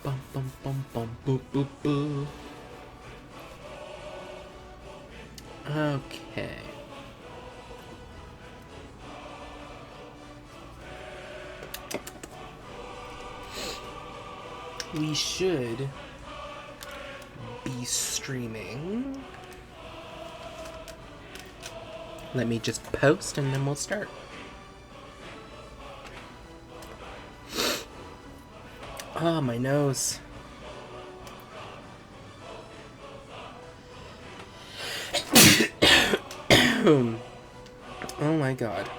Bum bum bum bum boo boo boo. Okay. We should be streaming. Let me just post and then we'll start. Oh, my nose. Oh my god.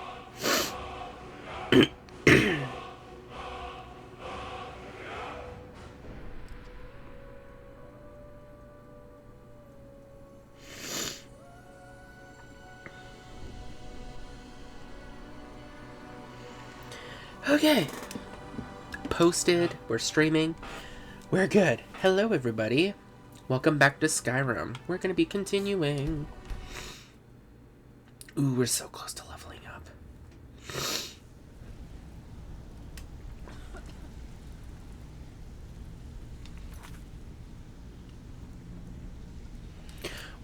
Okay. Posted. We're streaming. We're good. Hello, everybody. Welcome back to Skyrim. We're going to be continuing. Ooh, we're so close to leveling up.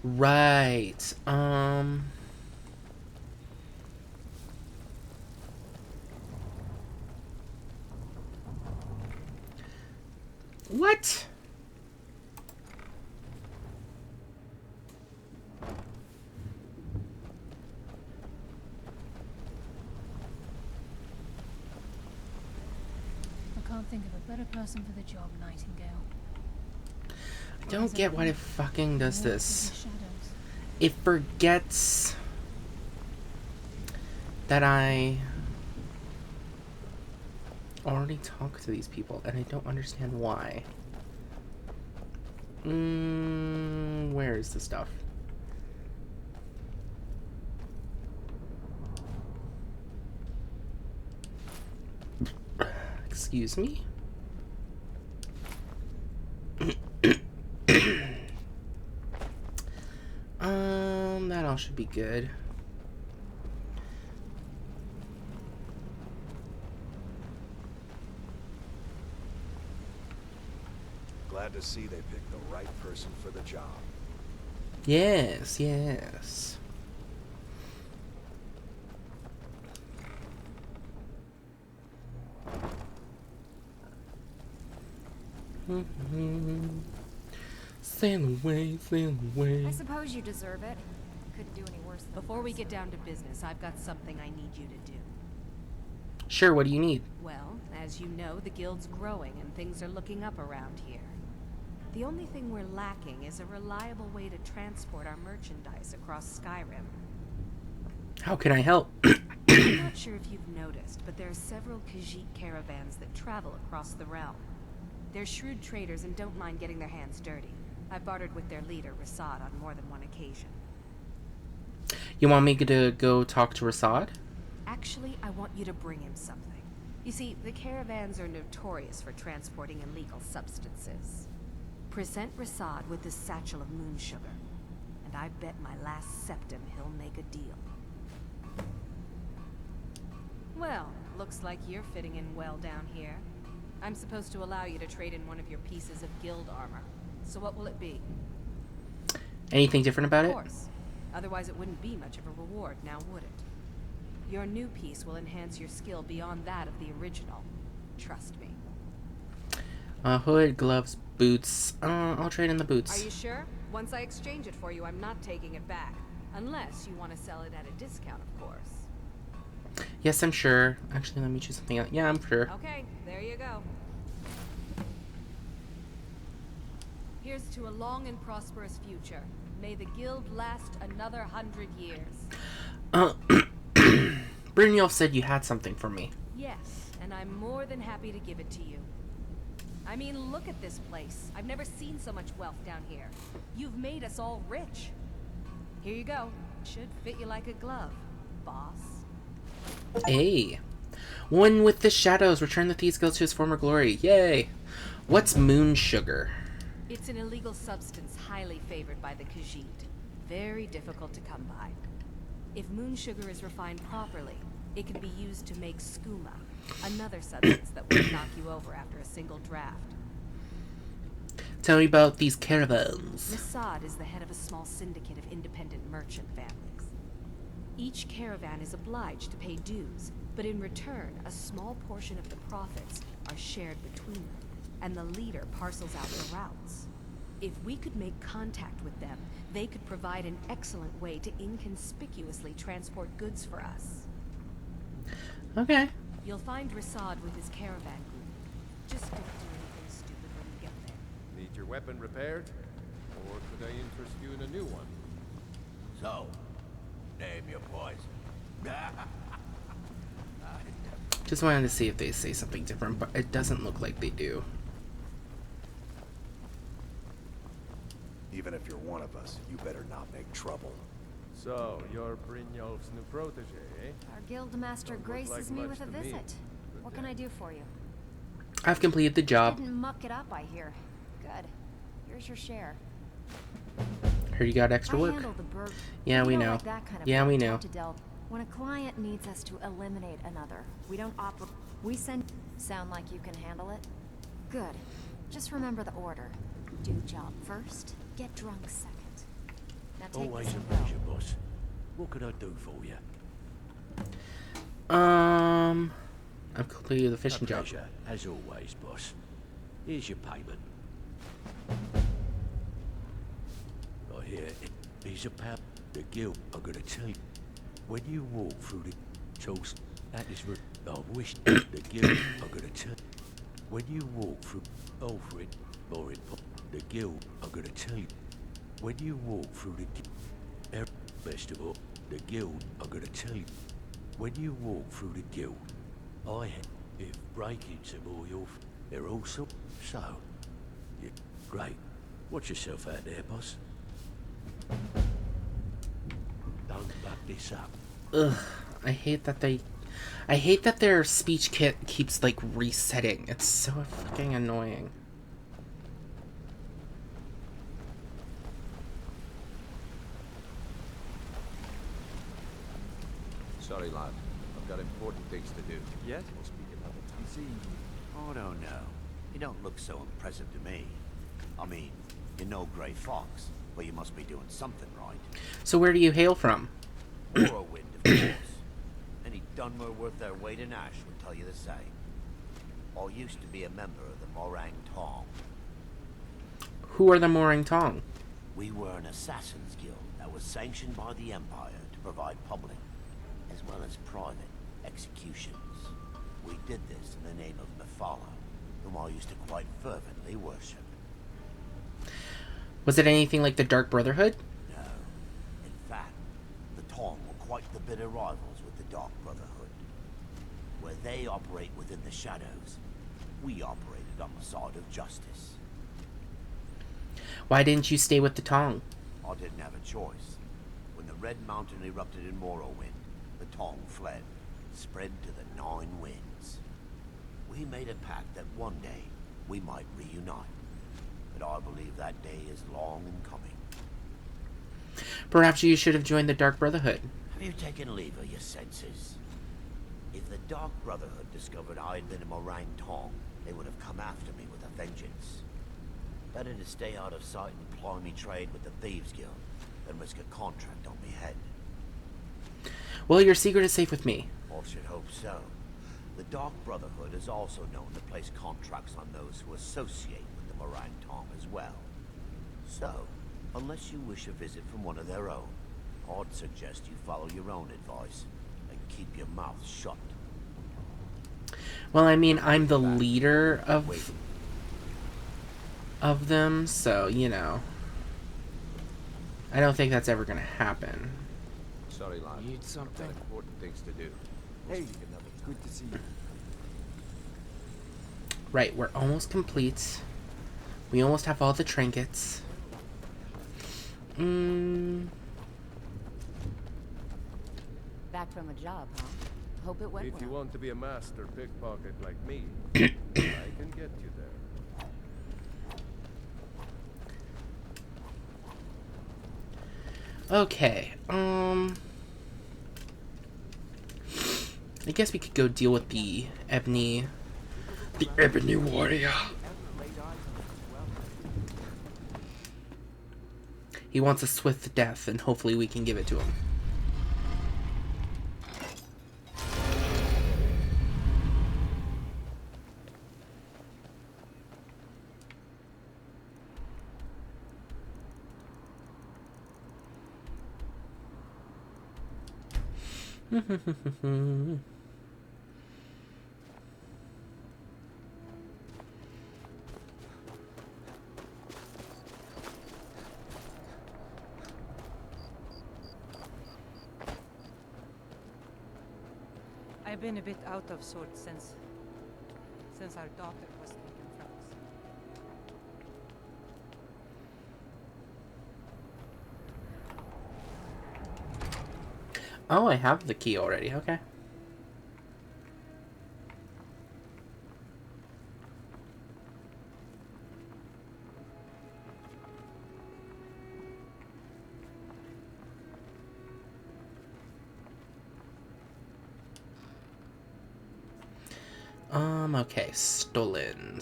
Right. What? I can't think of a better person for the job, Nightingale. I don't get why it fucking does this. It forgets that I already talked to these people, and I don't understand why. Where is the stuff? Excuse me? That all should be good. Glad to see they picked the right person for the job. Yes, yes. Sail away, sail away. I suppose you deserve it. Couldn't do any worse than Before we get down to business, I've got something I need you to do. Sure, what do you need? Well, as you know, the guild's growing and things are looking up around here. The only thing we're lacking is a reliable way to transport our merchandise across Skyrim. How can I help? I'm not sure if you've noticed, but there are several Khajiit caravans that travel across the realm. They're shrewd traders and don't mind getting their hands dirty. I've bartered with their leader, Rasad, on more than one occasion. You want me to go talk to Rasad? Actually, I want you to bring him something. You see, the caravans are notorious for transporting illegal substances. Present Rasad with this satchel of moon sugar, and I bet my last septim he'll make a deal. Well, looks like you're fitting in well down here. I'm supposed to allow you to trade in one of your pieces of guild armor. So what will it be? Anything different about Of it? course. Otherwise it wouldn't be much of a reward, now would it? Your new piece will enhance your skill beyond that of the original. Trust me. Hood, gloves, boots. I'll trade in the boots. Are you sure? Once I exchange it for you, I'm not taking it back. Unless you want to sell it at a discount, of course. Yes, I'm sure. Actually, let me choose something else. Yeah, I'm sure. Okay, there you go. Here's to a long and prosperous future. May the guild last another 100 years. Brynjolf said you had something for me. Yes, and I'm more than happy to give it to you. I mean, look at this place. I've never seen so much wealth down here. You've made us all rich. Here you go. Should fit you like a glove, boss. Hey. One with the shadows. Return the thief's guild to his former glory. Yay. What's moon sugar? It's an illegal substance highly favored by the Khajiit. Very difficult to come by. If moon sugar is refined properly, it can be used to make skooma, another substance that will knock you over after a single draft. Tell me about these caravans. Rasad is the head of a small syndicate of independent merchant families. Each caravan is obliged to pay dues, but in return, a small portion of the profits are shared between them, and the leader parcels out the routes. If we could make contact with them, they could provide an excellent way to inconspicuously transport goods for us. Okay. You'll find Rasad with his caravan group. Just don't do anything stupid when you get there. Need your weapon repaired? Or could I interest you in a new one? So, name your poison. Just wanted to see if they say something different, but it doesn't look like they do. Even if you're one of us, you better not make trouble. So, you're Brynjolf's new protege, eh? Our guild master Don't look graces like me much with a to me. visit. What can I do for you? I've completed the job. Didn't muck it up, I hear. Good. Here's your share. Heard you got extra work. handle the burg. Yeah, we know. Like that kind of Yeah, work, we tough know. to deal. When a client needs us to eliminate another, we don't operate. We send. Sound like you can handle it? Good. Just remember the order. Do job first, get drunk second. Now take Always this a and go. pleasure, boss. What can I do for you? I've completed the A fishing job. pleasure, as always, boss. Here's your payment. I hear he's a pal. The guild are gonna tell you when you walk through the tools. That is what I wish the guild are gonna tell. When you walk through Alfred or in the guild are gonna tell you when you walk through the best of all, the guild are gonna tell you when you walk through the guild. If break-ins are more your they're also so. Yeah, great. Watch yourself out there, boss. Don't buck this up. Ugh, I hate that their speech kit keeps like resetting. It's so fucking annoying. Sorry, lad. I've got important things to do. Yes? We'll speak another time. You see, I don't know. You don't look so impressive to me. I mean, you're no Grey Fox, but you must be doing something right. So where do you hail from? Morrowind, of course. Any Dunmer worth their weight in ash would tell you the same. I used to be a member of the Morang Tong. Who are the Morang Tong? We were an assassins guild that was sanctioned by the Empire to provide public, as well as private, executions. We did this in the name of Mephala, whom I used to quite fervently worship. Was it anything like the Dark Brotherhood? No. In fact, the Tong were quite the bitter rivals with the Dark Brotherhood. Where they operate within the shadows, we operated on the side of justice. Why didn't you stay with the Tong? I didn't have a choice. When the Red Mountain erupted in Morrowind, the Tong fled, spread to the Nine Winds. We made a pact that one day we might reunite. But I believe that day is long in coming. Perhaps you should have joined the Dark Brotherhood. Have you taken leave of your senses? If the Dark Brotherhood discovered I had been a Morang Tong, they would have come after me with a vengeance. Better to stay out of sight and ply me trade with the Thieves Guild than risk a contract on me head. Well, your secret is safe with me. I should hope so. The Dark Brotherhood is also known to place contracts on those who associate with the Morang Tong as well. So, unless you wish a visit from one of their own, I'd suggest you follow your own advice and keep your mouth shut. Well, I mean, I'm the leader of them, so, you know. I don't think that's ever gonna happen. Sorry, lad. Need something? I've got important things to do. We'll Hey, speak another time. good to see you. Right, we're almost complete. We almost have all the trinkets. Back from a job, huh? Hope it went If you well. want to be a master pickpocket like me, I can get you there. Okay, I guess we could go deal with the Ebony Warrior. He wants a swift death, and hopefully we can give it to him. I've been a bit out of sorts since our daughter was taken from us. Oh, I have the key already. Okay. Okay. Stolen.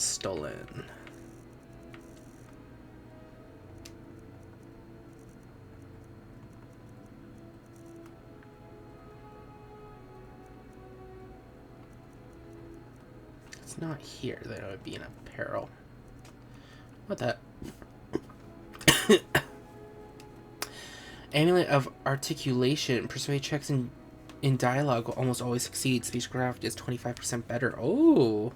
It's not here that I would be in a peril. What the? Amulet of articulation. Persuade checks in dialogue will almost always succeed. Speechcraft is 25% better. Oh.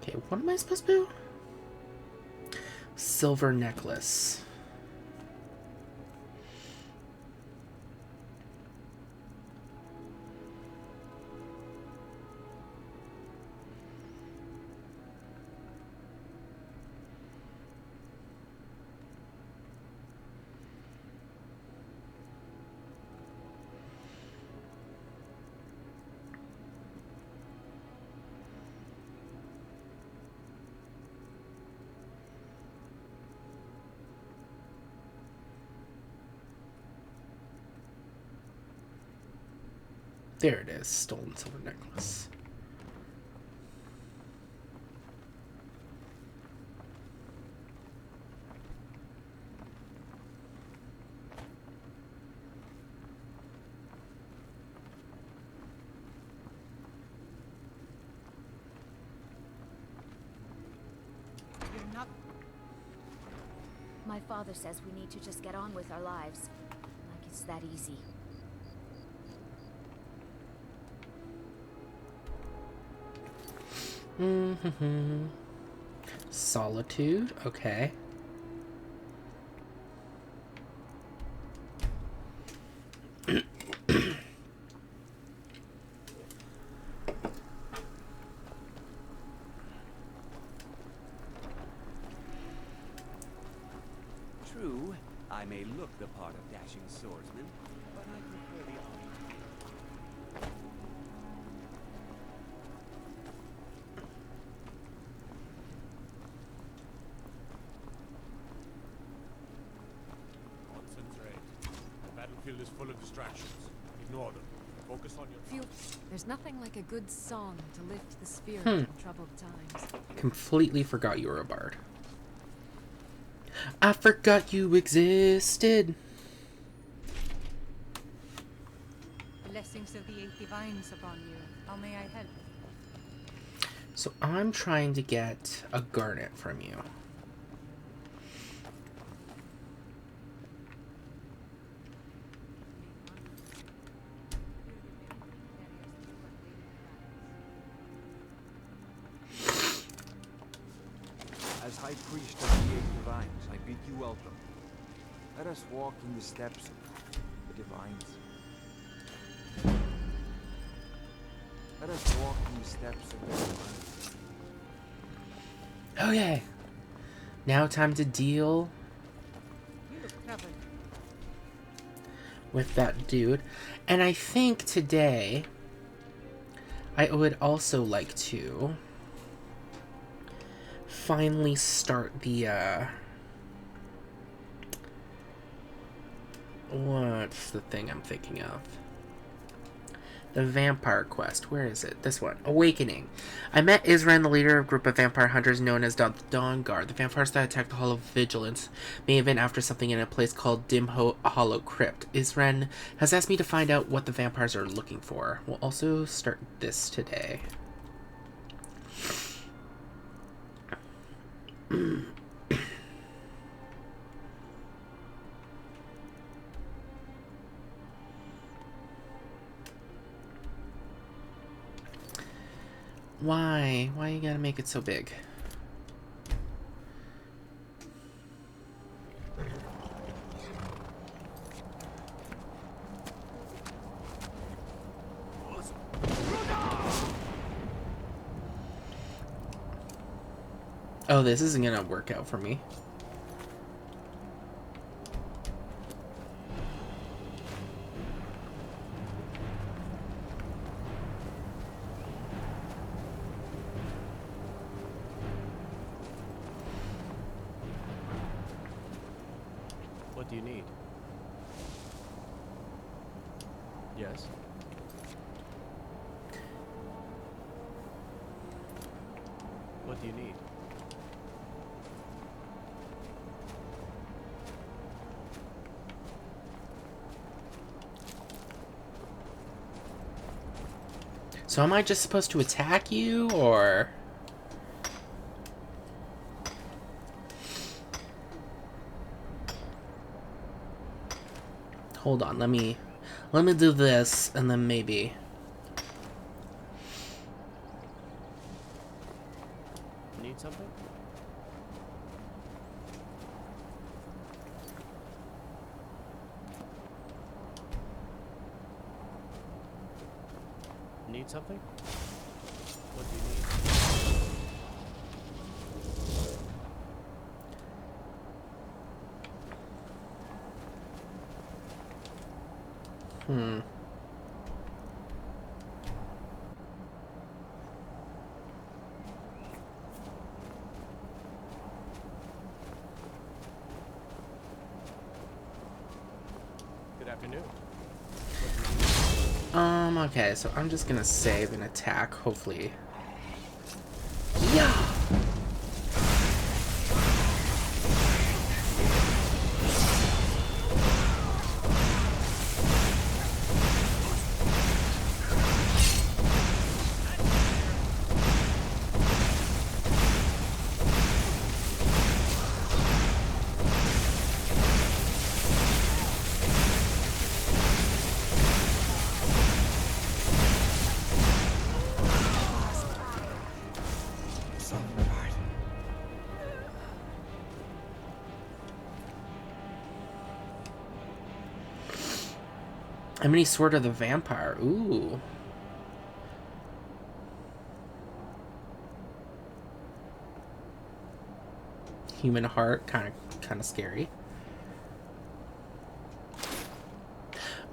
Okay, what am I supposed to do? Silver necklace. There it is, stolen silver necklace. You're not. My father says we need to just get on with our lives. Like it's that easy. Solitude, okay. True, I may look the part of dashing swordsman, but I prefer the armor. Concentrate. The battlefield is full of distractions. Ignore them. Focus on your... There's nothing like a good song to lift the spirit in troubled times. Completely forgot you were a bard. I forgot you existed. Blessings of the eight divines upon you. How may I help? So I'm trying to get a garnet from you. As High Priest of the Eight Divines, I bid you welcome. Let us walk in the steps of the Divines. Let us walk in the steps of the Divines. Okay. Now time to deal You look troubled. with that dude. And I think today I would also like to finally start the what's the thing I'm thinking of? The vampire quest. Where is it? This one. Awakening. I met Isran, the leader of a group of vampire hunters known as the Dawn Guard. The vampires that attacked the Hall of Vigilance may have been after something in a place called Hollow Crypt. Isran has asked me to find out what the vampires are looking for. We'll also start this today. Why? Why you gotta make it so big? Oh, this isn't gonna work out for me. What do you need? Yes? What do you need? So am I just supposed to attack you, or... Hold on, let me do this, and then maybe... Need something? Need something? What do you need? Good afternoon. Okay, so I'm just gonna save and attack, hopefully. Yeah! How many Sword of the Vampire? Ooh. Human heart, kind of scary.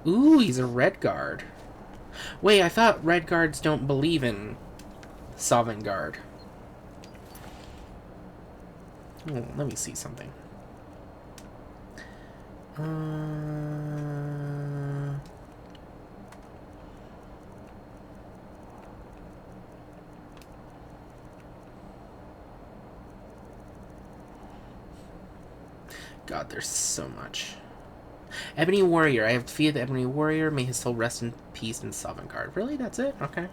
Ooh, he's a red guard. Wait, I thought red guards don't believe in Sovngarde. Oh, let me see something. God, there's so much. Ebony Warrior. I have defeated the Ebony Warrior. May his soul rest in peace in Sovngarde. Really? That's it? Okay.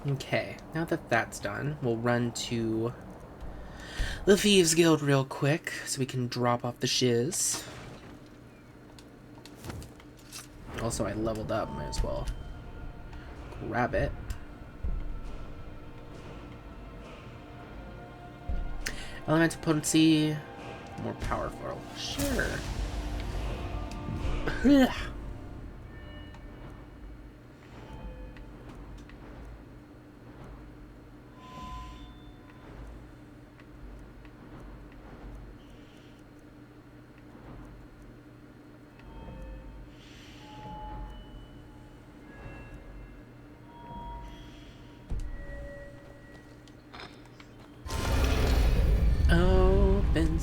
Okay, now that that's done, we'll run to the Thieves Guild real quick so we can drop off the shiz. Also, I leveled up, might as well grab it. Elemental potency, more powerful. Sure.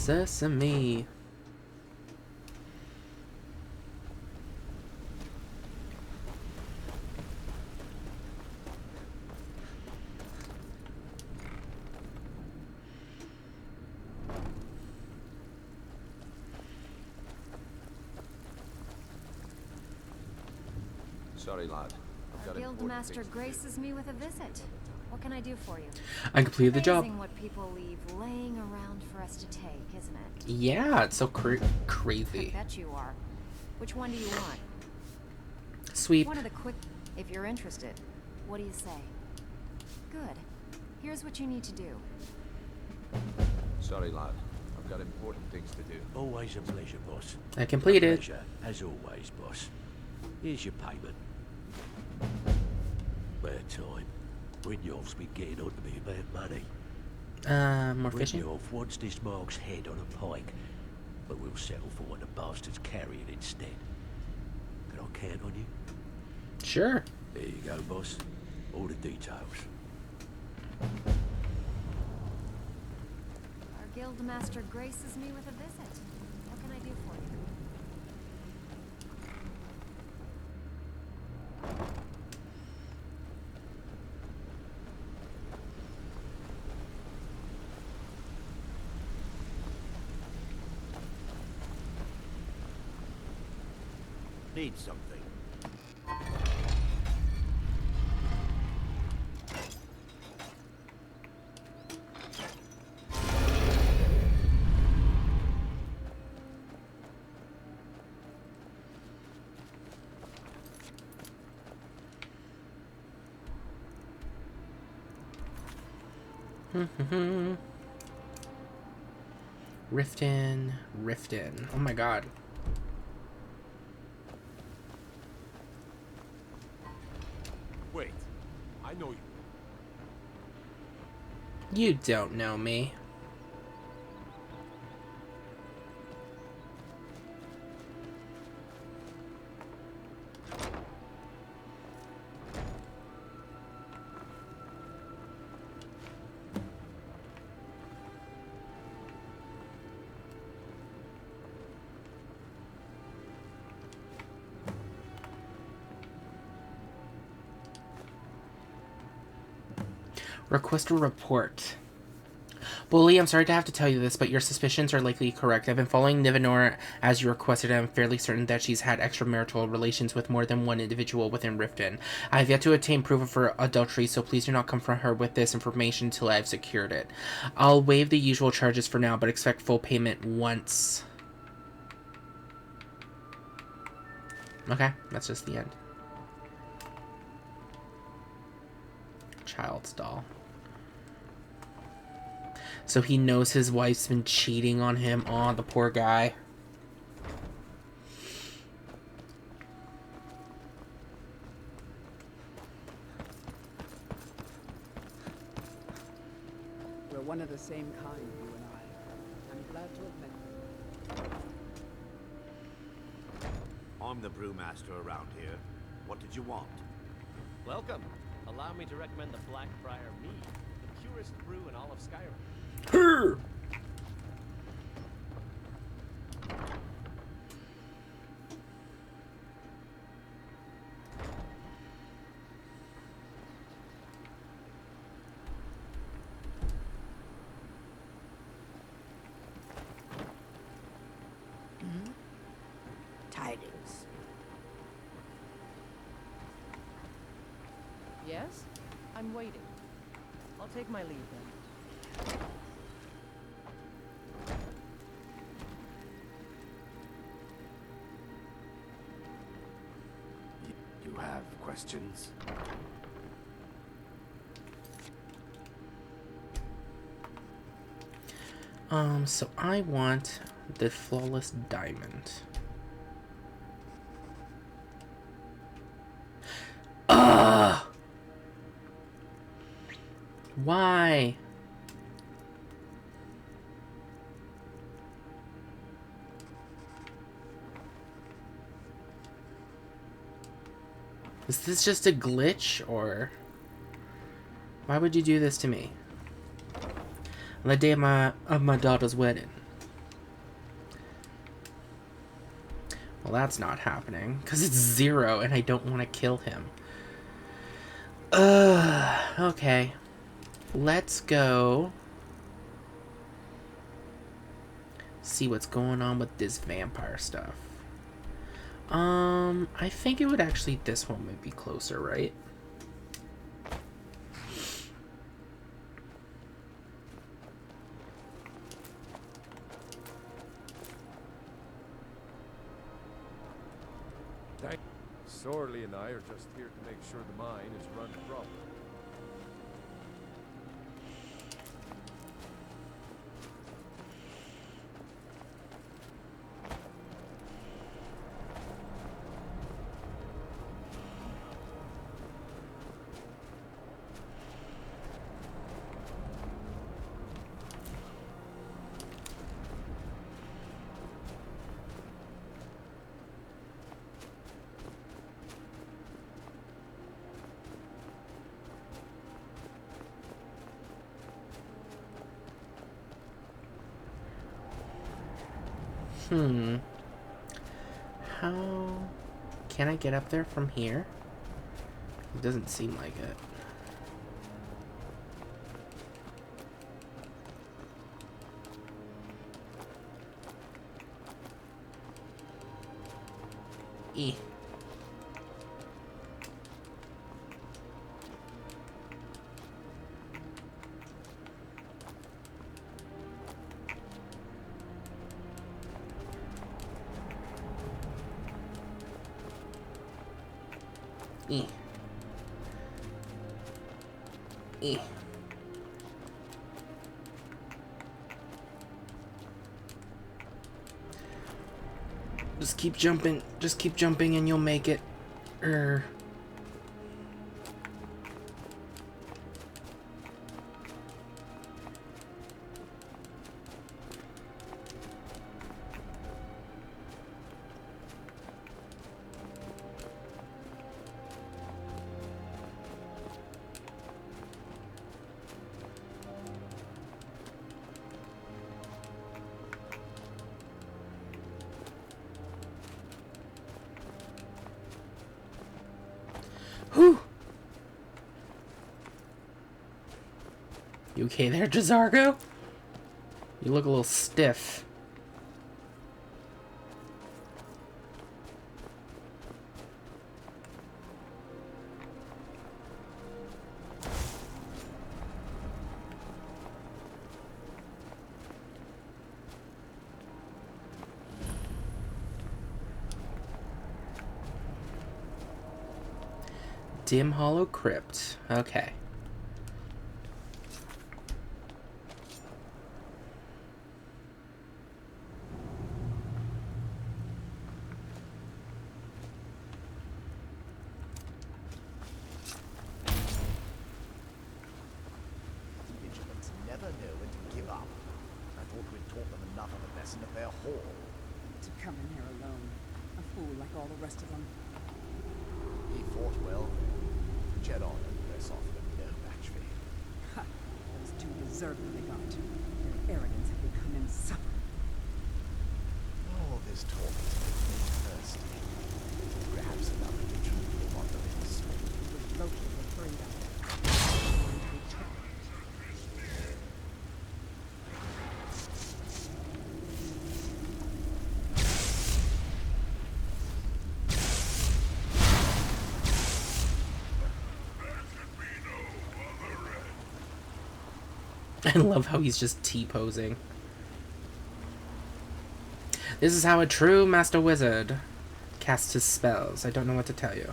Sesame. Sorry, lad. I've got Our important guildmaster things to do. graces me with a visit. What can I do for you? I completed the job. Amazing what people leave laying around for us to take, isn't it? Yeah, it's so I crazy. bet you are. Which one do you want? Sweep. One of the quick... If you're interested, what do you say? Good. Here's what you need to do. Sorry, lad. I've got important things to do. Always a pleasure, boss. I completed. Pleasure, as always, boss. Here's your payment. Bad time. Brynjolf's been getting on to me about money. More fishing? Brynjolf wants this Mark's head on a pike, but we'll settle for what the bastard's carrying instead. Can I count on you? Sure. There you go, boss. All the details. Our guildmaster graces me with a visit. What can I do for you? Need something. Riften. Oh my god. Wait, I know you. You don't know me. Request a report. Bully, I'm sorry to have to tell you this, but your suspicions are likely correct. I've been following Nivenor as you requested, and I'm fairly certain that she's had extramarital relations with more than one individual within Riften. I have yet to obtain proof of her adultery, so please do not confront her with this information until I have secured it. I'll waive the usual charges for now, but expect full payment once. Okay, that's just the end. Child's doll. So he knows his wife's been cheating on him. Aw, the poor guy. We're one of the same kind, you and I. I'm glad to have met you. I'm the brewmaster around here. What did you want? Welcome. Allow me to recommend the Blackbriar Mead, the purest brew in all of Skyrim. Her. Tidings. Yes? I'm waiting. I'll take my leave then. You have questions? So I want the flawless diamond. Ugh! Why? Is this just a glitch, or why would you do this to me? On the day of my daughter's wedding. Well, that's not happening, because it's 0 and I don't want to kill him. Okay. Let's go see what's going on with this vampire stuff. I think it would actually, this one would be closer, right? Sorley and I are just here to make sure the mine is run properly. How can I get up there from here? It doesn't seem like it. E. E. E. Just keep jumping. Just keep jumping and you'll make it. Whew. You okay there, Jazargo? You look a little stiff. Dim Hollow Crypt. Okay. Vigilants never know when to give up. I thought we'd taught them enough of a lesson at their hall. To come in here alone. A fool like all the rest of them. He fought well. Jet on and press off them no match for him. Ha! Those two deserve what they got. Their arrogance had become insufferable. All this talk is making me thirsty. Perhaps enough to drink the water in the spring. With Loki afraid of it. I love how he's just T-posing. This is how a true master wizard casts his spells. I don't know what to tell you.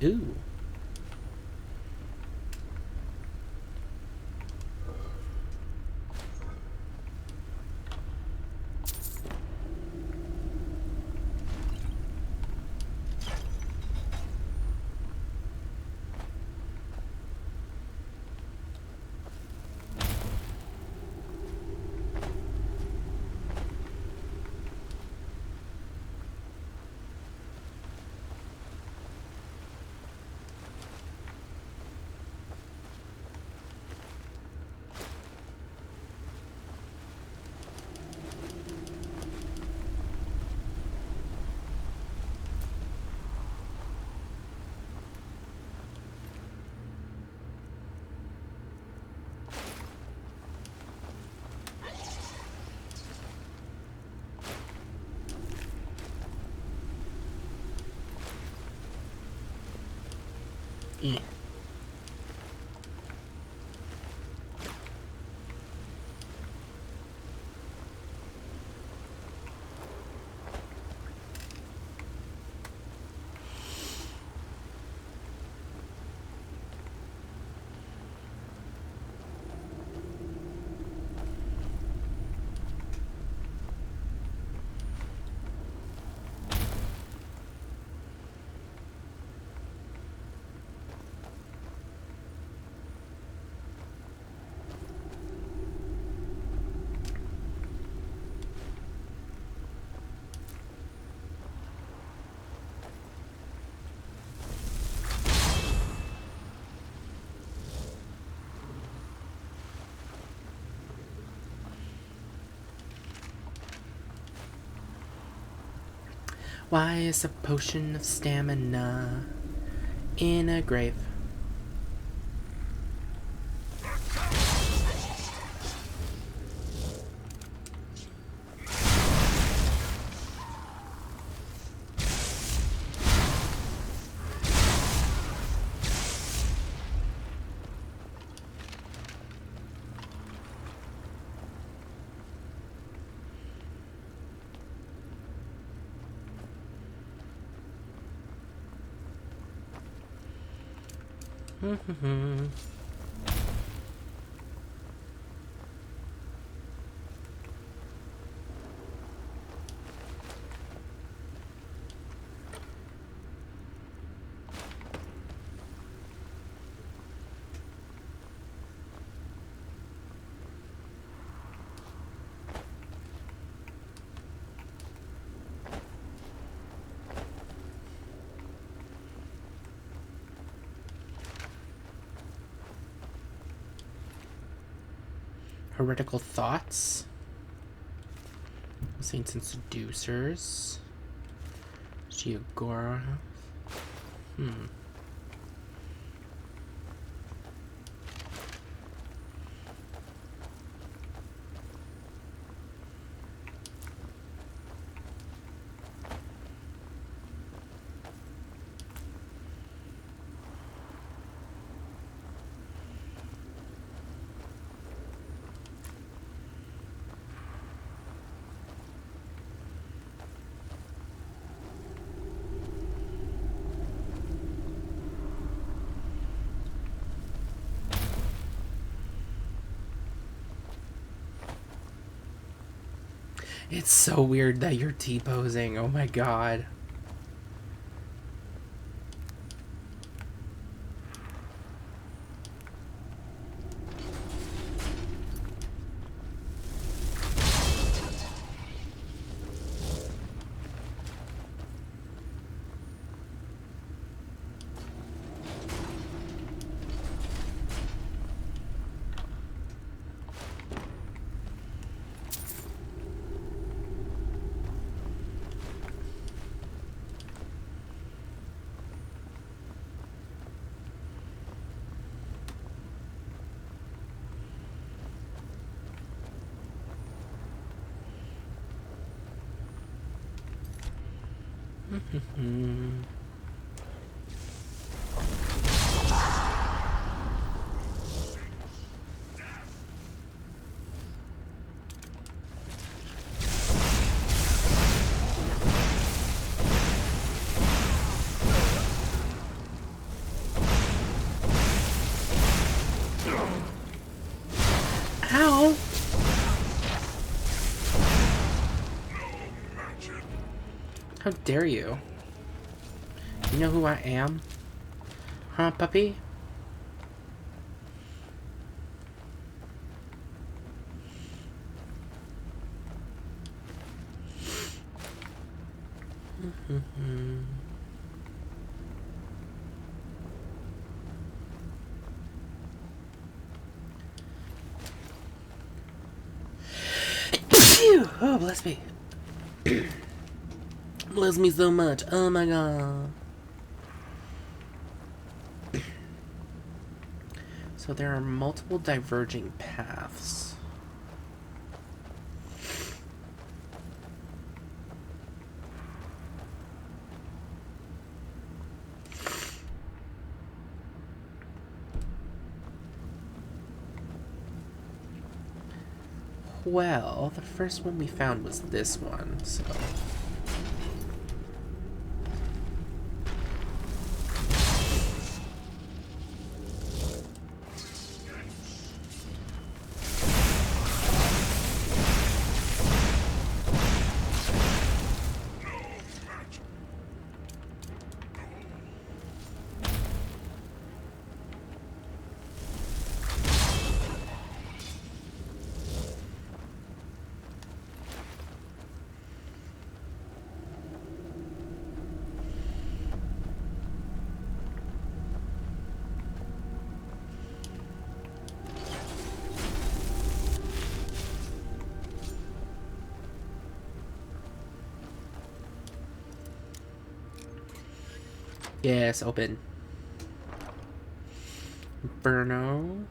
Ooh. Yeah. Why is a potion of stamina in a grave? Heretical thoughts. Saints and seducers. Giagora. It's so weird that you're T-posing. Oh my god. How dare you? You know who I am? Huh, puppy? Oh, bless me. Bless me so much. Oh my god. So there are multiple diverging paths. Well, the first one we found was this one, so... Yes, open. Burno.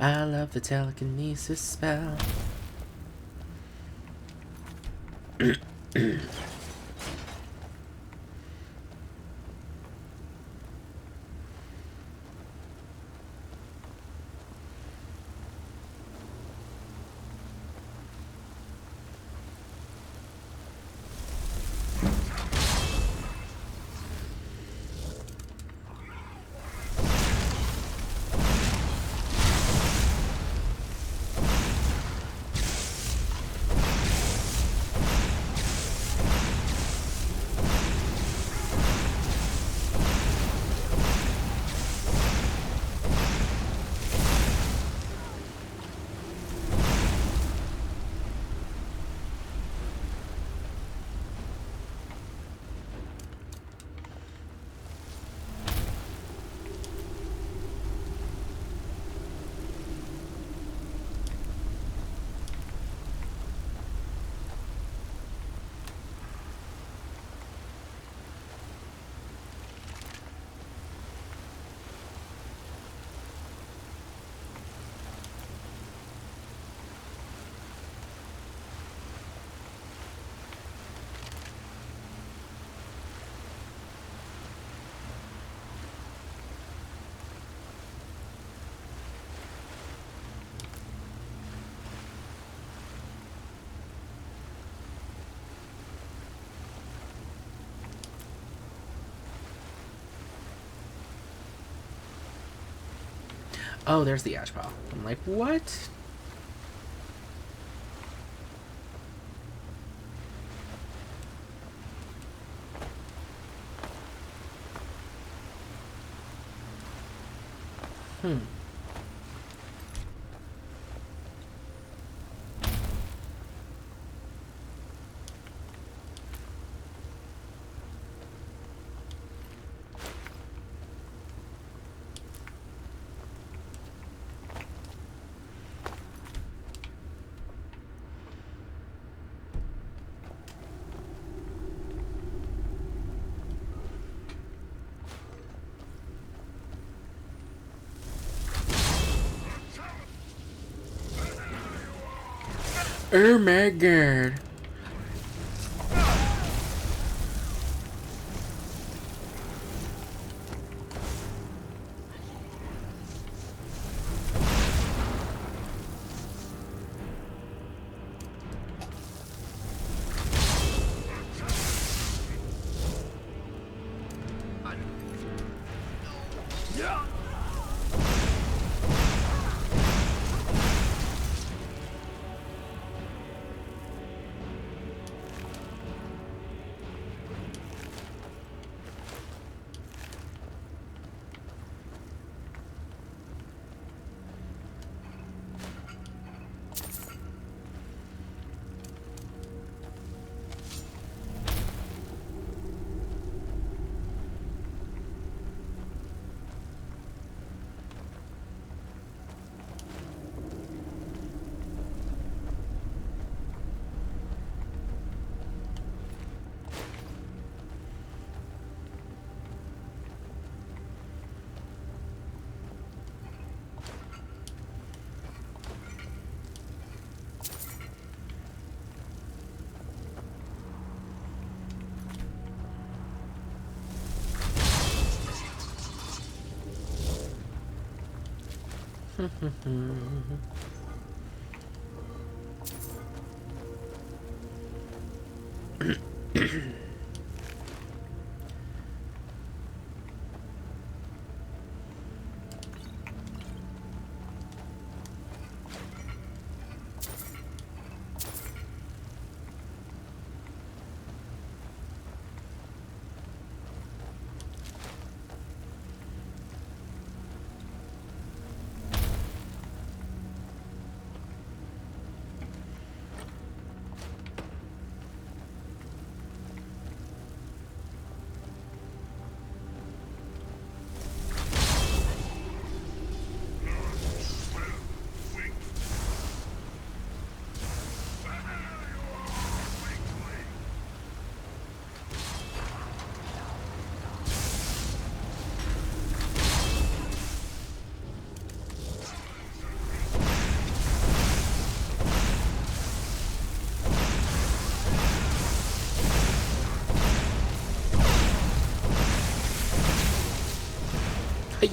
I love the telekinesis spell. Oh, there's the ash pile. I'm like, what? Hmm. Oh my god.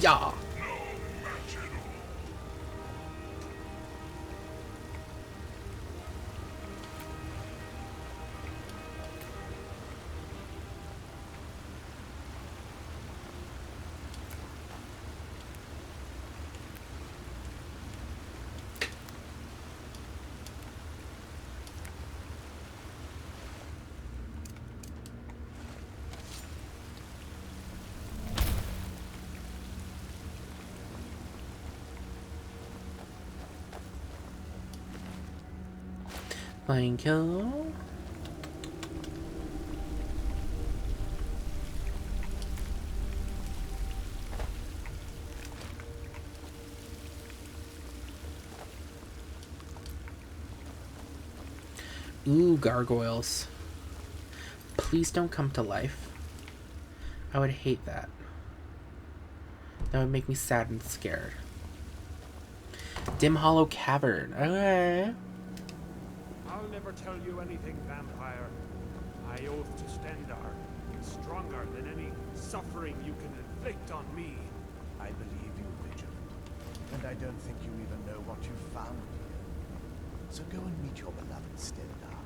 Yeah. Flying kill. Ooh, gargoyles. Please don't come to life. I would hate that. That would make me sad and scared. Dim Hollow Cavern. Okay. I'll never tell you anything, vampire. I oath to Stendar, stronger than any suffering you can inflict on me. I believe you, Vigilant. And I don't think you even know what you found here. So go and meet your beloved Stendar.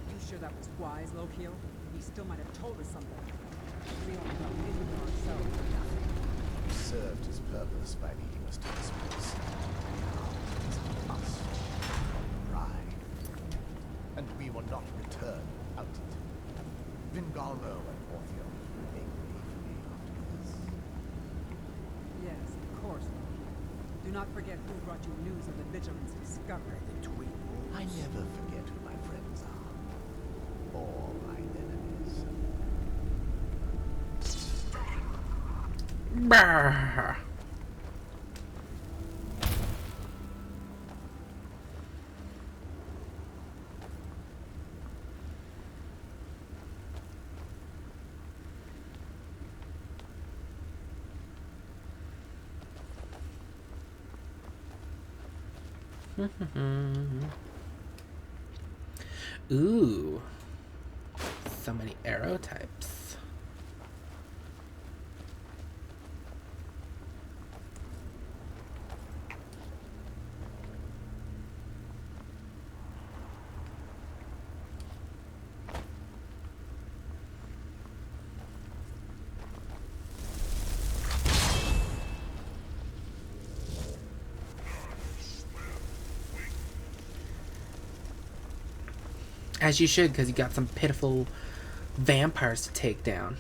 You sure that was wise, Lokio? He still might have told us something. We only got vision for ourselves or nothing. You served his purpose by leading us to this place. Now it is us, pride. And we will not return without it. Vingalmo and Orpheon, they will pay for me after this. Yes, of course, Lokio. Do not forget who brought you news of the Vigilance discovery. The twin wolves. I never forget who my friends are. Or my enemies. Brr. Ooh. So many arrow types. As you should, because you got some pitiful vampires to take down.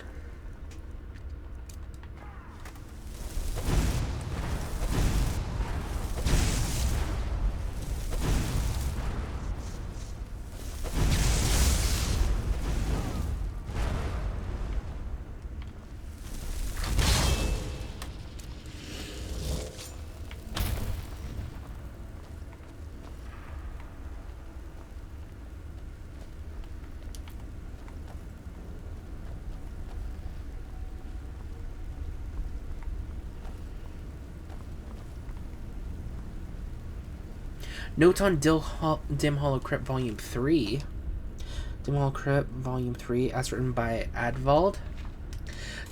Notes on Dim Hollow Crypt Volume 3. Dim Hollow Crypt Volume 3, as written by Advald.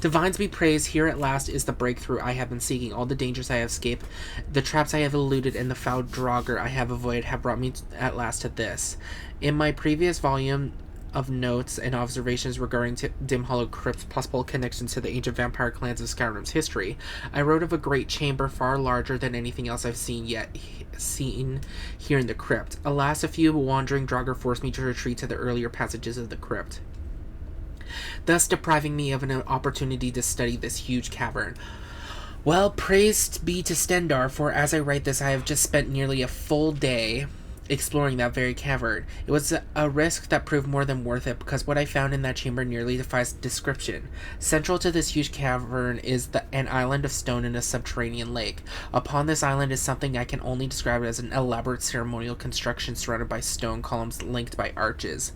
Divines be praised, here at last is the breakthrough I have been seeking. All the dangers I have escaped, the traps I have eluded, and the foul Draugr I have avoided have brought me at last to this. In my previous volume of notes and observations regarding Dim Hollow Crypt's possible connections to the ancient vampire clans of Skyrim's history, I wrote of a great chamber far larger than anything else I've seen here in the crypt. Alas, a few wandering Draugr forced me to retreat to the earlier passages of the crypt, thus depriving me of an opportunity to study this huge cavern. Well, praised be to Stendarr, for as I write this, I have just spent nearly a full day exploring that very cavern. It was a risk that proved more than worth it, because what I found in that chamber nearly defies description. Central to this huge cavern is an island of stone in a subterranean lake. Upon this island is something I can only describe as an elaborate ceremonial construction surrounded by stone columns linked by arches.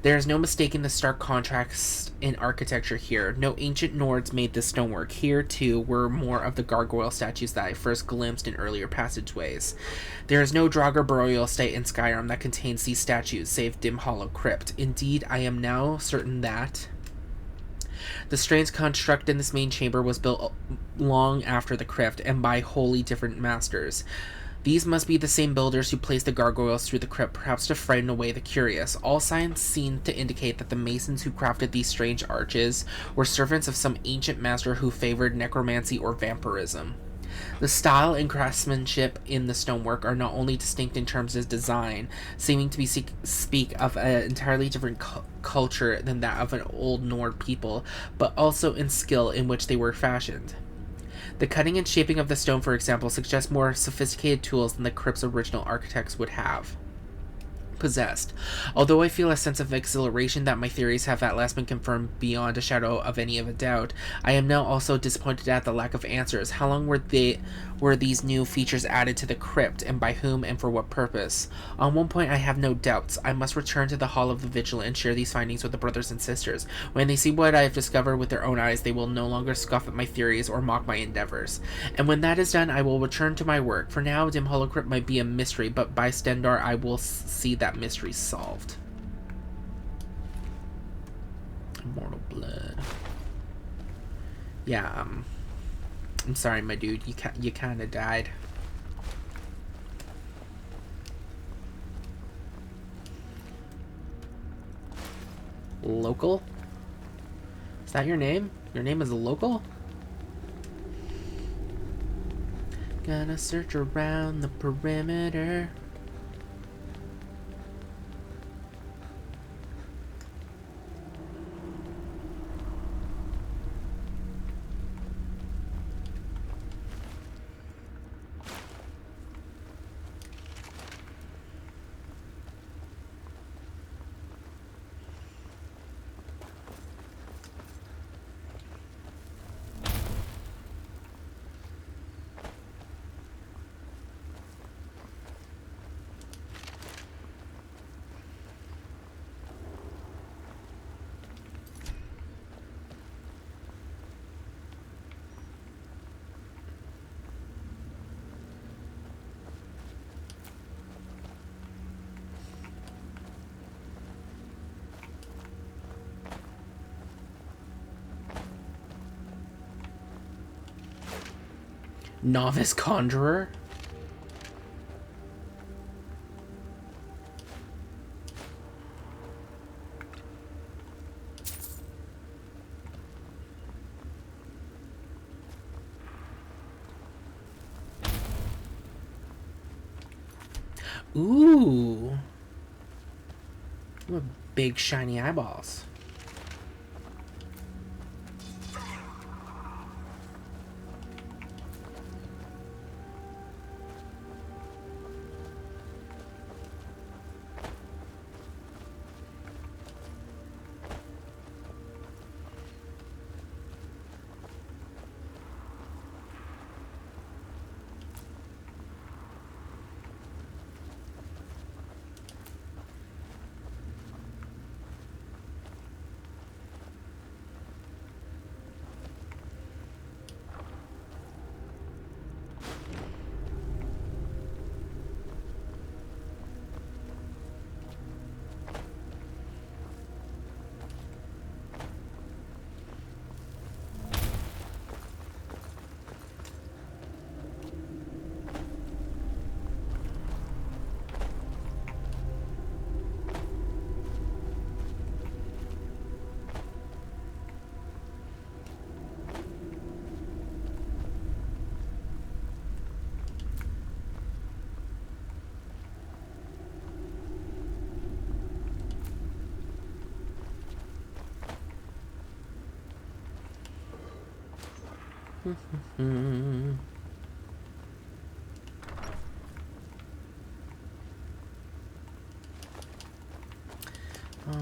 There is no mistaking the stark contrast in architecture here. No ancient Nords made this stonework. Here, too, were more of the gargoyle statues that I first glimpsed in earlier passageways. There is no Draugr burial site in Skyrim that contains these statues, save Dim Hollow Crypt. Indeed, I am now certain that the strange construct in this main chamber was built long after the crypt, and by wholly different masters. These must be the same builders who placed the gargoyles through the crypt, perhaps to frighten away the curious. All signs seem to indicate that the masons who crafted these strange arches were servants of some ancient master who favored necromancy or vampirism. The style and craftsmanship in the stonework are not only distinct in terms of design, seeming to speak of an entirely different culture than that of an old Nord people, but also in skill in which they were fashioned. The cutting and shaping of the stone, for example, suggests more sophisticated tools than the crypt's original architects would have possessed. Although I feel a sense of exhilaration that my theories have at last been confirmed beyond a shadow of any of a doubt, I am now also disappointed at the lack of answers. How long were these new features added to the crypt, and by whom and for what purpose? On one point I have no doubts. I must return to the Hall of the Vigilant and share these findings with the brothers and sisters. When they see what I have discovered with their own eyes, they will no longer scoff at my theories or mock my endeavors. And when that is done, I will return to my work. For now, Dim Hollow Crypt might be a mystery, but by Stendarr I will see that mystery solved. Immortal Blood. Yeah, I'm sorry, my dude. You kind of died. Local? Is that your name? Your name is Local? Gonna search around the perimeter. Novice conjurer? Ooh. What big shiny eyeballs.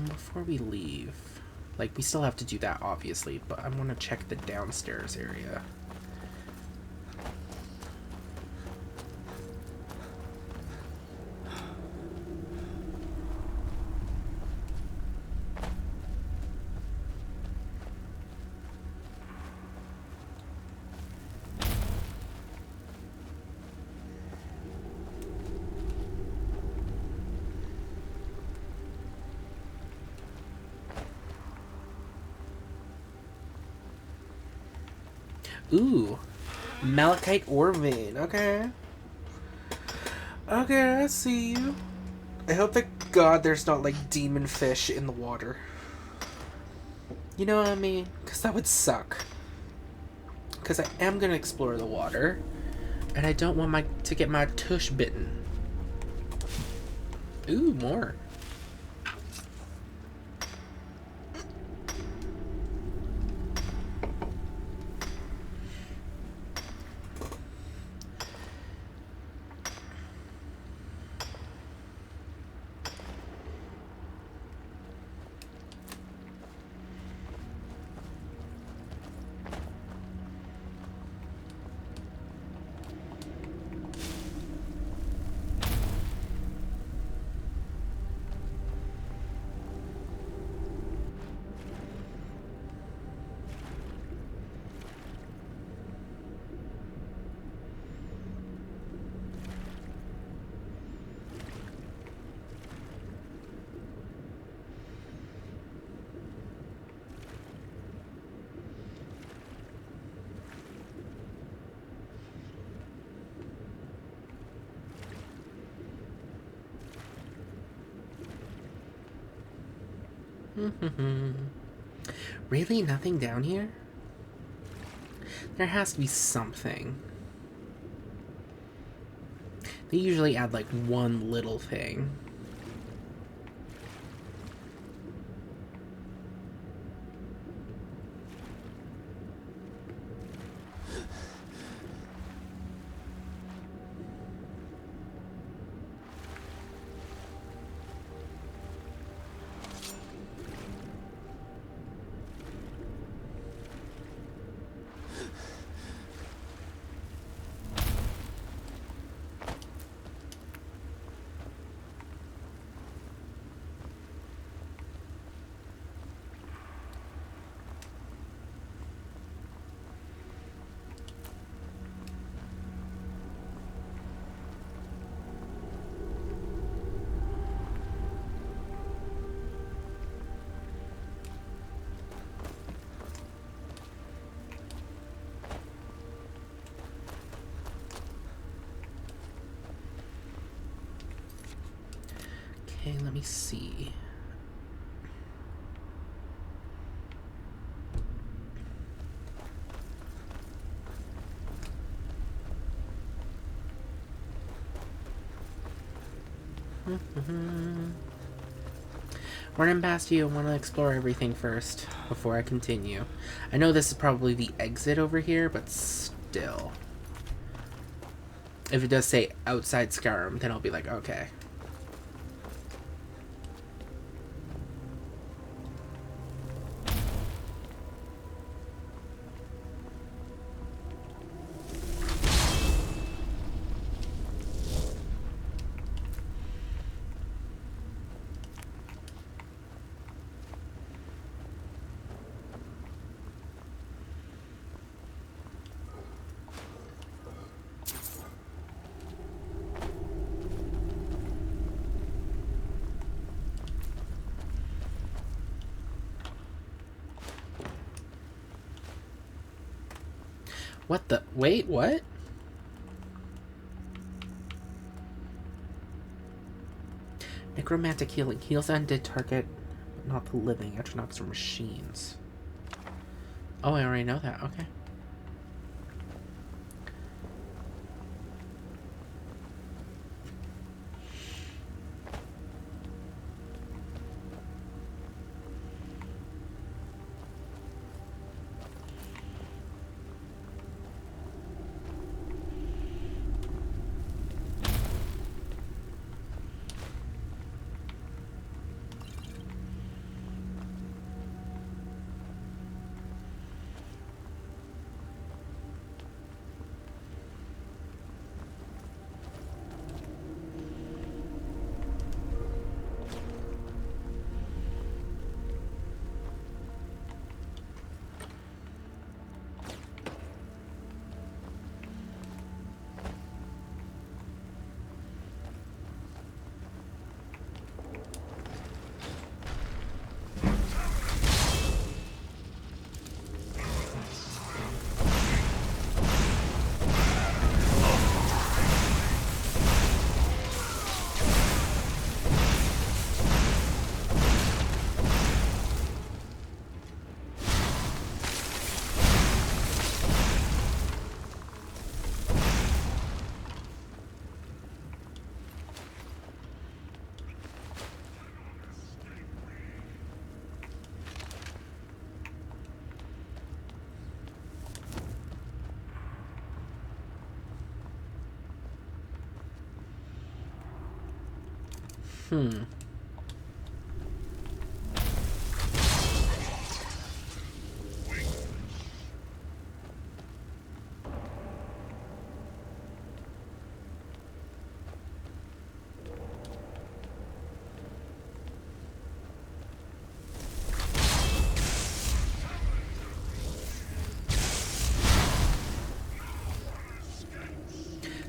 Before we leave, like, we still have to do that, obviously, but I want to check the downstairs area. Ooh, malachite ore vein. Okay. Okay, I see you. I hope to God there's not like demon fish in the water. You know what I mean? Because that would suck. Because I am gonna explore the water, and I don't want to get my tush bitten. Ooh, more. Really? Nothing down here? There has to be something. They usually add like one little thing. Okay, let me see. We're in Bastia. I want to explore everything first before I continue. I know this is probably the exit over here, but still. If it does say outside Skyrim, then I'll be like, okay. What the? Wait, what? Necromantic healing. Heals undead target, but not the living. Atronachs are machines. Oh, I already know that. Okay.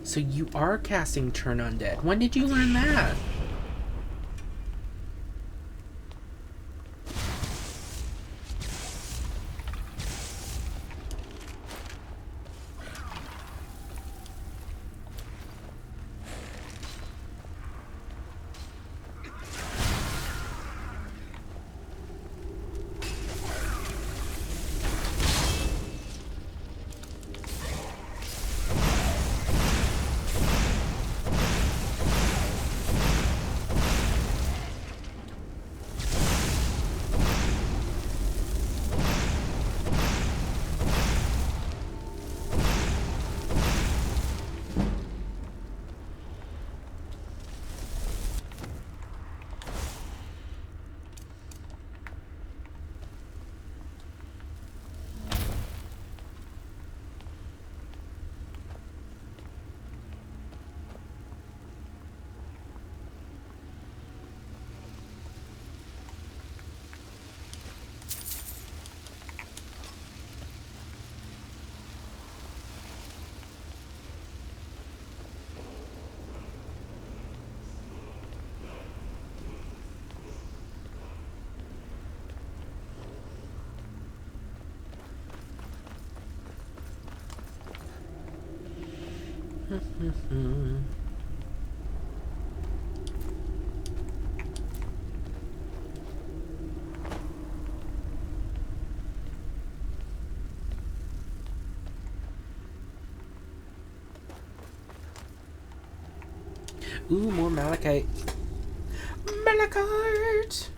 So you are casting Turn Undead. When did you learn that? Ooh, more malachite. Malachite!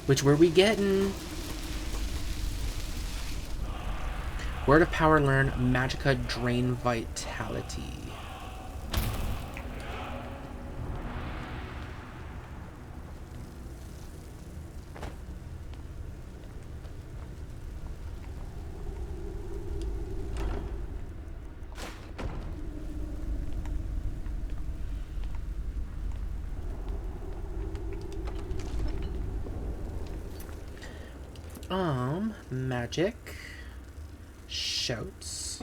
Which were we getting? Word of power learn Magicka drain vitality. Magic. Shouts.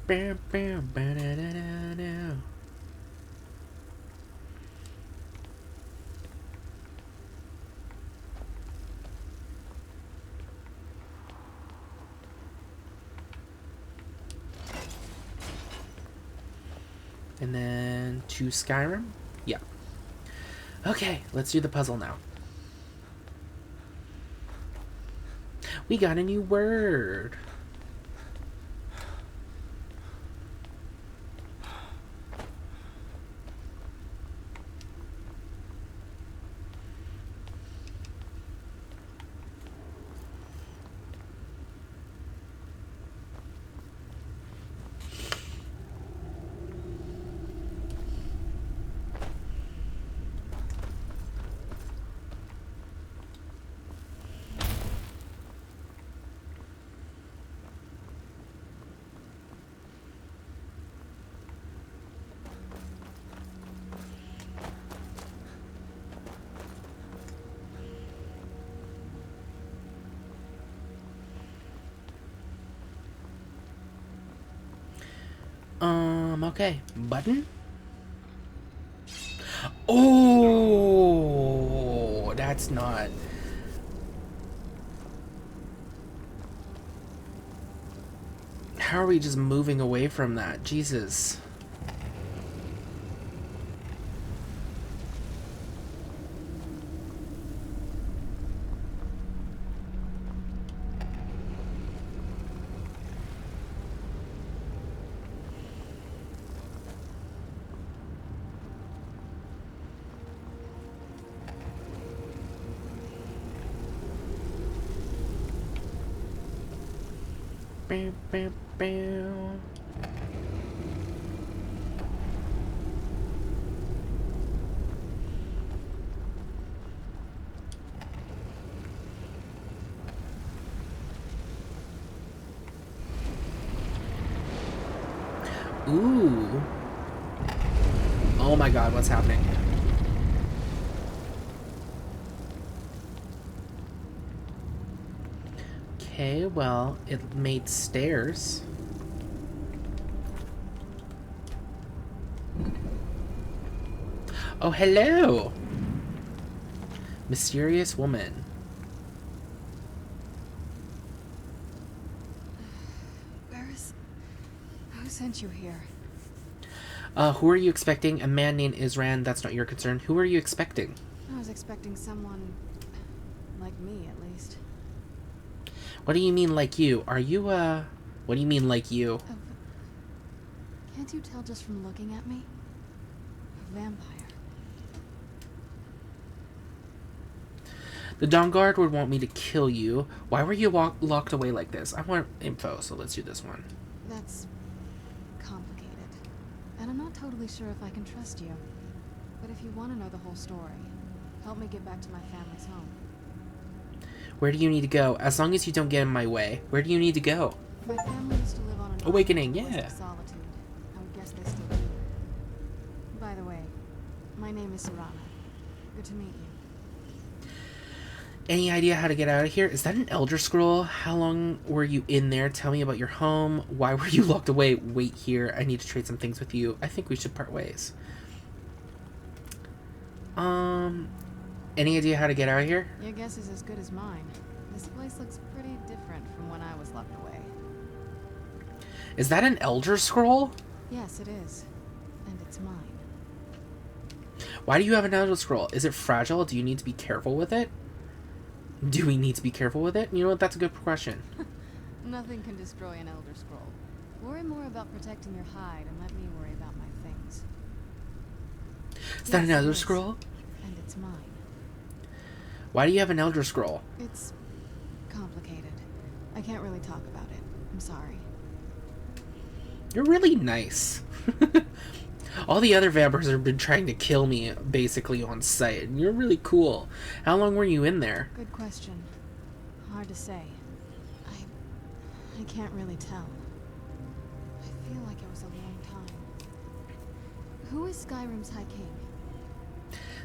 Bam, bam, ba-da-da-da-da. And then to Skyrim? Yeah. Okay, let's do the puzzle now. We got a new word. Okay. Button? Oh, that's not... How are we just moving away from that? Jesus. Bam, bam, bam. Ooh. Oh my god, what's happening? Okay, well, it made stairs. Oh, hello! Mysterious woman. Who sent you here? Who are you expecting? A man named Isran. That's not your concern. Who are you expecting? I was expecting someone like me, at least. What do you mean, like you? Are you, what do you mean, like you? Can't you tell just from looking at me? A vampire. The Dawn Guard would want me to kill you. Why were you locked away like this? I want info, so let's do this one. That's complicated. And I'm not totally sure if I can trust you. But if you want to know the whole story, help me get back to my family's home. Where do you need to go? As long as you don't get in my way. Where do you need to go? My family used to live on an Awakening, island yeah. of solitude. I would guess they still do. By the way, my name is Serana. Good to meet you. Any idea how to get out of here? Is that an Elder Scroll? How long were you in there? Tell me about your home. Why were you locked away? Wait here. I need to trade some things with you. I think we should part ways. Any idea how to get out of here? Your guess is as good as mine. This place looks pretty different from when I was locked away. Is that an Elder Scroll? Yes, it is. And it's mine. Why do you have an Elder Scroll? Is it fragile? Do you need to be careful with it? Do we need to be careful with it? You know what? That's a good question. Nothing can destroy an Elder Scroll. Worry more about protecting your hide and let me worry about my things. Is that an Elder Scroll? And it's mine. Why do you have an Elder Scroll? It's complicated. I can't really talk about it. I'm sorry. You're really nice. All the other vampires have been trying to kill me, basically, on sight, and you're really cool. How long were you in there? Good question. Hard to say. I can't really tell. I feel like it was a long time. Who is Skyrim's High King?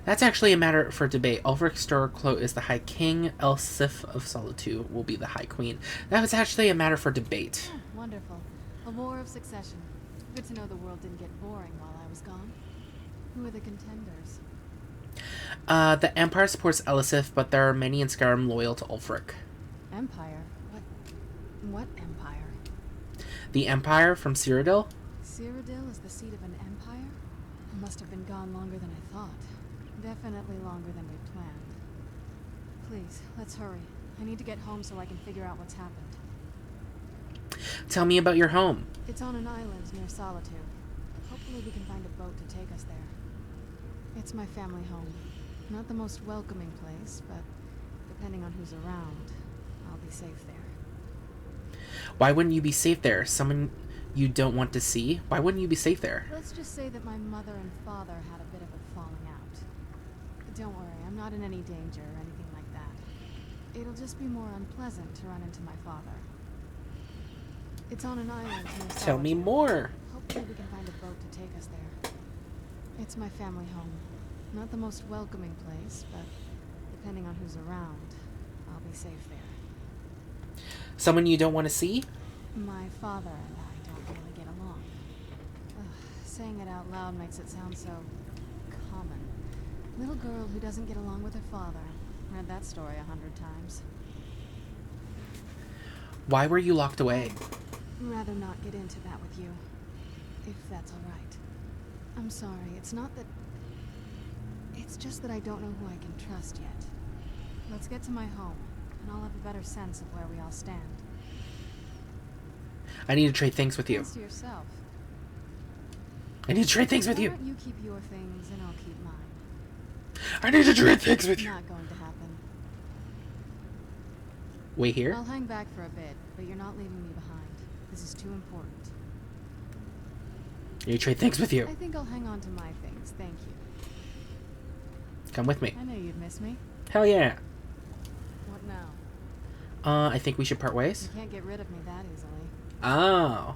That's actually a matter for debate. Ulfric Stormcloak is the High King. Elsif of Solitude will be the High Queen. That was actually a matter for debate. Oh, wonderful. A war of succession. Good to know the world didn't get boring while I was gone. Who are the contenders? The Empire supports Elisif, but there are many in Skyrim loyal to Ulfric. Empire? What empire? The Empire from Cyrodiil? Cyrodiil is the seat of an empire? It must have been gone longer than I thought. Definitely longer than we planned. Please, let's hurry. I need to get home so I can figure out what's happened. Tell me about your home. It's on an island near Solitude. Hopefully we can find a boat to take us there. It's my family home. Not the most welcoming place, but depending on who's around, I'll be safe there. Why wouldn't you be safe there? Someone you don't want to see? Why wouldn't you be safe there? Let's just say that my mother and father had a bit of a falling out. But don't worry, I'm not in any danger or anything like that. It'll just be more unpleasant to run into my father. It's on an island near Solitude. Tell me more. Hopefully we can find a boat to take us there. It's my family home. Not the most welcoming place, but depending on who's around, I'll be safe there. Someone you don't want to see? My father and I don't really get along. Saying it out loud makes it sound so common. Little girl who doesn't get along with her father. Read that story 100 times. Why were you locked away? Rather not get into that with you, if that's all right. I'm sorry, it's not that... It's just that I don't know who I can trust yet. Let's get to my home, and I'll have a better sense of where we all stand. I need to trade things with you. Thanks to yourself. I need to trade things with Why you. don't you keep your things, and I'll keep mine? I need to trade things with you. Not going to happen. Wait here? I'll hang back for a bit, but you're not leaving me behind. This is too important. I need to trade things with you. I think I'll hang on to my things, thank you. Come with me. I knew you'd miss me. Hell yeah. What now? I think we should part ways. You can't get rid of me that easily. Oh. I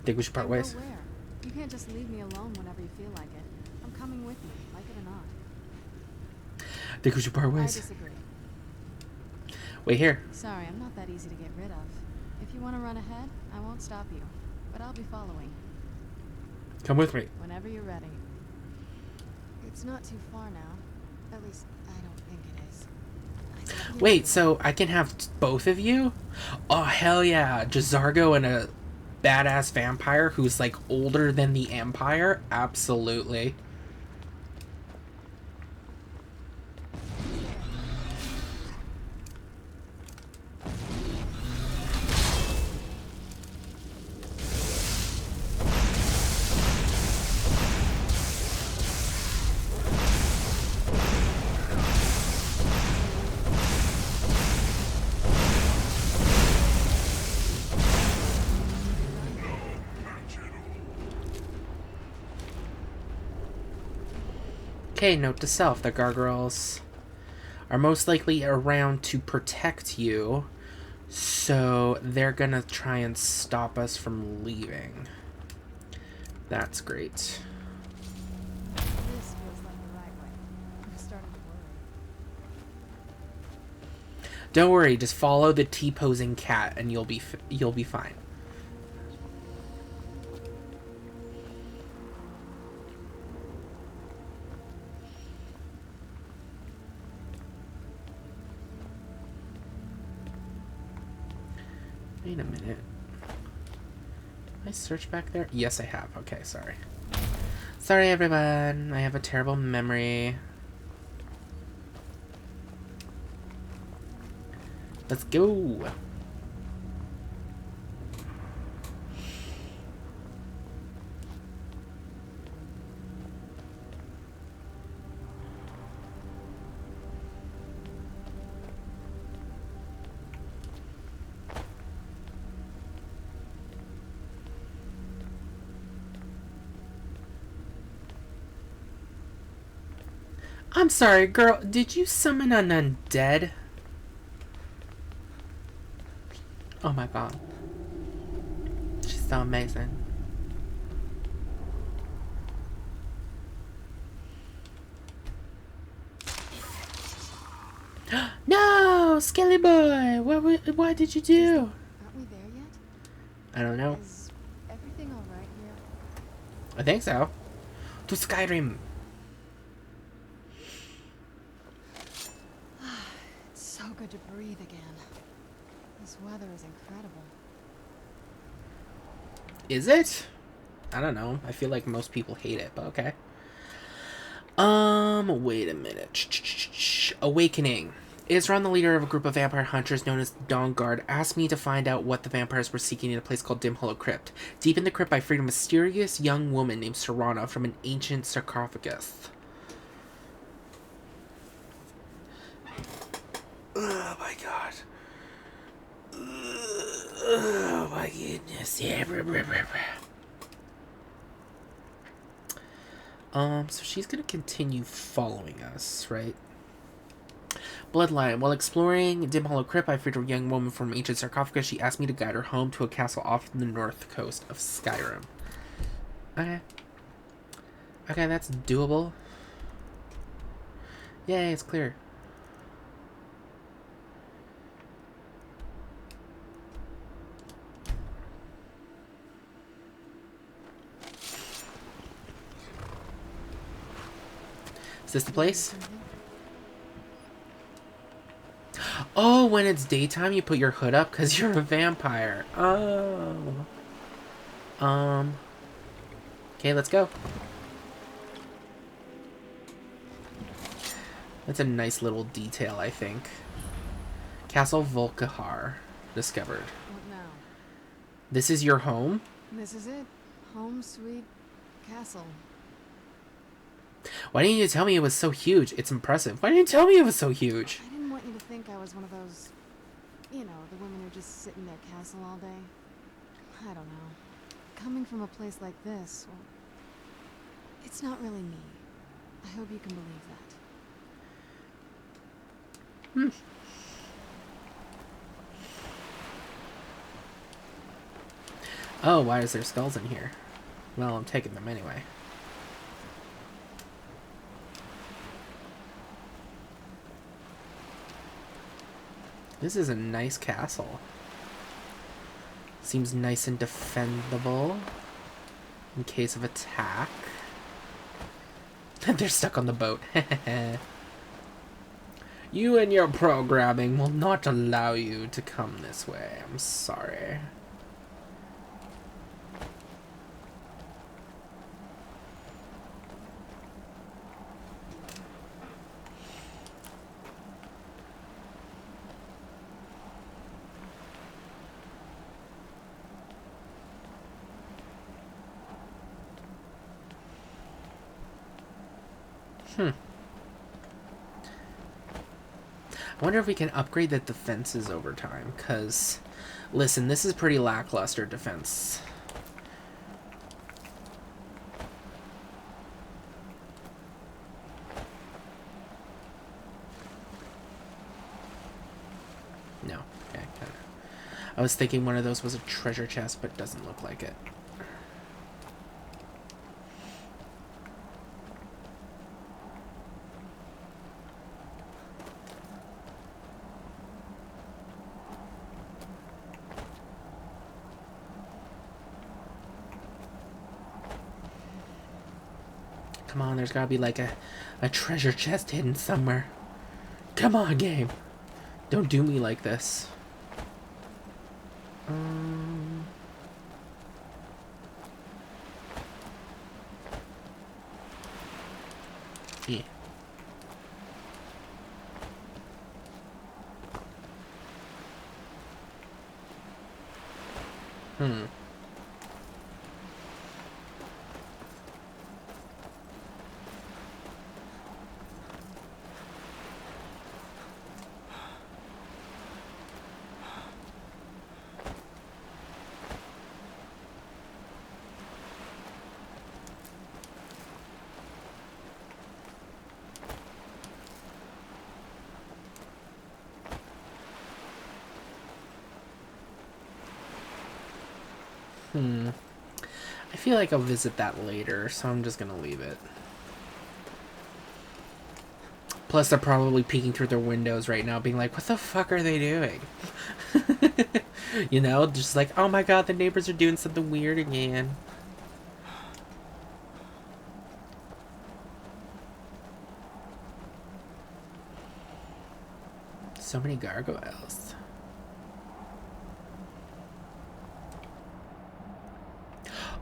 think we should part Go ways. where? You can't just leave me alone whenever you feel like it. I'm coming with you, like it or not. I think we should part I ways. disagree. Wait here. Sorry, I'm not that easy to get rid of. If you want to run ahead, I won't stop you. But I'll be following. Come with me. Whenever you're ready. It's not too far now. At least, I don't think it is. Wait, so I can have both of you? Oh, hell yeah. Jazargo and a badass vampire who's, like, older than the Empire? Absolutely. Okay, note to self. The gargoyles are most likely around to protect you. So they're gonna try and stop us from leaving. That's great. This feels like the right way. I'm starting to worry. Don't worry, just follow the T-posing cat and you'll be fine. Wait a minute. Did I search back there? Yes, I have. Okay, sorry. Sorry, everyone. I have a terrible memory. Let's go. I'm sorry, girl. Did you summon an undead? Oh my god. She's so amazing. No! Skelly boy! What did you do? Aren't we there yet? I don't know. Is everything alright here? I think so. To Skyrim! It's so good to breathe again. This weather is incredible. Is it? I don't know. I feel like most people hate it, but okay. Wait a minute. Awakening. Isran, the leader of a group of vampire hunters known as Dawn Guard, asked me to find out what the vampires were seeking in a place called Dim Hollow Crypt. Deep in the crypt, I freed a mysterious young woman named Serana from an ancient sarcophagus. Oh my god. Oh my goodness. Yeah. So she's gonna continue following us, right? Bloodline. While exploring Dim Hollow Crypt, I freed a young woman from an ancient sarcophagus. She asked me to guide her home to a castle off the north coast of Skyrim. Okay. Okay, that's doable. Yay, it's clear. Is this the place? Oh, when it's daytime, you put your hood up because you're a vampire. Oh. Okay, let's go. That's a nice little detail, I think. Castle Volkihar discovered. What now? This is your home? This is it. Home sweet castle. Why didn't you tell me it was so huge? It's impressive. Why didn't you tell me it was so huge? I didn't want you to think I was one of those, you know, the women who just sit in their castle all day. I don't know. Coming from a place like this, well, it's not really me. I hope you can believe that. Oh, why is there skulls in here? Well, I'm taking them anyway. This is a nice castle. Seems nice and defendable in case of attack. They're stuck on the boat. You and your programming will not allow you to come this way. I'm sorry. I wonder if we can upgrade the defenses over time, because, listen, this is pretty lackluster defense. No. Okay, kinda. I was thinking one of those was a treasure chest, but doesn't look like it. Come on, there's gotta be like a treasure chest hidden somewhere. Come on, game. Don't do me like this. Yeah. Hmm. I feel like I'll visit that later, so I'm just gonna leave it. Plus, they're probably peeking through their windows right now, being like, what the fuck are they doing? You know, just like, oh my god, the neighbors are doing something weird again. So many gargoyles.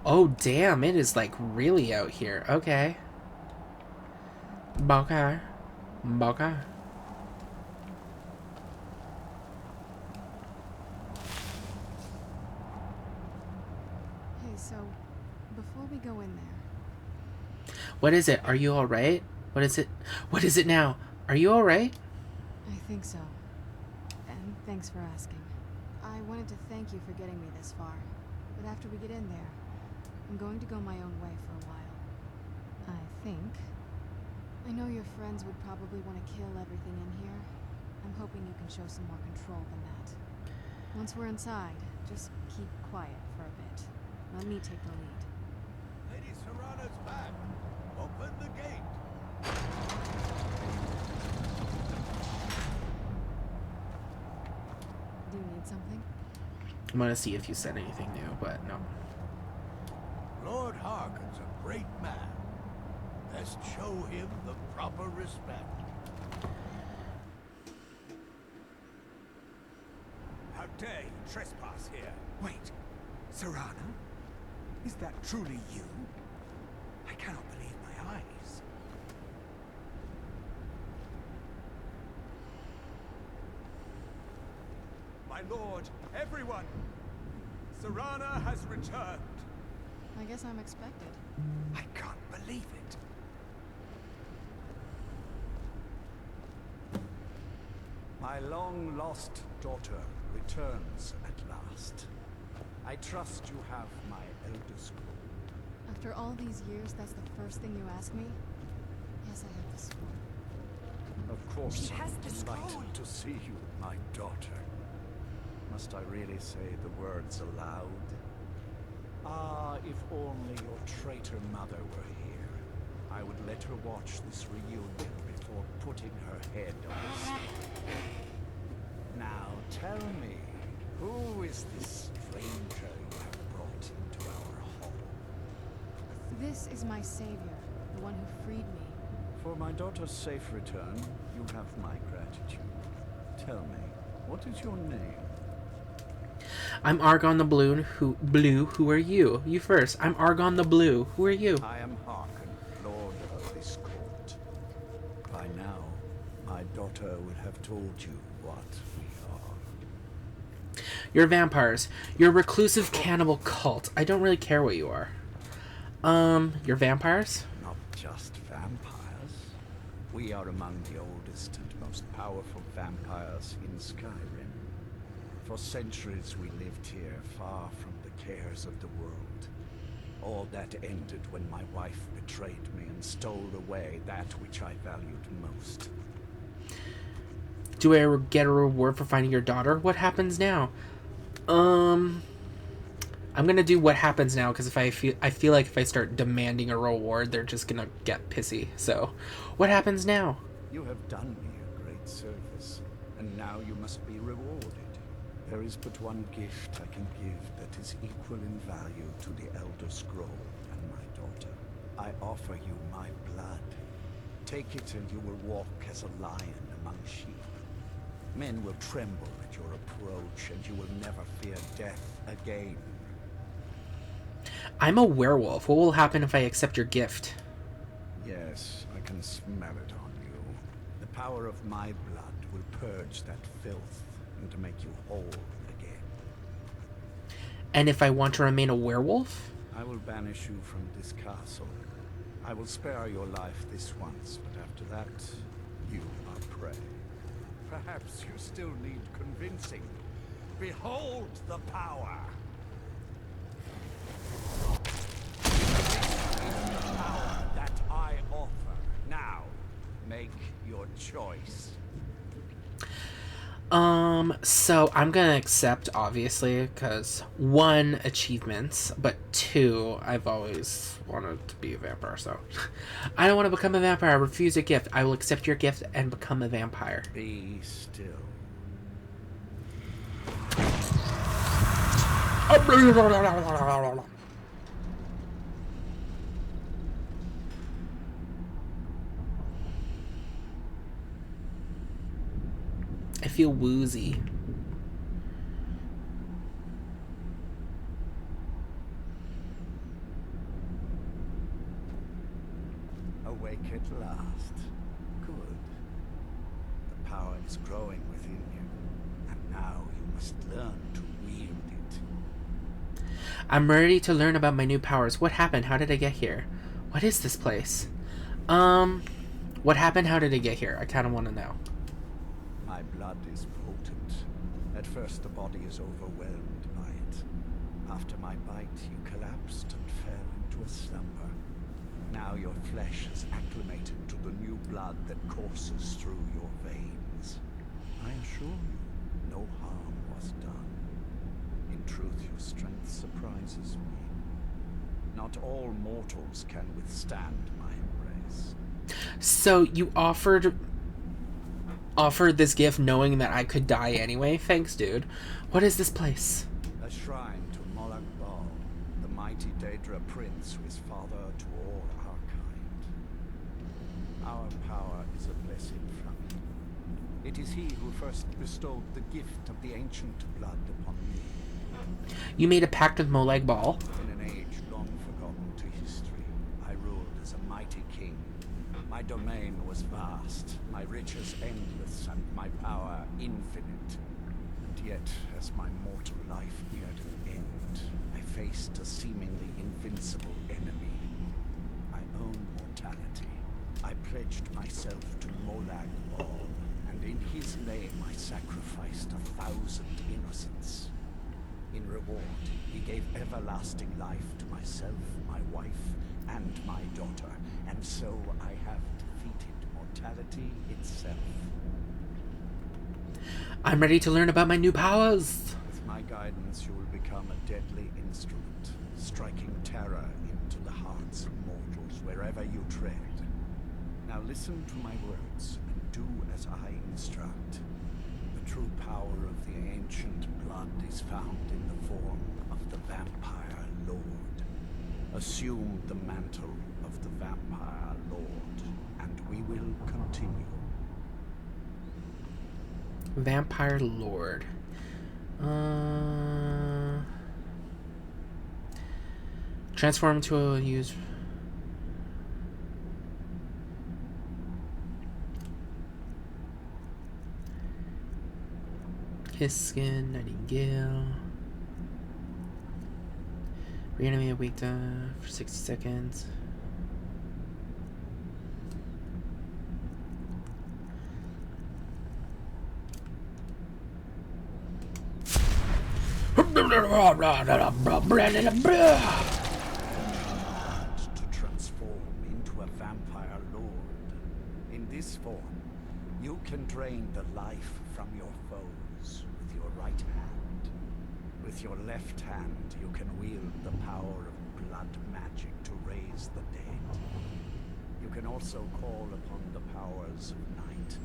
Oh, damn, it is, like, really out here. Okay. Okay. Okay. Hey, so, before we go in there... What is it? Are you alright? What is it? What is it now? Are you alright? I think so. And thanks for asking. I wanted to thank you for getting me this far. But after we get in there, I'm going to go my own way for a while. I think. I know your friends would probably want to kill everything in here. I'm hoping you can show some more control than that. Once we're inside, just keep quiet for a bit. Let me take the lead. Lady Serrano's back. Open the gate. Do you need something? I'm gonna see if you said anything new, but no. Lord Harkon's a great man. Best show him the proper respect. How dare you trespass here? Wait, Serrano? Is that truly you? I cannot believe my eyes. My lord, everyone! Serrano has returned. I guess I'm expected. I can't believe it. My long-lost daughter returns at last. I trust you have my Elder Scroll. After all these years, that's the first thing you ask me? Yes, I have the scroll. Of course, She has I'm the scroll. delighted to see you, my daughter. Must I really say the words aloud? Ah, if only your traitor mother were here. I would let her watch this reunion before putting her head on the stake. Now tell me, who is this stranger you have brought into our hall? This is my savior, the one who freed me. For my daughter's safe return, you have my gratitude. Tell me, what is your name? I'm Argon the Blue. Who are you? You first. I'm Argon the Blue. Who are you? I am Harkon, lord of this court. By now, my daughter would have told you what we are. You're vampires. You're a reclusive cannibal cult. I don't really care what you are. You're vampires? Not just vampires. We are among the oldest and most powerful vampires in Skyrim. For centuries we lived here, far from the cares of the world. All that ended when my wife betrayed me and stole away that which I valued most. Do I get a reward for finding your daughter? What happens now? I'm gonna do what happens now, because I feel like if I start demanding a reward, they're just gonna get pissy. So, what happens now? You have done me a great service, and now you must be rewarded. There is but one gift I can give that is equal in value to the Elder Scroll and my daughter. I offer you my blood. Take it and you will walk as a lion among sheep. Men will tremble at your approach, and you will never fear death again. I'm a werewolf. What will happen if I accept your gift? Yes, I can smell it on you. The power of my blood will purge that filth and make you whole again. And if I want to remain a werewolf? I will banish you from this castle. I will spare your life this once, but after that, you are prey. Perhaps you still need convincing. Behold the power! The power that I offer. Now, make your choice. So I'm gonna accept, obviously, because 1, achievements, but 2, I've always wanted to be a vampire, so I don't want to become a vampire. I refuse a gift. I will accept your gift and become a vampire. Be still. I feel woozy. Awake at last. Good. The power is growing within you, and now you must learn to wield it. I'm ready to learn about my new powers. What happened? How did I get here? What is this place? What happened? How did I get here? I kind of want to know. My blood is potent. At first the body is overwhelmed by it. After my bite, you collapsed and fell into a slumber. Now your flesh is acclimated to the new blood that courses through your veins. I assure you, no harm was done. In truth, your strength surprises me. Not all mortals can withstand my embrace. So you offered this gift knowing that I could die anyway? Thanks, dude. What is this place? A shrine to Molag Bal, the mighty Daedra prince who is father to all our kind. Our power is a blessing from him. It is he who first bestowed the gift of the ancient blood upon me. You made a pact with Molag Bal? In an age long forgotten to history, I ruled as a mighty king. My domain was vast, my riches endless, and my power infinite. And yet, as my mortal life neared an end, I faced a seemingly invincible enemy. My own mortality. I pledged myself to Molag Bal, and in his name I sacrificed 1,000 innocents. In reward, he gave everlasting life to myself, my wife, and my daughter, and so I have defeated mortality itself. I'm ready to learn about my new powers. With my guidance, you will become a deadly instrument, striking terror into the hearts of mortals wherever you tread. Now listen to my words and do as I instruct. The true power of the ancient blood is found in the form of the Vampire Lord. Assume the mantle of the Vampire Lord, and we will continue. Vampire Lord. Transform to a use. His skin, Nightingale. Reanimate weak for 60 seconds. To transform into a Vampire Lord. In this form, You can drain the life from your foes with your right hand. With your left hand, you can wield the power of blood magic to raise the dead. You can also call upon the powers of night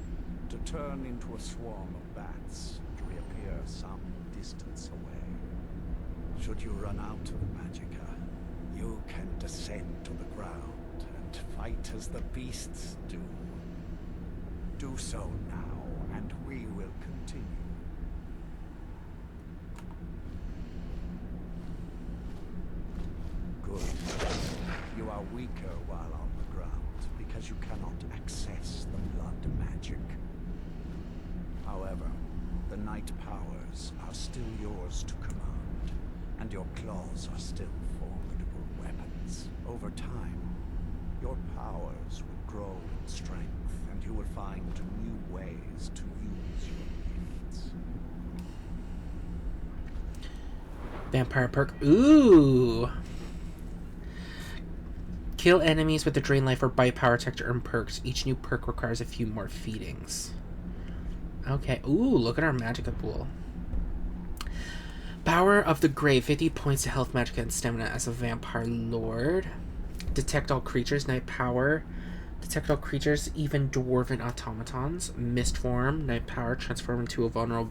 to turn into a swarm of bats to reappear some distance away. Should you run out of magicka, you can descend to the ground and fight as the beasts do. Do so now, and we will continue. Good. You are weaker while on the ground, because you cannot access the blood magic. However, the night powers are still yours to command, and your claws are still formidable weapons. Over time, your powers will grow in strength, and you will find new ways to use your gifts. Vampire perk. Ooh! Kill enemies with the Drain Life or Bite power tech to earn perks. Each new perk requires a few more feedings. Okay. Ooh, look at our magicka pool. Power of the Grave. 50 points to health, magicka, and stamina as a vampire lord. Detect all creatures. Night power. Detect all creatures, even dwarven automatons. Mist form. Night power. Transform into a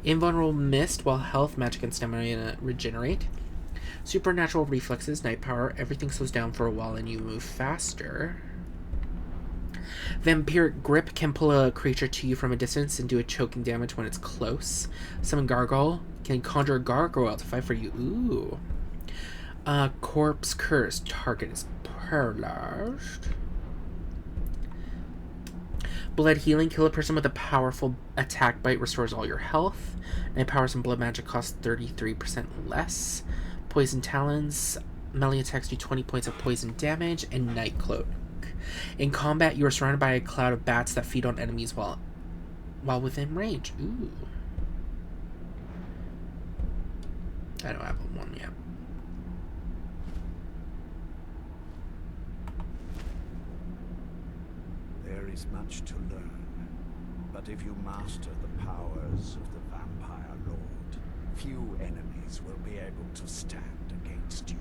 invulnerable mist while health, magic, and stamina regenerate. Supernatural reflexes. Night power. Everything slows down for a while and you move faster. Vampiric grip can pull a creature to you from a distance and do a choking damage when it's close. Summon gargoyle. Can conjure a gargoyle to fight for you. Ooh. Corpse curse. Target is paralyzed. Blood healing. Kill a person with a powerful attack bite. Restores all your health. Night powers and blood magic cost 33% less. Poison talons. Melee attacks do 20 points of poison damage. And night cloak. In combat, you are surrounded by a cloud of bats that feed on enemies while within range. Ooh. I don't have one yet. There is much to learn, but if you master the powers of the Vampire Lord, few enemies will be able to stand against you.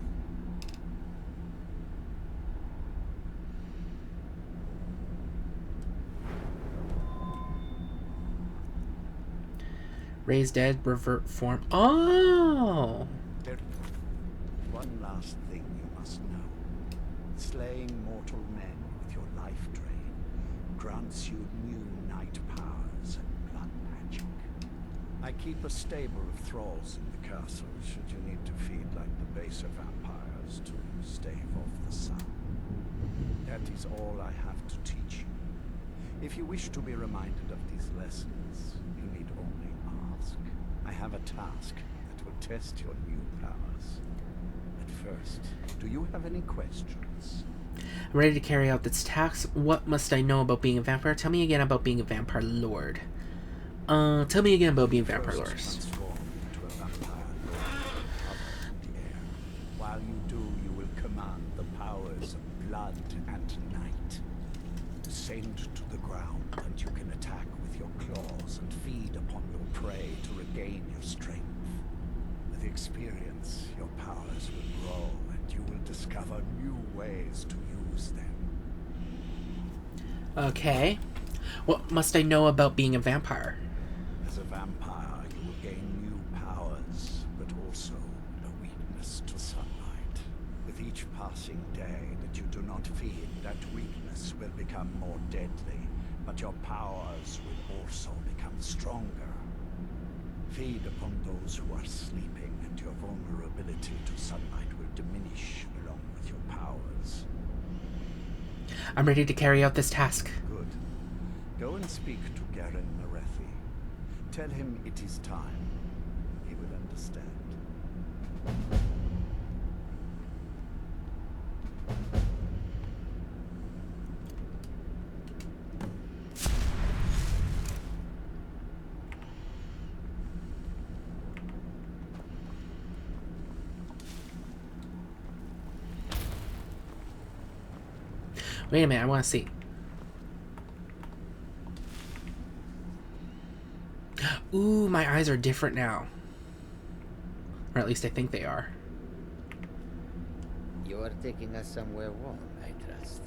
Raise dead, revert form. Oh! One last thing you must know. Slaying mortal men with your life drain grants you new night powers and blood magic. I keep a stable of thralls in the castle should you need to feed like the baser vampires to stave off the sun. That is all I have to teach you. If you wish to be reminded of these lessons, you need only ask. I have a task that will test your new powers. At first, do you have any questions? I'm ready to carry out this task. What must I know about being a vampire? Tell me again about being a vampire lord. Tell me again about being a vampire lord. Transform into a vampire lord of the air. While you do, you will command the powers of blood and night. Descend to the ground, and you can attack with your claws and feed upon your prey to regain your strength. With experience, your powers will grow, and you will discover new ways to use them. Okay. What must I know about being a vampire? As a vampire, you will gain new powers, but also a weakness to sunlight. With each passing day that you do not feed, that weakness will become more deadly, but your powers will also become stronger. Feed upon those who are sleeping, and your vulnerability to sunlight will diminish along with your powers. I'm ready to carry out this task. Good. Go and speak to Garen Marethi. Tell him it is time. He will understand. Wait a minute, I want to see. Ooh, my eyes are different now. Or at least I think they are. You are taking us somewhere warm, I trust.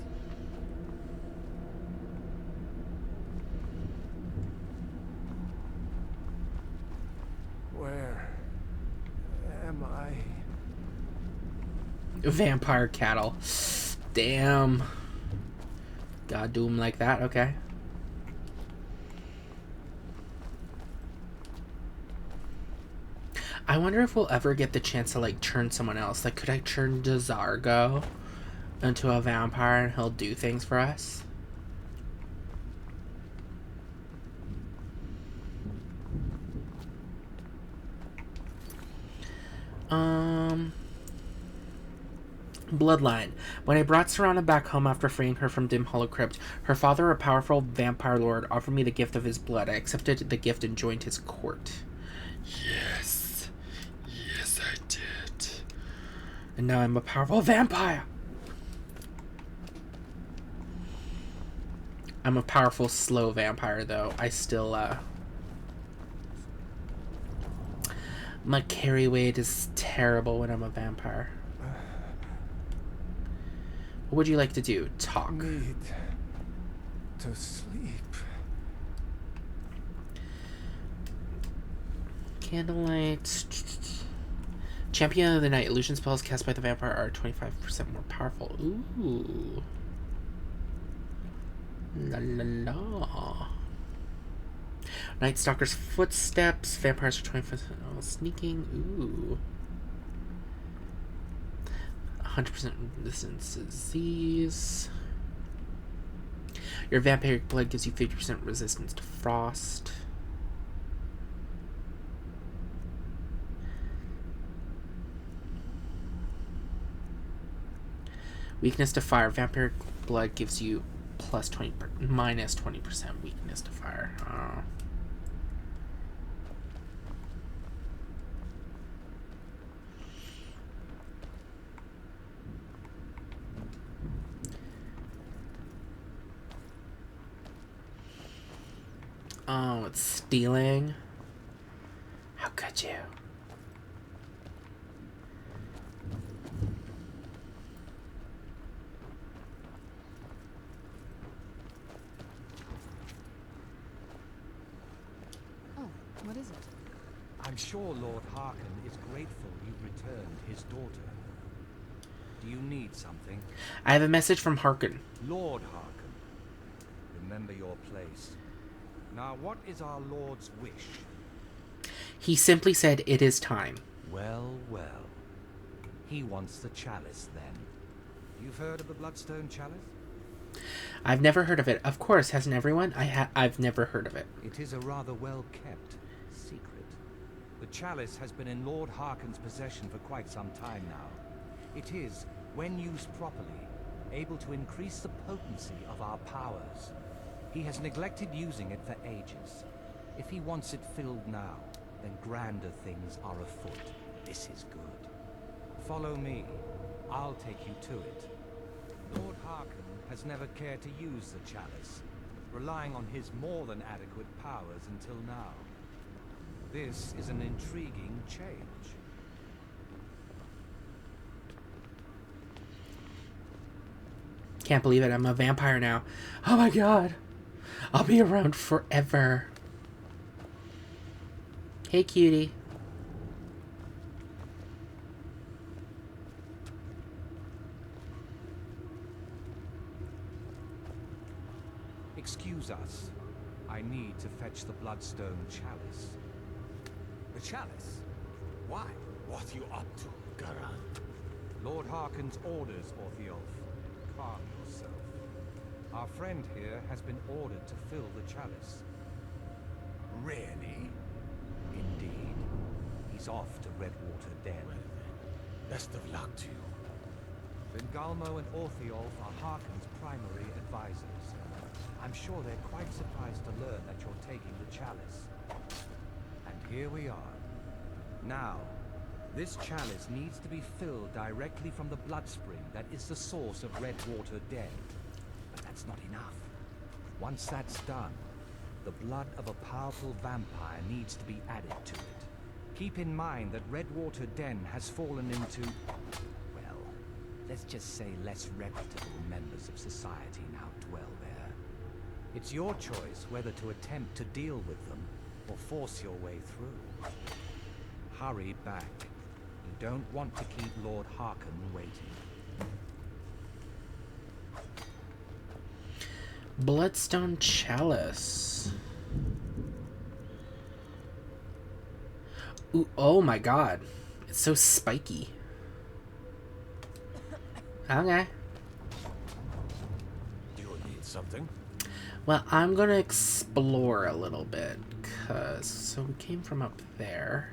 Where am I? Vampire cattle. Damn. God do him like that, okay. I wonder if we'll ever get the chance to, like, turn someone else. Like, could I turn Dazargo into a vampire and he'll do things for us? Bloodline. When I brought Serana back home after freeing her from Dim Hollow Crypt, her father, a powerful vampire lord, offered me the gift of his blood. I accepted the gift and joined his court. Yes. Yes, I did. And now I'm a powerful vampire. I'm a powerful, slow vampire, though. I still, my carry weight is terrible when I'm a vampire. What would you like to do? Talk. Need to sleep. Candlelight. Champion of the Night. Illusion spells cast by the vampire are 25% more powerful. Ooh. La la la. Night Stalker's Footsteps. Vampires are 25% sneaking. Ooh. 100% resistance to disease. Your vampiric blood gives you 50% resistance to frost. Weakness to fire. Vampiric blood gives you minus 20% weakness to fire. Oh. Oh, it's stealing. How could you? Oh, what is it? I'm sure Lord Harkin is grateful you've returned his daughter. Do you need something? I have a message from Harkin. Lord Harkin, remember your place. Now, what is our Lord's wish? He simply said, "It is time." Well, well. He wants the chalice, then. You've heard of the Bloodstone Chalice? I've never heard of it. Of course, hasn't everyone? I've never heard of it. It is a rather well-kept secret. The chalice has been in Lord Harkin's possession for quite some time now. It is, when used properly, able to increase the potency of our powers. He has neglected using it for ages. If he wants it filled now, then grander things are afoot. This is good. Follow me. I'll take you to it. Lord Harkin has never cared to use the chalice, relying on his more than adequate powers until now. This is an intriguing change. Can't believe it. I'm a vampire now. Oh my god. I'll be around forever. Hey, cutie. Excuse us. I need to fetch the Bloodstone Chalice. The chalice? Why? What are you up to, Garan? Lord Harkin's orders, Orthiolf. Calm yourself. Our friend here has been ordered to fill the chalice. Really? Indeed. He's off to Redwater Den. Well then, best of luck to you. Vingalmo and Orthiolf are Harkin's primary advisors. I'm sure they're quite surprised to learn that you're taking the chalice. And here we are. Now, this chalice needs to be filled directly from the blood spring that is the source of Redwater Den. But that's not enough. Once that's done, The blood of a powerful vampire needs to be added to it. Keep in mind that Redwater Den has fallen into, well, let's just say less reputable members of society now dwell there. It's your choice whether to attempt to deal with them or force your way through. Hurry back. You don't want to keep Lord Harkon waiting. Bloodstone Chalice. Ooh, oh my god. It's so spiky. Okay. Do you need something? Well, I'm gonna explore a little bit, cause so we came from up there.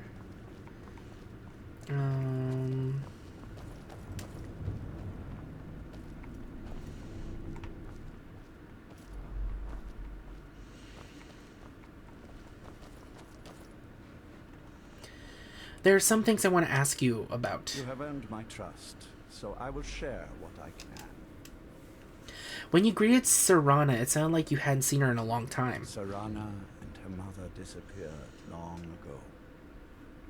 There are some things I want to ask you about. You have earned my trust, so I will share what I can. When you greeted Serana, it sounded like you hadn't seen her in a long time. Serana and her mother disappeared long ago.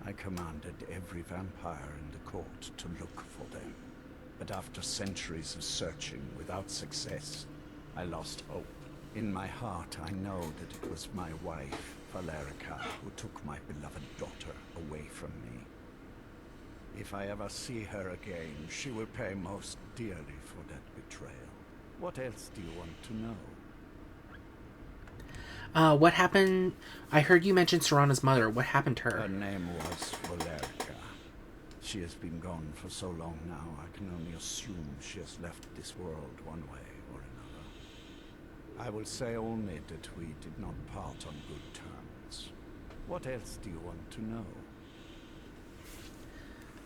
I commanded every vampire in the court to look for them. But after centuries of searching without success, I lost hope. In my heart, I know that it was my wife, Valerica, who took my beloved daughter away from me. If I ever see her again, she will pay most dearly for that betrayal. What else do you want to know? What happened? I heard you mention Serana's mother. What happened to her? Her name was Valerica. She has been gone for so long now, I can only assume she has left this world one way or another. I will say only that we did not part on good terms. What else do you want to know?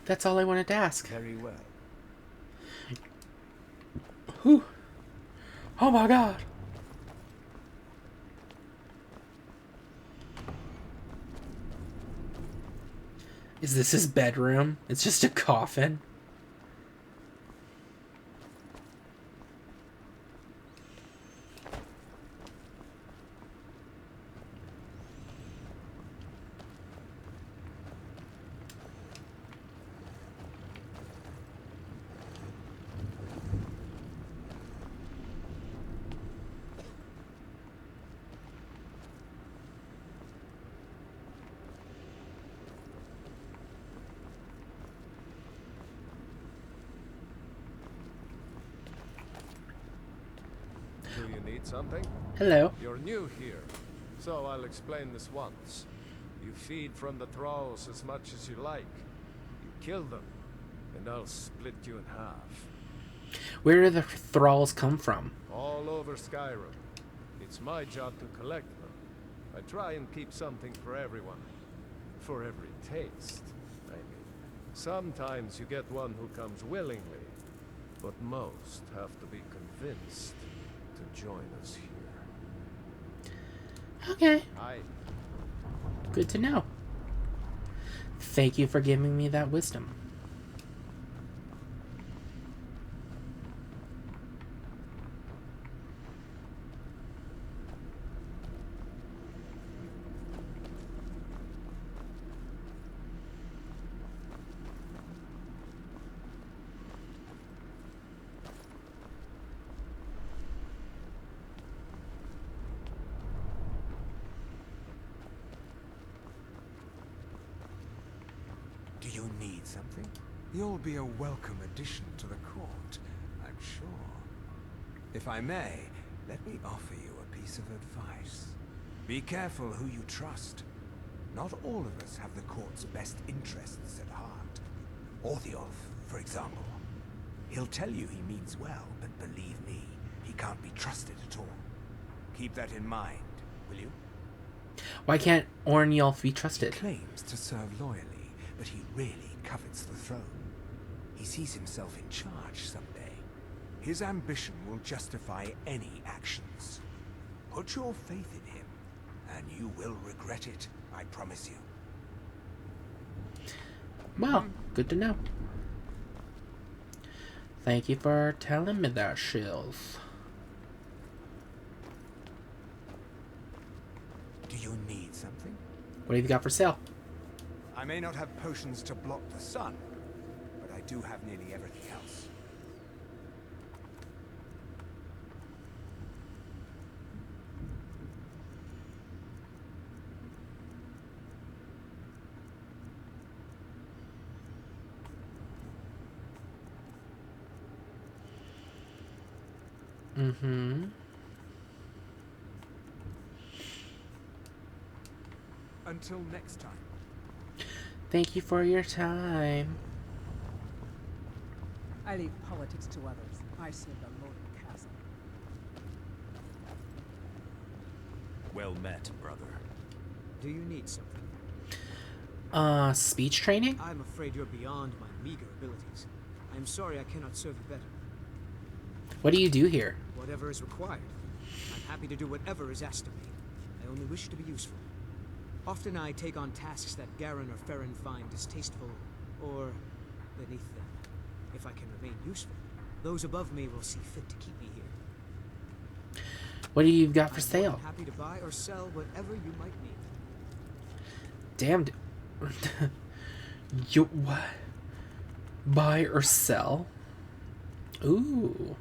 That's all I wanted to ask. Very well. Whew. Oh my god. Is this his bedroom? It's just a coffin. Do you need something? Hello. You're new here, so I'll explain this once. You feed from the thralls as much as you like. You kill them, and I'll split you in half. Where do the thralls come from? All over Skyrim. It's my job to collect them. I try and keep something for everyone. For every taste, I mean. Sometimes you get one who comes willingly, but most have to be convinced to join us here. Okay. Aye. Good to know. Thank you for giving me that wisdom. Do you need something? You'll be a welcome addition to the court, I'm sure. If I may, let me offer you a piece of advice. Be careful who you trust. Not all of us have the court's best interests at heart. Orthiolf, for example. He'll tell you he means well, but believe me, he can't be trusted at all. Keep that in mind, will you? Why can't Orniolf be trusted? He claims to serve loyally, but he really covets the throne. He sees himself in charge someday. His ambition will justify any actions. Put your faith in him, and you will regret it, I promise you. Well, good to know. Thank you for telling me that, Shills. What have you got for sale? I may not have potions to block the sun, but I do have nearly everything else. Mm-hmm. Until next time. Thank you for your time. I leave politics to others. I serve the Lord of the Castle. Well met, brother. Do you need something? Speech training? I'm afraid you're beyond my meager abilities. I'm sorry I cannot serve you better. What do you do here? Whatever is required. I'm happy to do whatever is asked of me. I only wish to be useful. Often I take on tasks that Garen or Farron find distasteful or beneath them. If I can remain useful, those above me will see fit to keep me here. What do you got for I'm sale? more than happy to buy or sell whatever you might need. Damn. You what? Buy or sell? Ooh.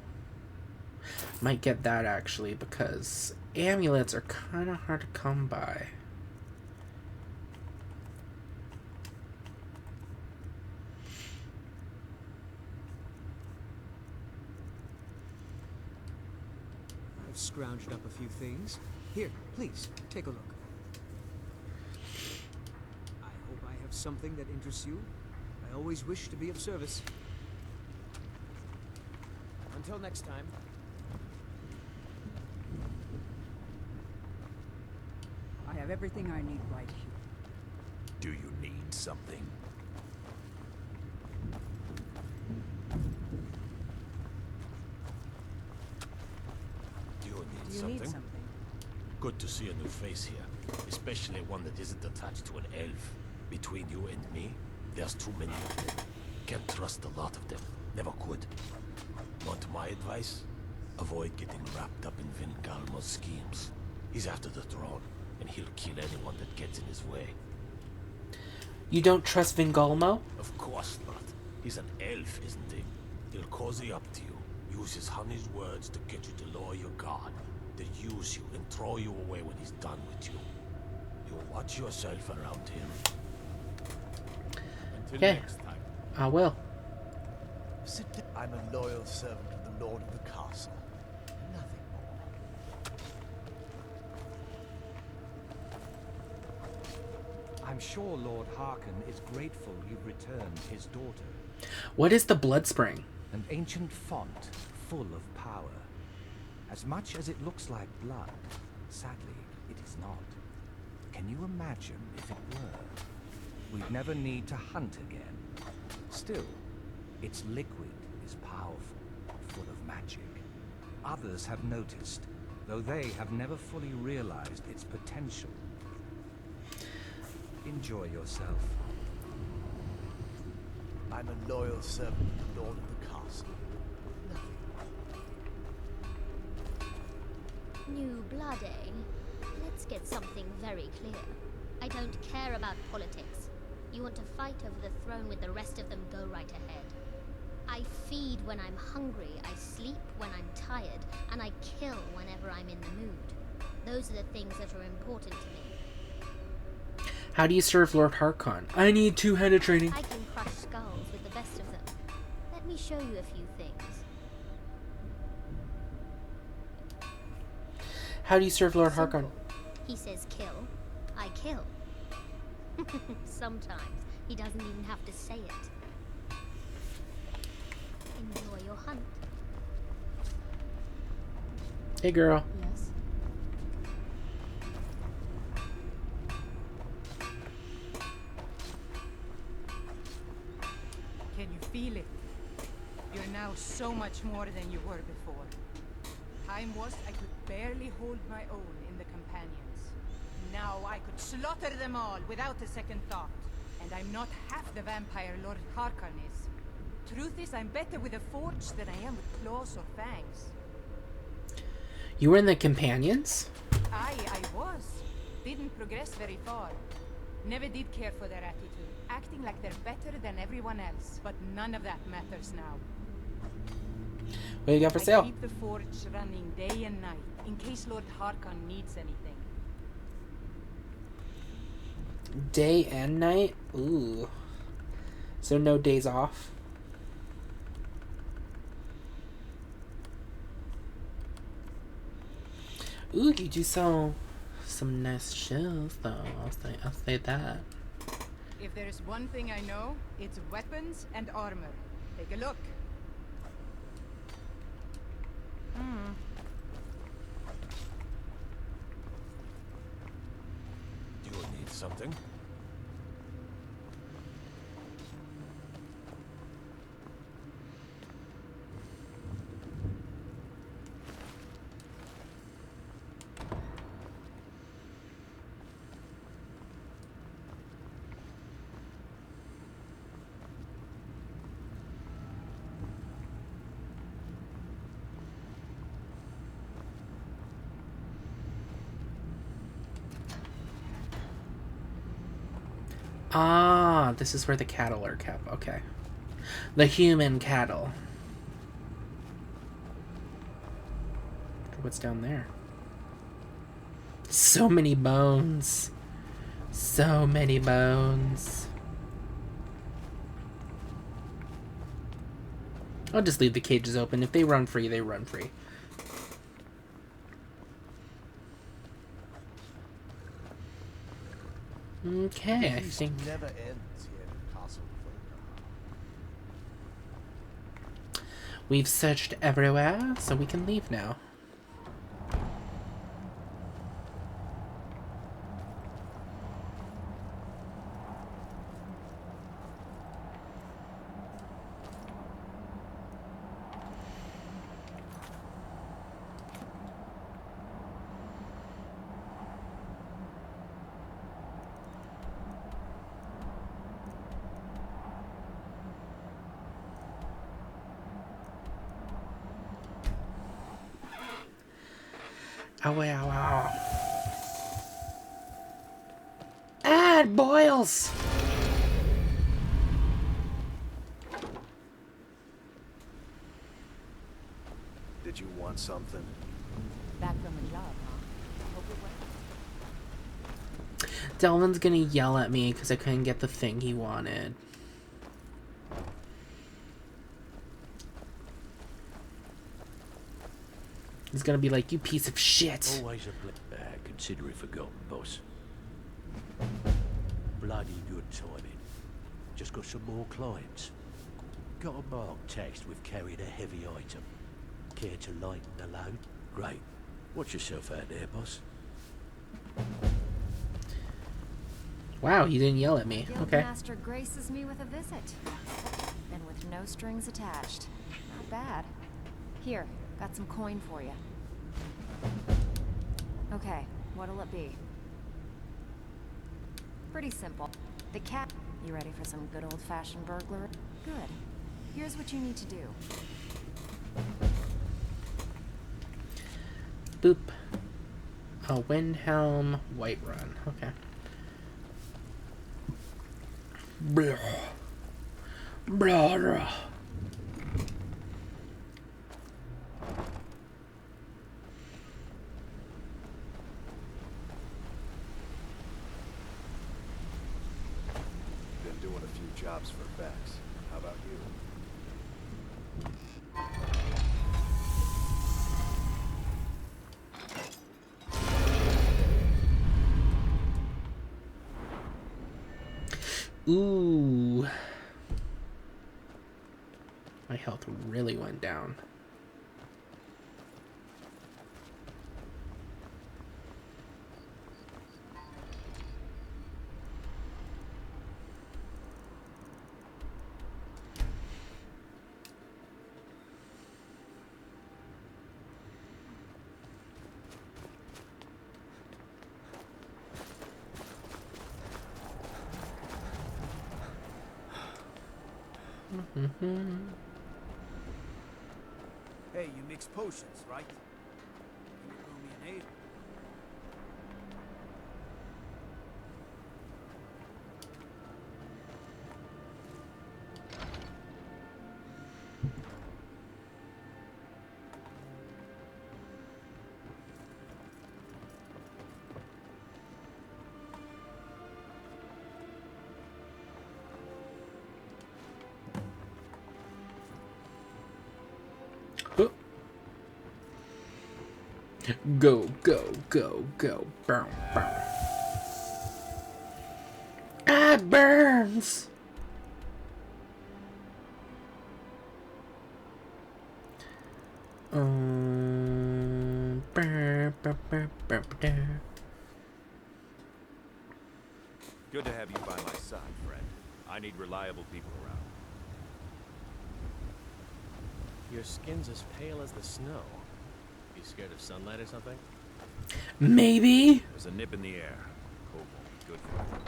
Might get that actually because amulets are kind of hard to come by. I've scrounged up a few things. Here, please, take a look. I hope I have something that interests you. I always wish to be of service. Until next time. I have everything I need right here. Do you need something? Do you need Do you something? need something? Good to see a new face here, especially one that isn't attached to an elf. Between you and me, there's too many of them. Can't trust a lot of them. Never could. Want my advice? Avoid getting wrapped up in Vingalmo's schemes. He's after the throne, and he'll kill anyone that gets in his way. You don't trust Vingalmo? Of course not. He's an elf, isn't he? He'll cozy up to you, use his honey's words to get you to lower your guard, then use you and throw you away when he's done with you. You watch yourself around him. Until Okay. next time. I will. Sit down. I'm a loyal servant of the Lord of the Castle. Nothing more. I'm sure Lord Harkon is grateful you've returned his daughter. What is the blood spring? An ancient font full of power. As much as it looks like blood, sadly, it is not. Can you imagine if it were? We'd never need to hunt again. Still, its liquid is powerful, full of magic. Others have noticed, though they have never fully realized its potential. Enjoy yourself. I'm a loyal servant of the Lord of the Castle. New blood, eh? Let's get something very clear. I don't care about politics. You want to fight over the throne with the rest of them, go right ahead. I feed when I'm hungry, I sleep when I'm tired, and I kill whenever I'm in the mood. Those are the things that are important to me. How do you serve Lord Harkon? I need two-handed training. I can crush skulls with the best of them. Let me show you a few things. How do you serve Lord Harkon? He says kill, I kill. Sometimes he doesn't even have to say it. Enjoy your hunt. Hey, girl. Yes? Can you feel it? You're now so much more than you were before. Time was I could barely hold my own in the companions. Now I could slaughter them all without a second thought. And I'm not half the vampire Lord Harkon is. Truth is, I'm better with a forge than I am with claws or fangs. You were in the companions? I was. Didn't progress very far. Never did care for their attitude, acting like they're better than everyone else. But none of that matters now. What do you got for I sale? keep the forge running day and night, in case Lord Harkon needs anything. Day and night? Ooh. So no days off? Ooh, you do sell some nice shoes, though. I'll say that. If there's one thing I know, it's weapons and armor. Take a look. Do you need something? Ah, this is where the cattle are kept. Okay. The human cattle. What's down there? So many bones. So many bones. I'll just leave the cages open. If they run free, they run free. Okay, I think never ends here in Castle Volga. we've searched everywhere, so we can leave now. Ow, ow, ow. Ah, it boils! Did you want something? Back from a job, huh? Hope it went. Delvin's gonna yell at me because I couldn't get the thing he wanted. He's gonna be like, you piece of shit. Always a consider it forgotten, boss. Bloody good timing. Just got some more clients. Got a marked text with carried a heavy item. Care to lighten the load? Great. Watch yourself out there, boss. Wow, he didn't yell at me. Okay. Guildmaster graces me with a visit. And with no strings attached. Not bad. Here, got some coin for you. Okay, what'll it be? Pretty simple. The cat... You ready for some good old-fashioned burglary? Good. Here's what you need to do. Boop. A Windhelm Whiterun. Okay. Blah. Blah, blah. Been doing a few jobs for Vex. How about you? Ooh. My health really went down. Hey, you mix potions, right? Can you brew me an ale? Go, go, go, go. Burn, burn. Ah, it burns! Burr, burr, burr, burr, burr. Good to have you by my side, friend. I need reliable people around. Your skin's as pale as the snow. You scared of sunlight or something? Maybe? There's a nip in the air. Cold won't be good for you.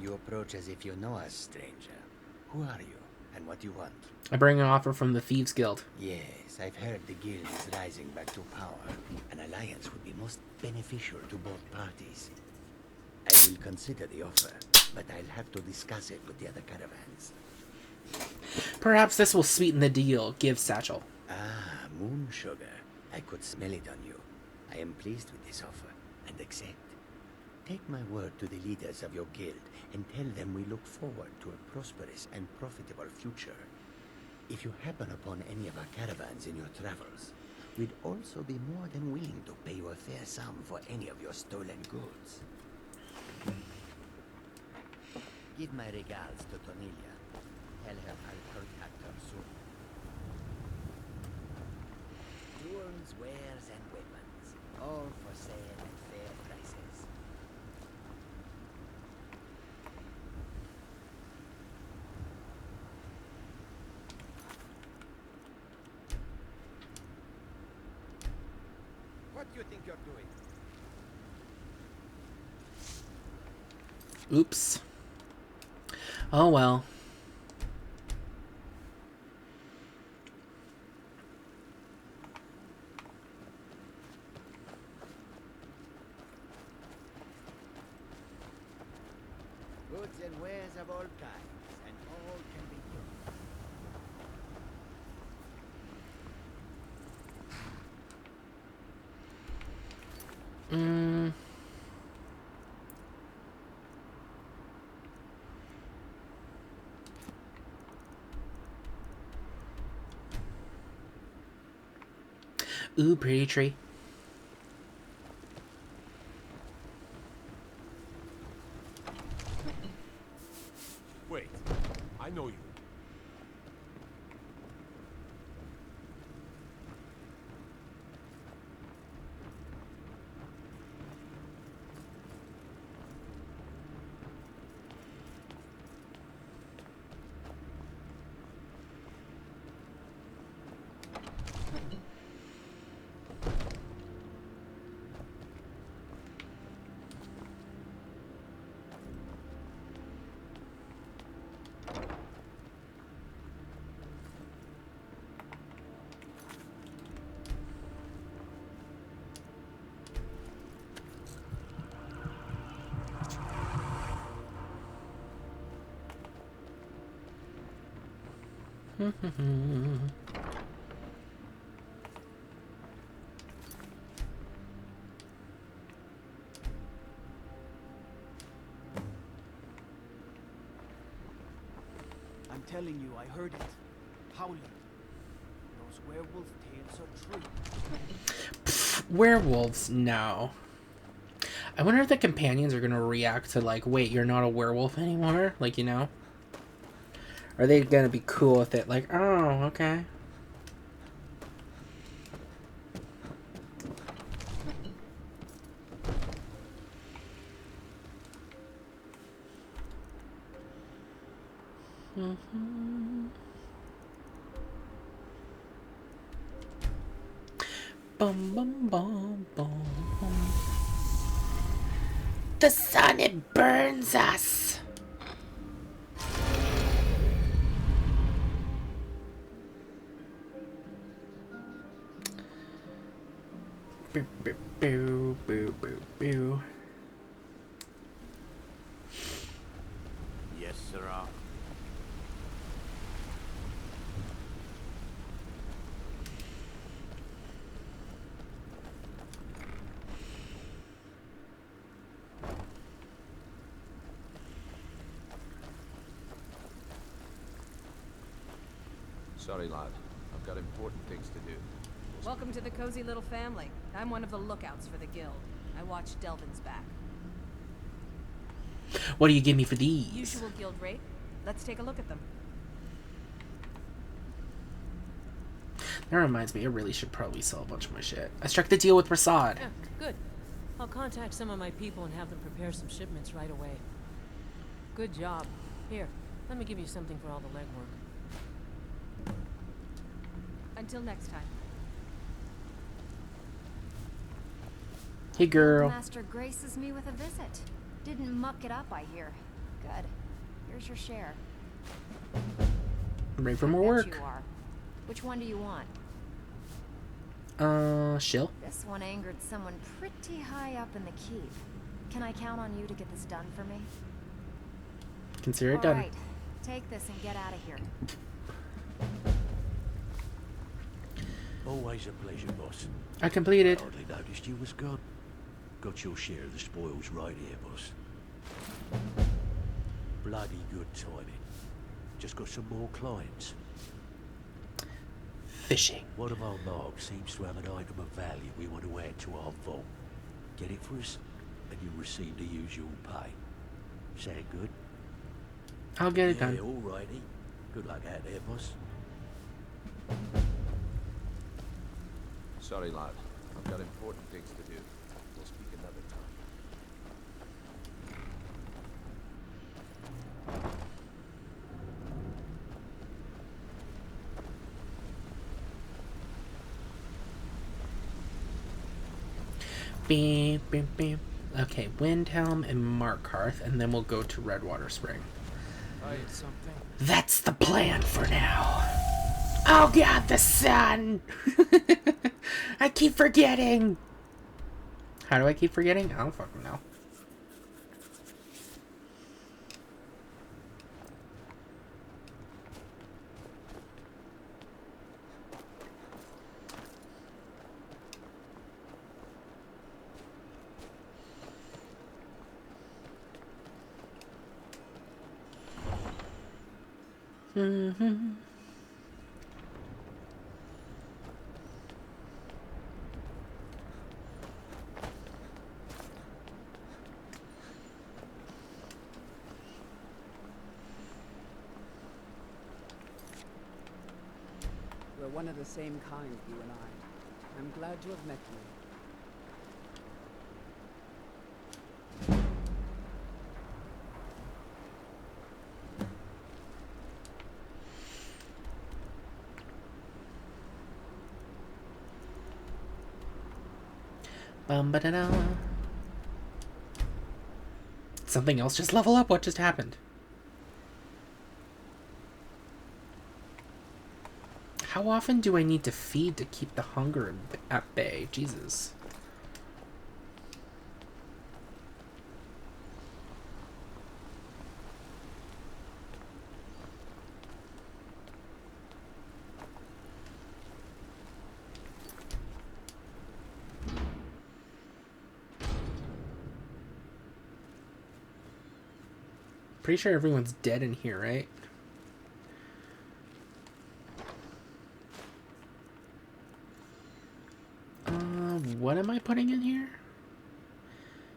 You approach as if you know us, stranger. Who are you, and what do you want? I bring an offer from the Thieves Guild. Yes, I've heard the guild is rising back to power. An alliance would be most beneficial to both parties. I will consider the offer, but I'll have to discuss it with the other caravans. Perhaps this will sweeten the deal. Give Satchel. Ah, moon sugar. I could smell it on you. I am pleased with this offer, and accept. Take my word to the leaders of your guild, and tell them we look forward to a prosperous and profitable future. If you happen upon any of our caravans in your travels, we'd also be more than willing to pay you a fair sum for any of your stolen goods. Give my regards to Tonilia. Tell her I'll contact her soon. Tools, wares, and weapons, all for sale at fair prices. What do you think you're doing? Oops. Oh well. Goods and wares of all kinds, and all can be used. Ooh, pretty tree. Wait, I know you. I'm telling you, I heard it. Howling. Those werewolf tales are true. Werewolves, no. I wonder if the companions are gonna react to like, wait, you're not a werewolf anymore? Like, you know? Are they gonna be cool with it? Like, oh, okay. Bum bum bum bum bum. The sun, it burns us. Boo boo boo boo boo boo. Yes, sirrah. Sorry, lad. I've got important things to do. Welcome to the cozy little family. I'm one of the lookouts for the guild. I watch Delvin's back. What do you give me for these? Usual guild rate. Let's take a look at them. That reminds me, I really should probably sell a bunch of my shit. I struck the deal with Prasad. Yeah, good. I'll contact some of my people and have them prepare some shipments right away. Good job. Here, let me give you something for all the legwork. Until next time. Hey, girl. Master graces me with a visit. Didn't muck it up, I hear. Good. Here's your share. I'm ready for more Bet work. you are. Which one do you want? Shill. This one angered someone pretty high up in the keep. Can I count on you to get this done for me? Consider it done. Alright, take this and get out of here. Always a pleasure, boss. I completed. Hardly noticed you was gone. Got your share of the spoils right here, boss. Bloody good timing. Just got some more clients. Fishing. One of our marks seems to have an item of value we want to add to our vault. Get it for us, and you'll receive the usual pay. Sound good? I'll get it done. Yeah, alrighty. Good luck out there, boss. Sorry, lad. I've got important things to do. We'll speak another time. Bam, bam, bam. Okay, Windhelm and Markarth, and then we'll go to Redwater Spring. I ate something. That's the plan for now. Oh god, the sun! I keep forgetting! How do I keep forgetting? I don't fucking know. Mm-hmm. We're one of the same kind, you and I. I'm glad to have met you. Bum-ba-da-da. Something else just level up? What just happened? How often do I need to feed to keep the hunger at bay? Jesus. Pretty sure everyone's dead in here, right? What am I putting in here?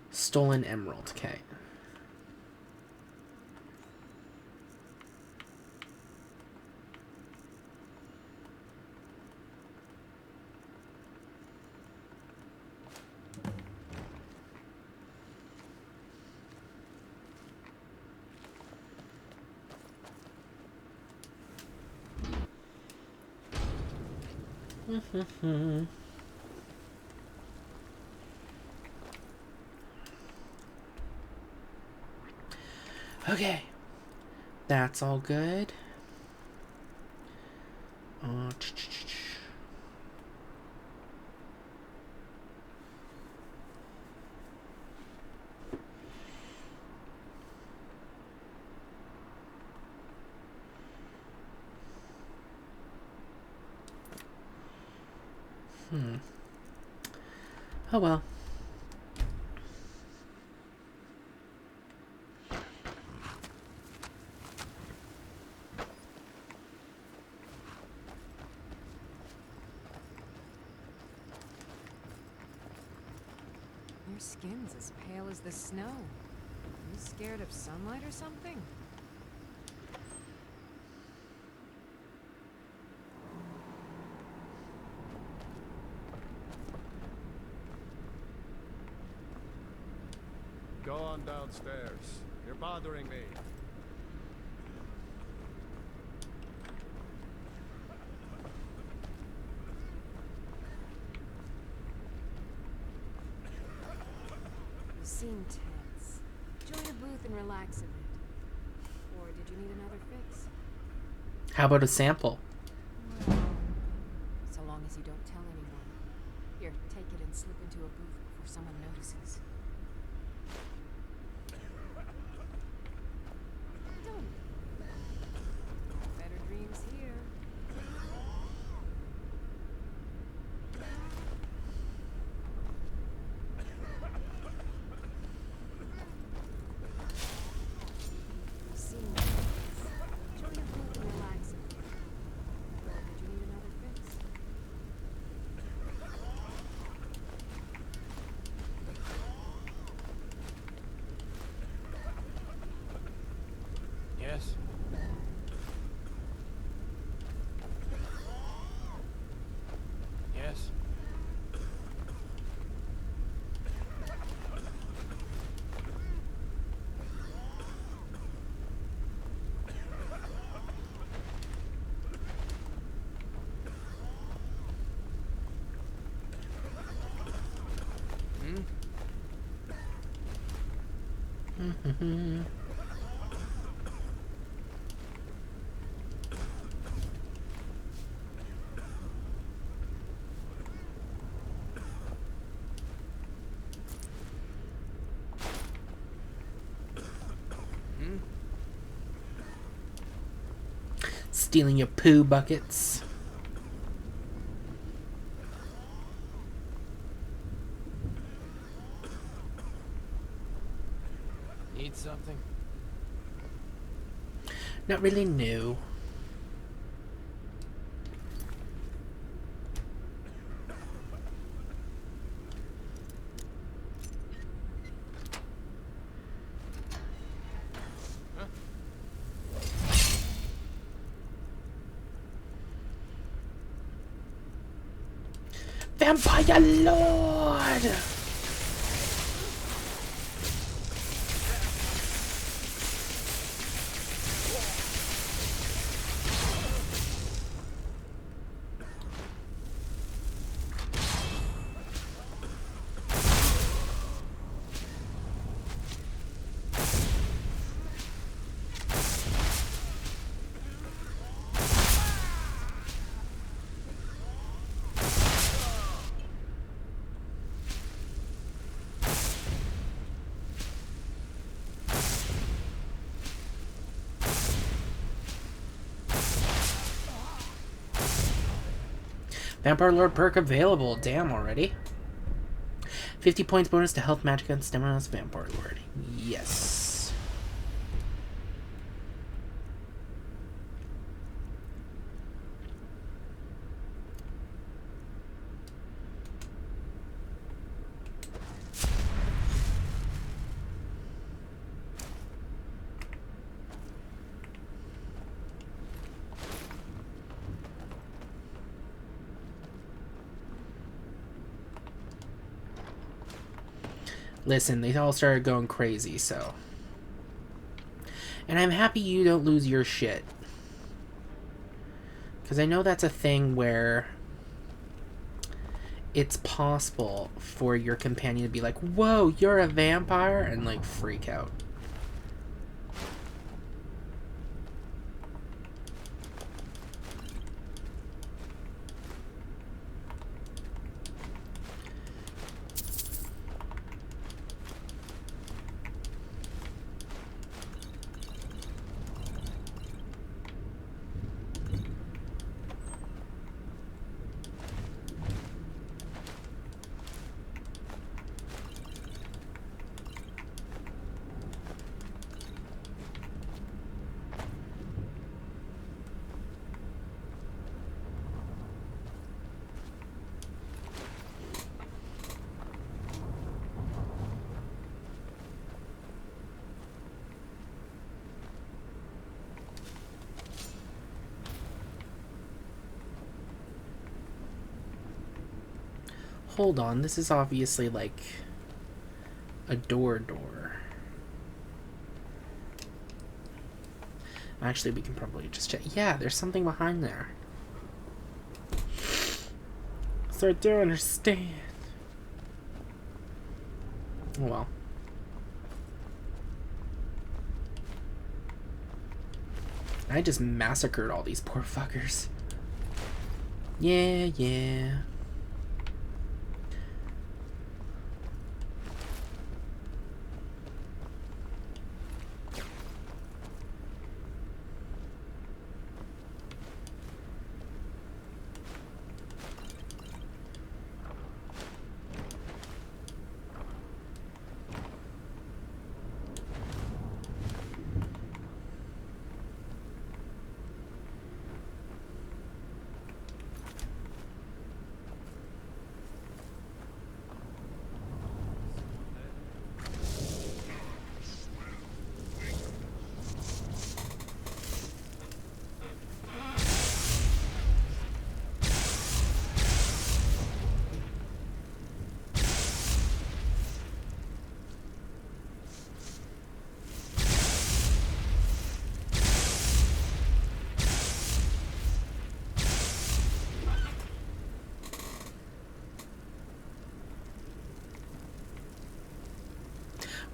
Stolen emerald. Okay. Okay, that's all good. Oh well. Your skin's as pale as the snow. You scared of sunlight or something? Go on downstairs. You're bothering me. You seem tense. Join a booth and relax a bit. Or did you need another fix? How about a sample? Well, so long as you don't tell anyone. Here, take it and slip into a booth before someone notices. Don't. Better dreams here. You seem tense. Join a booth and relax a bit. Or did you need another fix? Yes? Yes? Stealing your poo buckets. Need something? Not really new. Vampire Lord! Vampire Lord perk available. Damn, already. 50 points bonus to health, magic, and stamina as Vampire Lord. Yes. Listen, they all started going crazy, so. And I'm happy you don't lose your shit. Because I know that's a thing where it's possible for your companion to be like, whoa, you're a vampire, and like freak out. hold on. This is obviously like a door. Actually, we can probably just check. Yeah, there's something behind there. So I don't understand. Oh well. I just massacred all these poor fuckers. Yeah.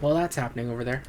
Well, that's happening over there.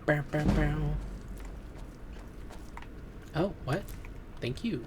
Bow, bow, bow. Oh, what? Thank you.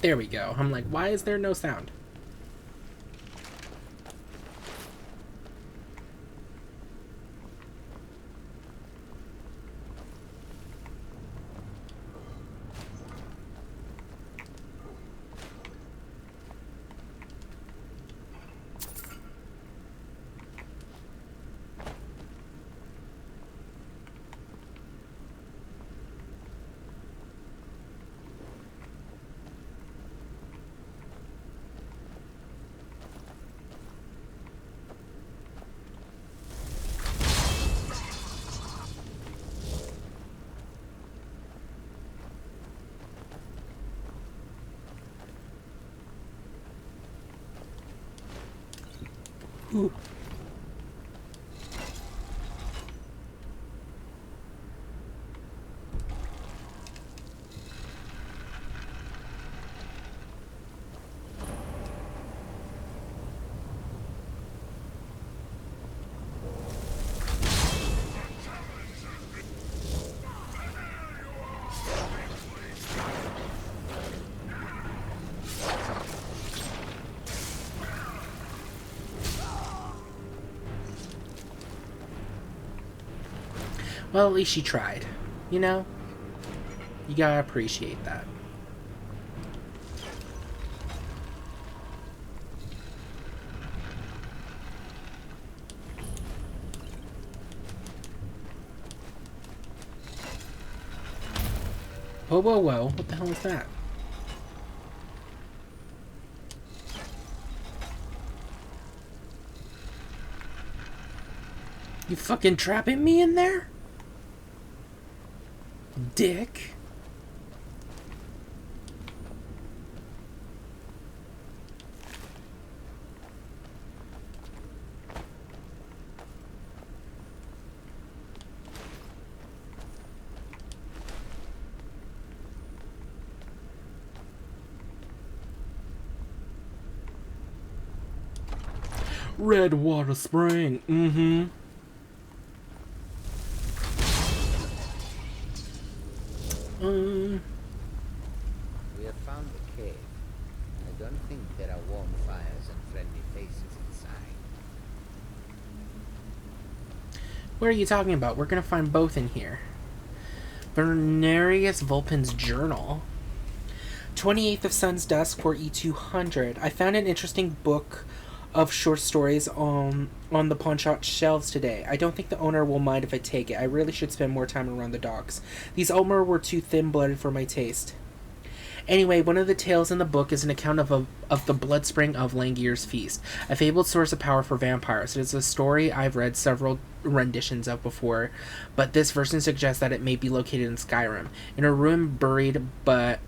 There we go. I'm like, why is there no sound? Ooh. Well, at least she tried. You know? You gotta appreciate that. Whoa, whoa, whoa. What the hell is that? You fucking trapping me in there? Dick. Red water spring. Mm-hmm. We have found the cave. I don't think there are warm fires and friendly faces inside. What are you talking about? We're gonna find both in here. Bernarius Vulpin's journal. 28th of Sun's Dusk for E200. I found an interesting book of short stories on the pawn shop shelves today. I don't think the owner will mind if I take it. I really should spend more time around the docks. These Ulmer were too thin-blooded for my taste. Anyway, one of the tales in the book is an account of the blood spring of Langier's Feast, a fabled source of power for vampires. It is a story I've read several renditions of before, but this version suggests that it may be located in Skyrim, in a room buried by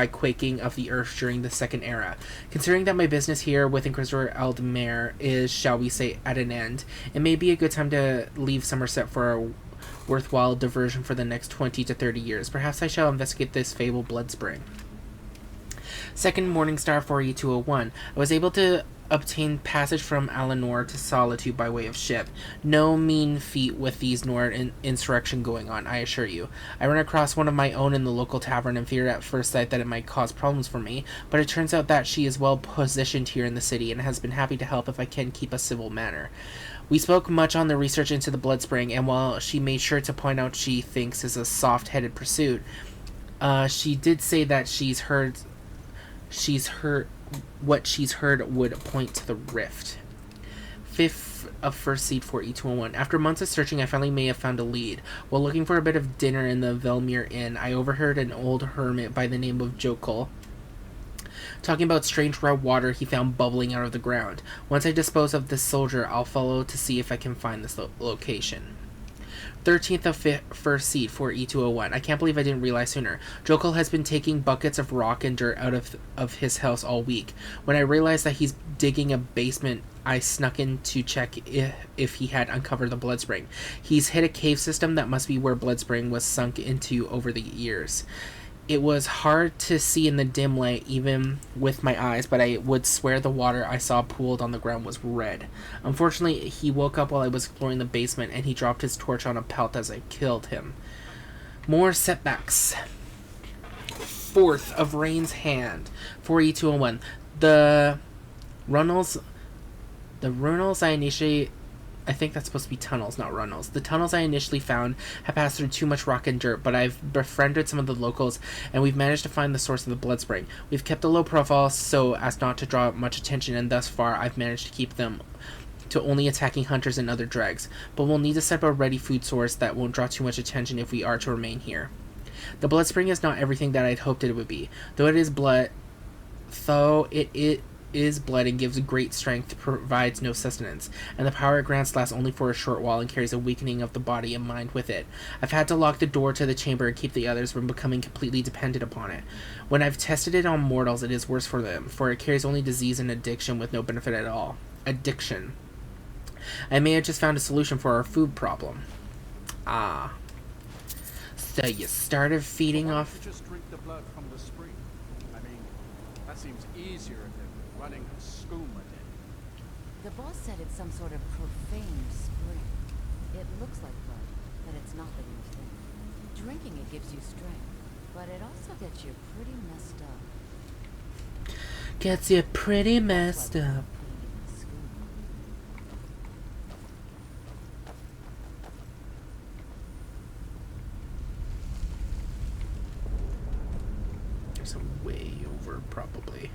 quaking of the earth during the Second Era. Considering that my business here with Inquisitor Aldemare is, shall we say, at an end, it may be a good time to leave Somerset for a worthwhile diversion for the next 20 to 30 years. Perhaps I shall investigate this fabled blood spring. Second Morningstar 4E201. I was able to obtain passage from Alinor to Solitude by way of ship. No mean feat with these Nord insurrection going on, I assure you. I ran across one of my own in the local tavern and feared at first sight that it might cause problems for me, but it turns out that she is well positioned here in the city and has been happy to help if I can keep a civil manner. We spoke much on the research into the blood spring, and while she made sure to point out she thinks is a soft-headed pursuit, she did say that what she's heard would point to the rift. 5th of first seed for E201. After months of searching, I finally may have found a lead. While looking for a bit of dinner in the Velmir Inn, I overheard an old hermit by the name of Jokul talking about strange red water he found bubbling out of the ground. Once I dispose of this soldier, I'll follow to see if I can find this location. 13th of first seed for E201. I can't believe I didn't realize sooner. Jokul has been taking buckets of rock and dirt out of his house all week. When I realized that he's digging a basement, I snuck in to check if he had uncovered the blood spring. He's hit a cave system that must be where blood spring was sunk into over the years. It was hard to see in the dim light, even with my eyes, but I would swear the water I saw pooled on the ground was red. Unfortunately, he woke up while I was exploring the basement, and he dropped his torch on a pelt as I killed him. More setbacks. 4th of Rain's Hand, 4E201. The runnels I think that's supposed to be tunnels, not runnels. The tunnels I initially found have passed through too much rock and dirt, but I've befriended some of the locals, and we've managed to find the source of the blood spring. We've kept a low profile so as not to draw much attention, and thus far I've managed to keep them to only attacking hunters and other dregs. But we'll need to set up a ready food source that won't draw too much attention if we are to remain here. The blood spring is not everything that I'd hoped it would be. Though it is blood and gives great strength, provides no sustenance, and the power it grants lasts only for a short while and carries a weakening of the body and mind with it. I've had to lock the door to the chamber and keep the others from becoming completely dependent upon it. When I've tested it on mortals, it is worse for them, for it carries only disease and addiction with no benefit at all. Addiction. I may have just found a solution for our food problem. Ah. So you started feeding off... Just drink the blood from the spring. I mean, that seems easier than running a skooma den. The boss said it's some sort of profane spring. It looks like blood, but it's not the real thing. Drinking it gives you strength, but it also gets you pretty messed up. Gets you pretty messed up. There's some way over, probably.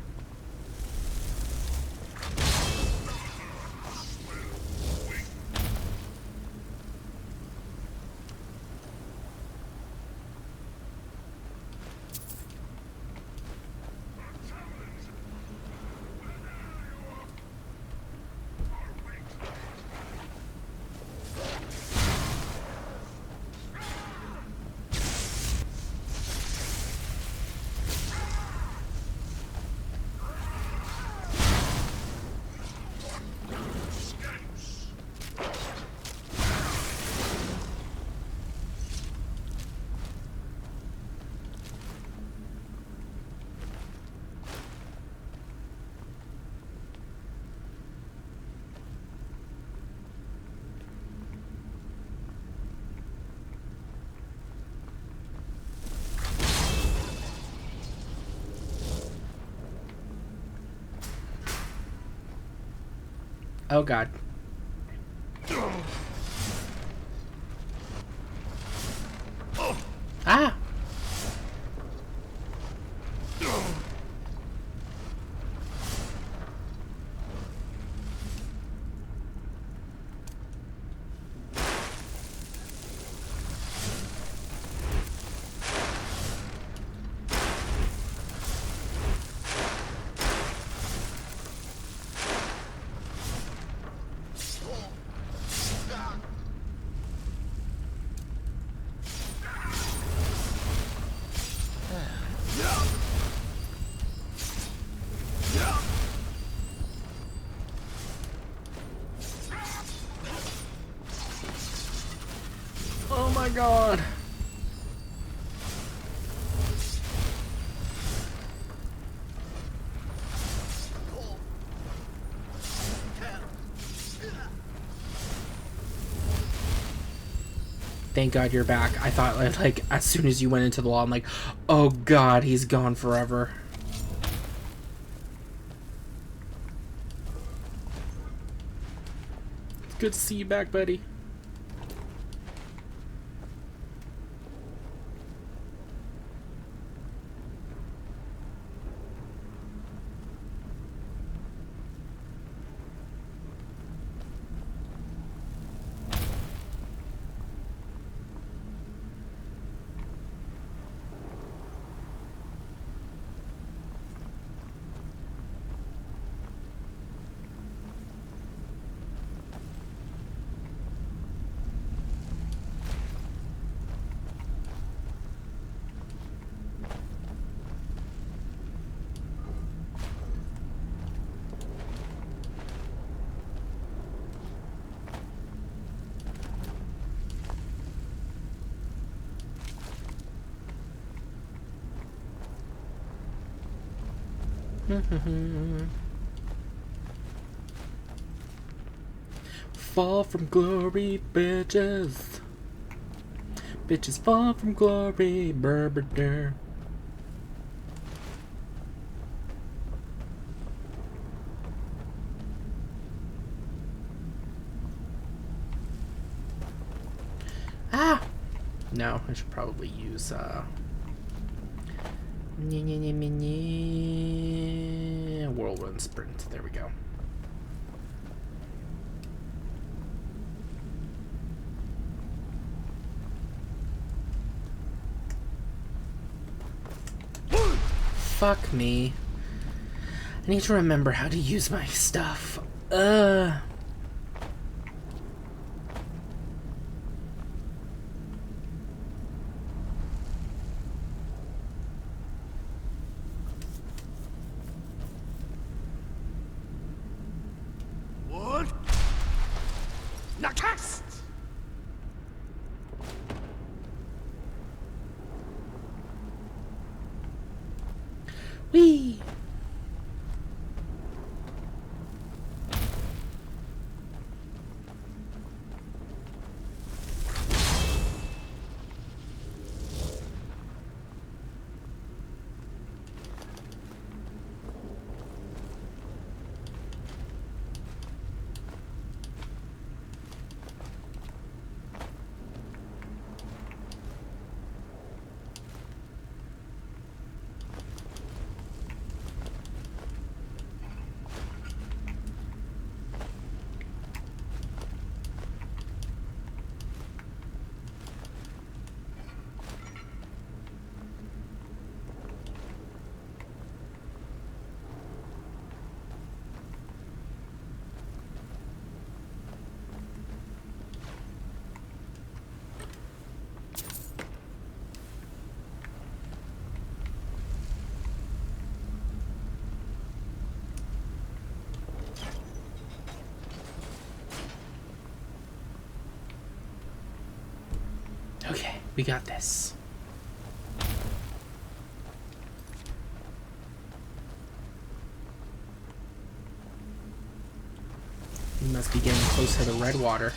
Oh god. Ah! Oh my god. Thank God you're back. I thought like as soon as you went into the wall, I'm like, oh god, he's gone forever. It's good to see you back, buddy. Fall from glory, bitches. Bitches fall from glory. Burr. Ah! No, I should probably use, whirlwind sprint. There we go. Fuck me. I need to remember how to use my stuff. What? Nakast! Whee! Okay, we got this. We must be getting close to the red water.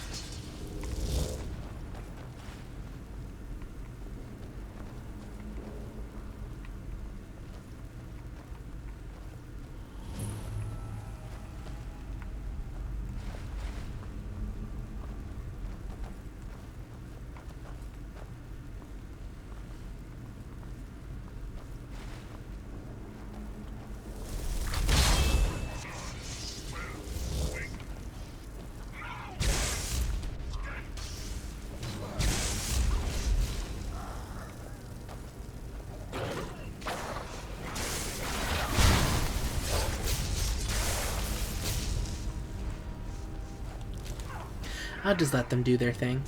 I'll just let them do their thing.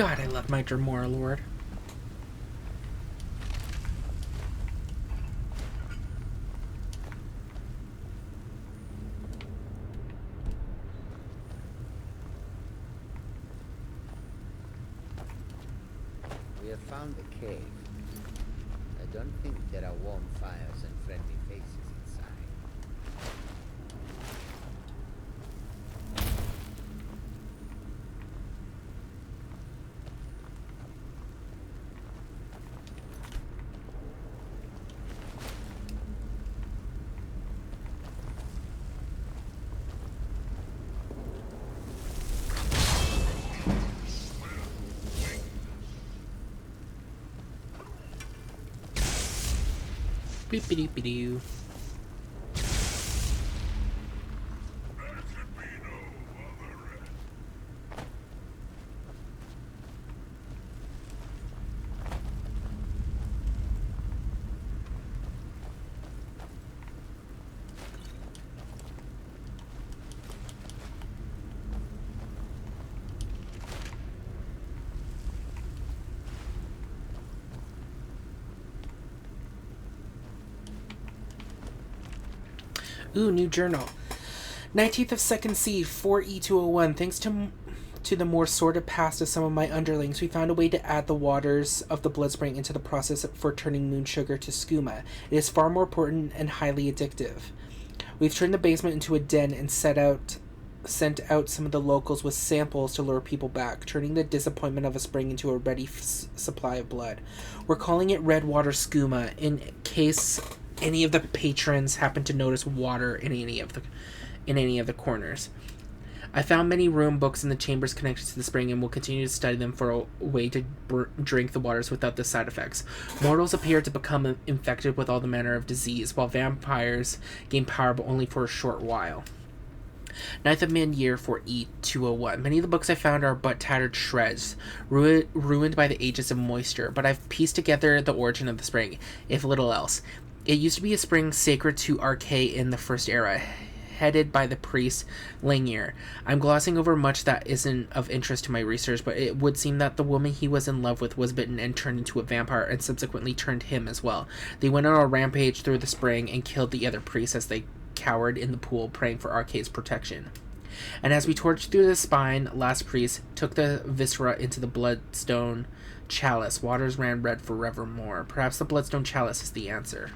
God, I love my Dremora Lord. We have found the cave. I don't think there are warm fires and friendly faces inside. Beep-a-doop-a-doo. Ooh, new journal. 19th of 2nd Seed, 4E201. Thanks to the more sordid past of some of my underlings, we found a way to add the waters of the blood spring into the process for turning moon sugar to skooma. It is far more potent and highly addictive. We've turned the basement into a den and sent out some of the locals with samples to lure people back, turning the disappointment of a spring into a ready supply of blood. We're calling it red water skooma in case any of the patrons happen to notice water in any of the corners. I found many room books in the chambers connected to the spring and will continue to study them for a way to drink the waters without the side effects. Mortals appear to become infected with all the manner of disease, while vampires gain power but only for a short while. 9th of mid-year for E201. Many of the books I found are but tattered shreds, ruined by the ages of moisture, but I've pieced together the origin of the spring, if little else. It used to be a spring sacred to Archay in the First Era, headed by the priest Langir. I'm glossing over much that isn't of interest to my research, but it would seem that the woman he was in love with was bitten and turned into a vampire, and subsequently turned him as well. They went on a rampage through the spring and killed the other priests as they cowered in the pool, praying for Archay's protection. And as we torched through the spine, last priest took the viscera into the bloodstone chalice. Waters ran red forevermore. Perhaps the bloodstone chalice is the answer.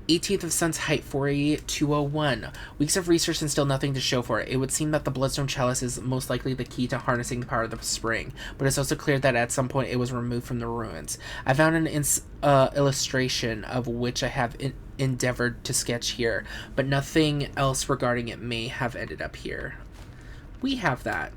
18th of Sun's Height, 4E201. Weeks of research and still nothing to show for it. It would seem that the Bloodstone Chalice is most likely the key to harnessing the power of the spring, but it's also clear that at some point it was removed from the ruins. I found an illustration of which I have endeavored to sketch here, but nothing else regarding it may have ended up here. We have that.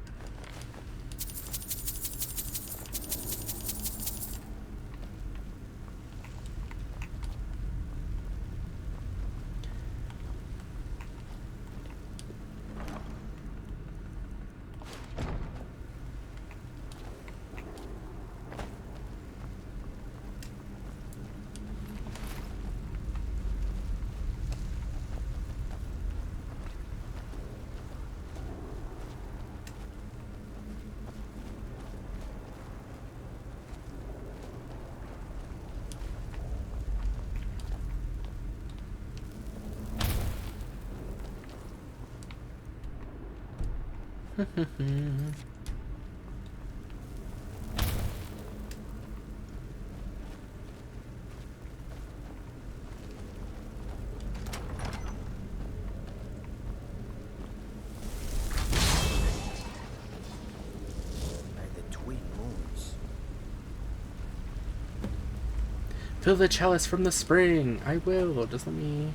Fill the chalice from the spring. I will. Just let me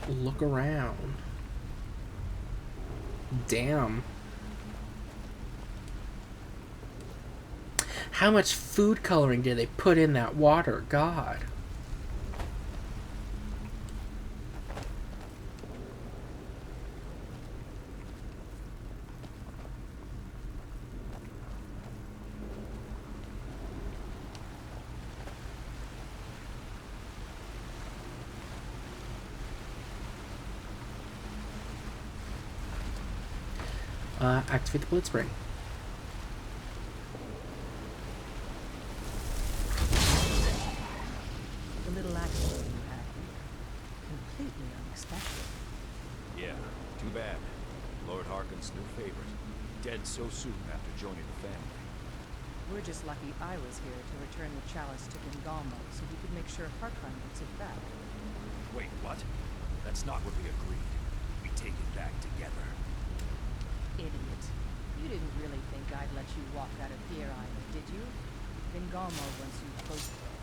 look around. Damn. How much food coloring did they put in that water? God. Activate the blood spring. backstory you have here. Completely unexpected. Yeah, too bad. Lord Harkon's new favorite. Dead so soon after joining the family. We're just lucky I was here to return the chalice to Gingalmo so we could make sure Harkon gets it back. Wait, what? That's not what we agreed. We take it back together. Idiot. You didn't really think I'd let you walk out of Fear Island, did you? Gingalmo wants you close to it.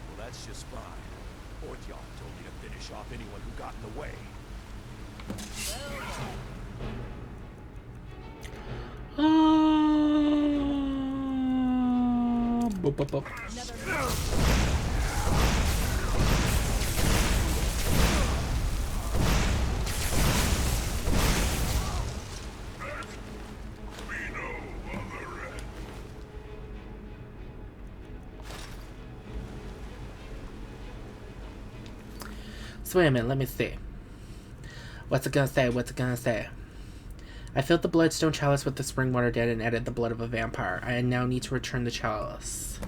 Well, that's just fine. Orthion told me to finish off anyone who got in the way. Boop, boop, boop. So wait a minute, let me see. What's it gonna say? What's it gonna say? I filled the bloodstone chalice with the spring water dead and added the blood of a vampire. I now need to return the chalice.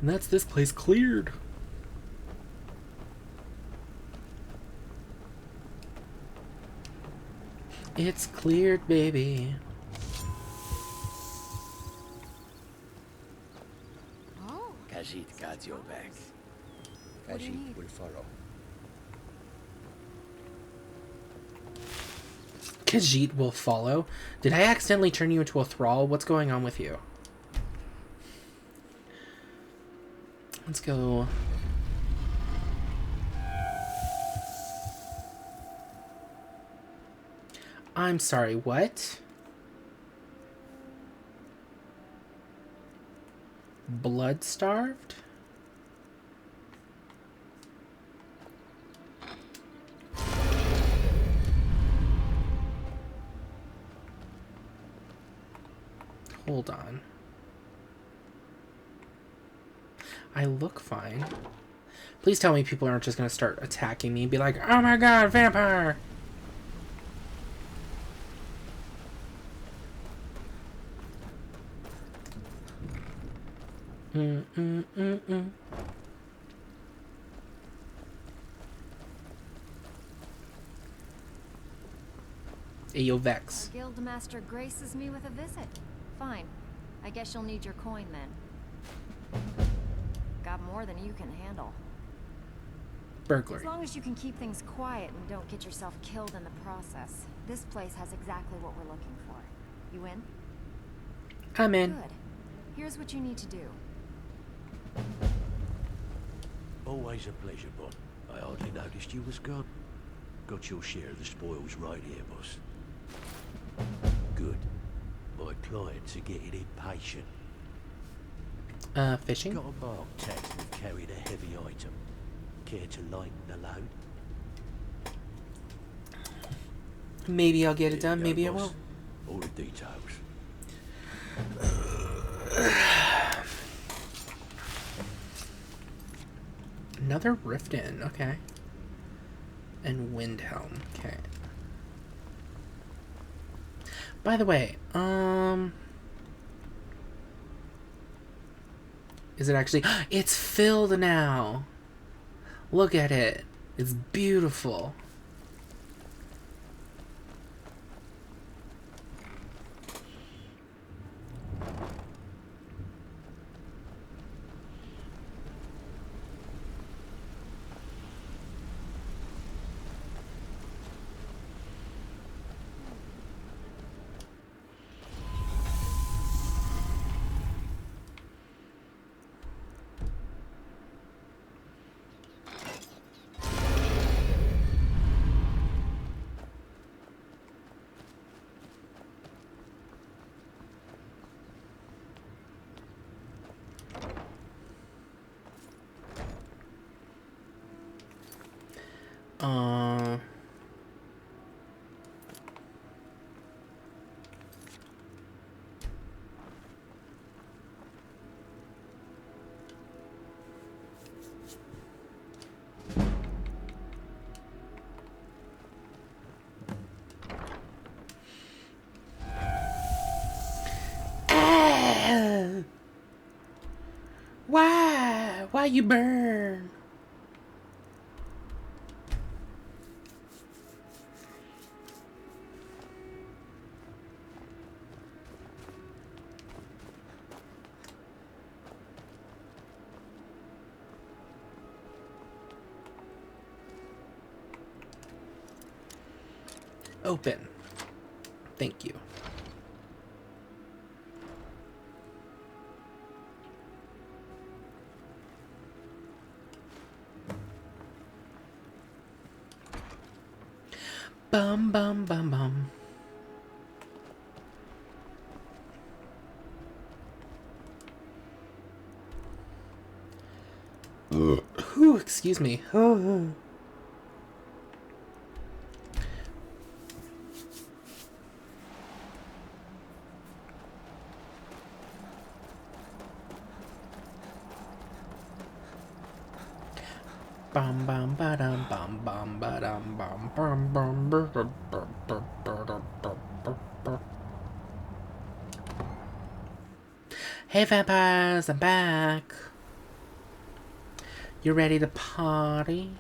And that's this place cleared. It's cleared, baby. Oh. Khajiit got your back. What do you Khajiit need? will follow. Khajiit will follow. Did I accidentally turn you into a thrall? What's going on with you? Let's go. I'm sorry, what? Blood starved? Hold on. I look fine. Please tell me people aren't just gonna start attacking me and be like, oh my god, vampire! Ayo, Vex. Our guild master graces me with a visit. Fine. I guess you'll need your coin then. Got more than you can handle. Burglary. As long as you can keep things quiet and don't get yourself killed in the process, this place has exactly what we're looking for. You in? I'm in. Good. Here's what you need to do. Always a pleasure, Bob. I hardly noticed you was gone. Got your share of the spoils right here, boss. Good. My clients are getting impatient. Fishing? Got a marked tacksman carried a heavy item. Care to lighten the load? Maybe I'll get it done, There you maybe go, I boss. won't. All the details. Another Riften, okay. And Windhelm, okay. By the way, is it actually... It's filled now! Look at it. It's beautiful. Uh... Why? Why you burn? Open. Thank you. Bum bum bum bum. Whew, excuse me. Bum bum ba dum bum bum ba dum bum bum bum bum bum bum bum. Hey vampires, I'm back. You ready to party?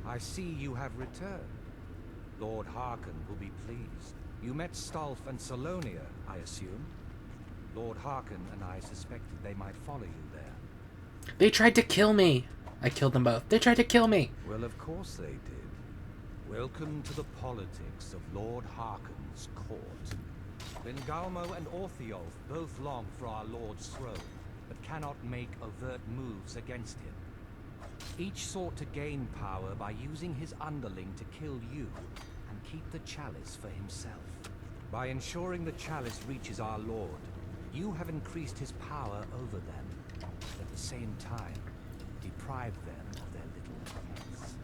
I see you have returned. Lord Harkon will be pleased. You met Stolf and Salonia, I assume? Lord Harkon and I suspected they might follow you there. They tried to kill me. I killed them both. They tried to kill me. Well, of course they did. Welcome to the politics of Lord Harkon's court. Bengalmo and Orthiolf both long for our Lord's throne, but cannot make overt moves against him. Each sought to gain power by using his underling to kill you and keep the chalice for himself. By ensuring the chalice reaches our Lord, you have increased his power over them, and at the same time, deprived them of their little pets.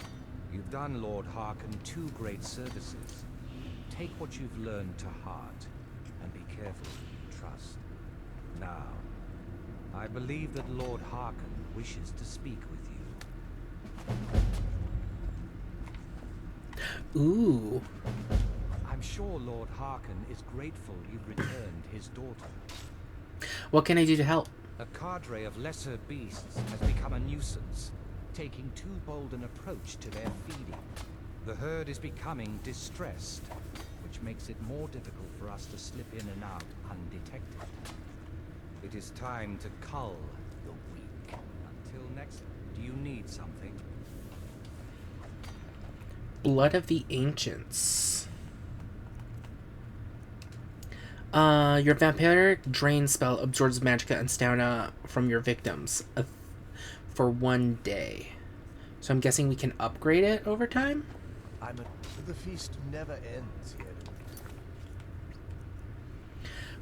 You've done Lord Harkon 2 great services. Take what you've learned to heart, and be careful who you trust. Now, I believe that Lord Harkon wishes to speak with you. Ooh. I'm sure Lord Harkon is grateful you've returned his daughter. What can I do to help? A cadre of lesser beasts has become a nuisance, taking too bold an approach to their feeding. The herd is becoming distressed, which makes it more difficult for us to slip in and out undetected. It is time to cull the weak. Until next, do you need something? Blood of the Ancients. Your vampiric drain spell absorbs magicka and stamina from your victims for 1 day. So I'm guessing we can upgrade it over time? The feast never ends here.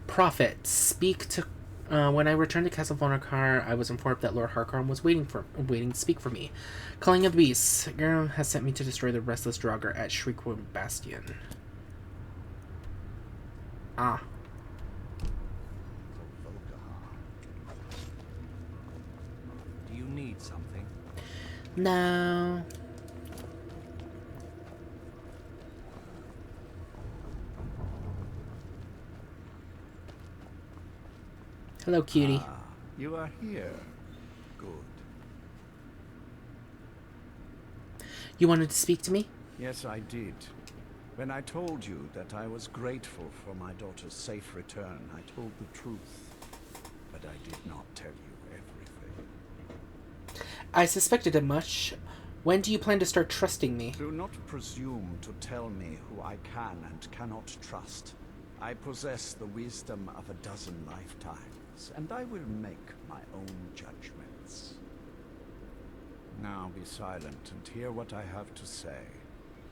Prophet, speak to... when I returned to Castle Vonarkar, I was informed that Lord Harkon was waiting to speak for me. Calling of the Beasts. Garum has sent me to destroy the restless Draugr at Shriekwing Bastion. Ah. Do you need something? No. Hello, cutie. Ah, you are here. Good. You wanted to speak to me? Yes, I did. When I told you that I was grateful for my daughter's safe return, I told the truth. But I did not tell you everything. I suspected it much. When do you plan to start trusting me? Do not presume to tell me who I can and cannot trust. I possess the wisdom of 12 lifetimes, and I will make my own judgments. Now be silent and hear what I have to say.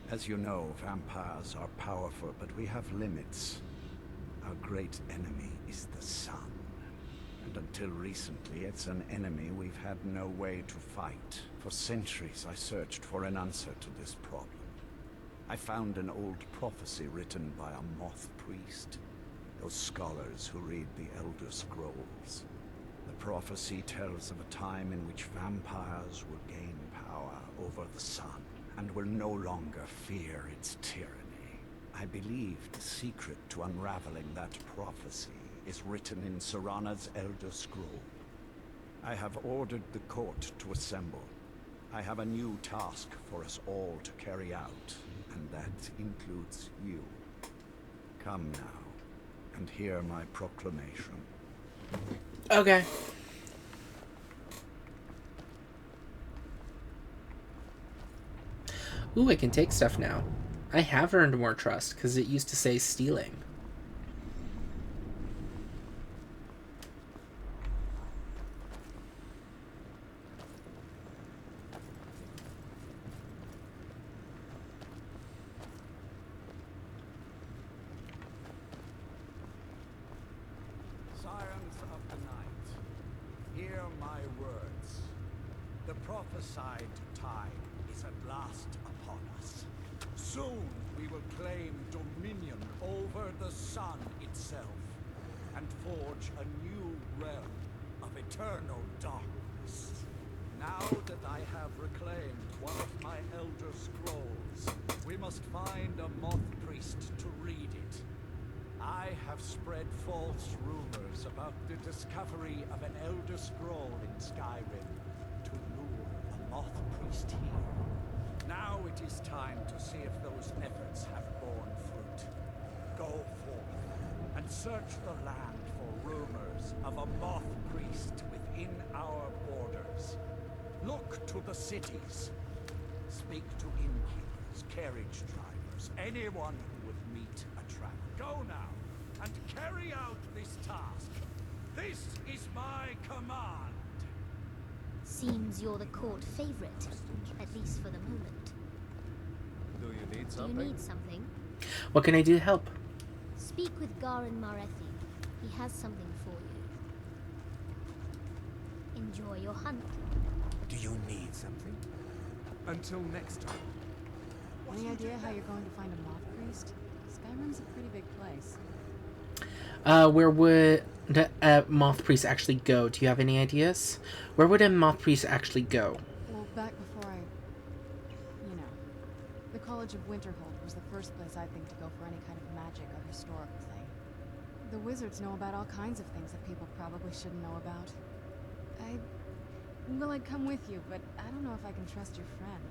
As you know, vampires are powerful, but we have limits. Our great enemy is the sun, And until recently, it's an enemy we've had no way to fight. For centuries, I searched for an answer to this problem. I found an old prophecy written by a moth priest. Those scholars who read the Elder Scrolls. The prophecy tells of a time in which vampires will gain power over the sun and will no longer fear its tyranny. I believe the secret to unraveling that prophecy is written in Serana's Elder Scroll. I have ordered the court to assemble. I have a new task for us all to carry out, and that includes you. Come now, and hear my proclamation. Okay. Ooh, I can take stuff now. I have earned more trust, because it used to say stealing. Sirens of the night, hear my words. The prophesied time is at last upon us. Soon we will claim dominion over the sun itself and forge a new realm of eternal darkness. Now that I have reclaimed one of my Elder Scrolls, we must find a moth priest to read it. I have spread false rumors about the discovery of an Elder Scroll in Skyrim to lure a moth priest here. Now it is time to see if those efforts have borne fruit. Go forth and search the land for rumors of a moth priest within our borders. Look to the cities. Speak to innkeepers, carriage drivers, anyone who would meet a traveler. Go now and carry out this task. This is my command. Seems you're the court favorite, at least for the moment. Do you need Do something? you need something? What can I do to help? Speak with Garin Marethi. He has something for you. Enjoy your hunt. Do you need something? Until next time. Any idea how you're going to find a moth priest? Skyrim's a pretty big place. Where would a moth priest actually go? Do you have any ideas? Where would a moth priest actually go? Well, back before the College of Winterhold was the first place I'd think to go for any kind of magic or historical thing. The wizards know about all kinds of things that people probably shouldn't know about. I'd come with you, but I don't know if I can trust your friend.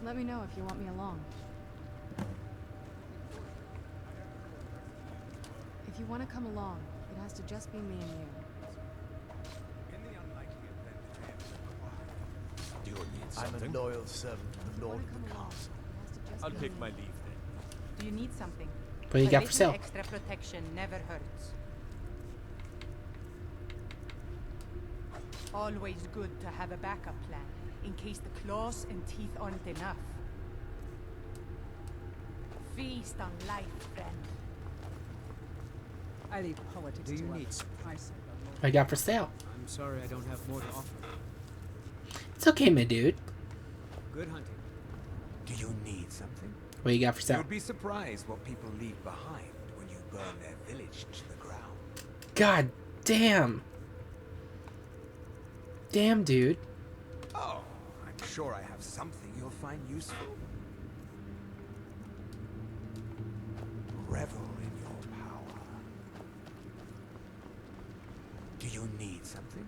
Let me know if you want me along. If you want to come along, it has to just be me and you. In the unlikely event that I am required, Do you need I'm something? a loyal servant of the Lord of the Castle. I'll take my leave then. Do you need something? What do you A got for little sale? extra protection never hurts. Always good to have a backup plan, in case the claws and teeth aren't enough. Feast on life, friend. I leave politics Do you to need others. I say no more. What do you got for sale? I'm sorry I don't have more to offer. It's okay, my dude. Good hunting. Do you need something? What do you got for sale? You'd be surprised what people leave behind when you burn their village to the ground. God damn. Damn, dude. Oh, I'm sure I have something you'll find useful. Revel in your power. Do you need something?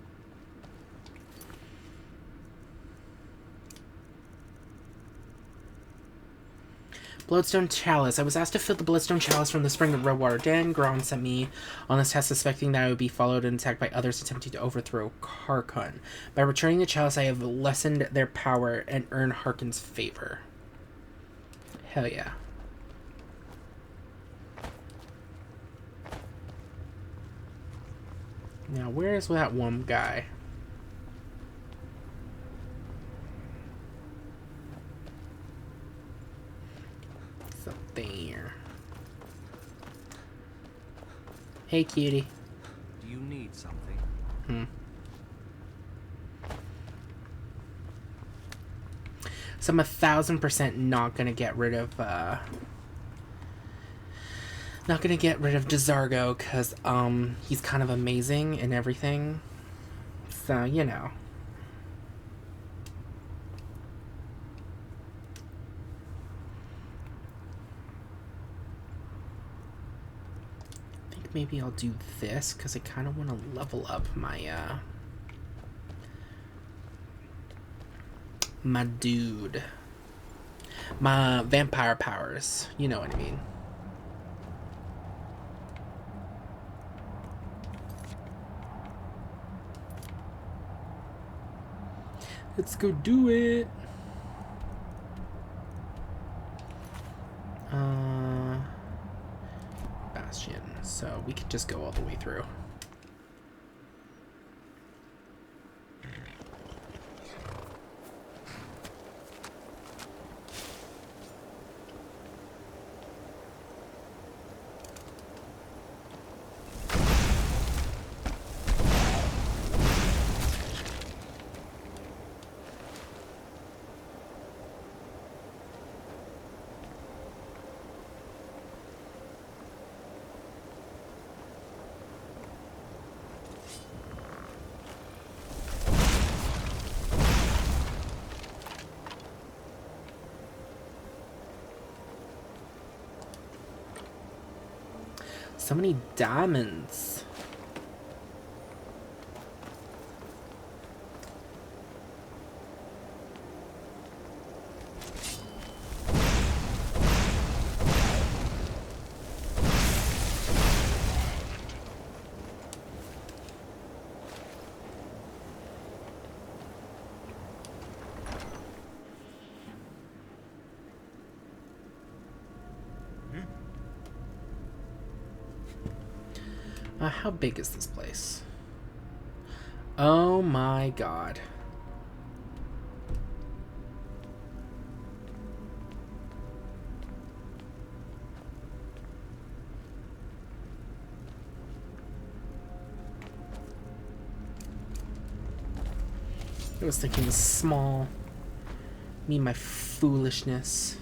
Bloodstone Chalice. I was asked to fill the Bloodstone Chalice from the Spring of Red Water. Dan Gron sent me on this task suspecting that I would be followed and attacked by others attempting to overthrow Harkon. By returning the Chalice, I have lessened their power and earned Harkon's favor. Hell yeah. Now, where is that one guy? It's up there. Hey, cutie. Do you need something? So I'm 1,000% not gonna get rid of Desargo, because he's kind of amazing and everything. So, you know. I think maybe I'll do this because I kind of want to level up my my dude. My vampire powers. You know what I mean. Let's go do it. Bastion. So we could just go all the way through. So many diamonds. How big is this place? Oh my god. I was thinking small. Me and my foolishness.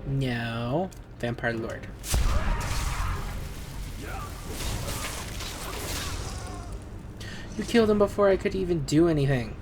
No. Vampire Lord. You killed him before I could even do anything.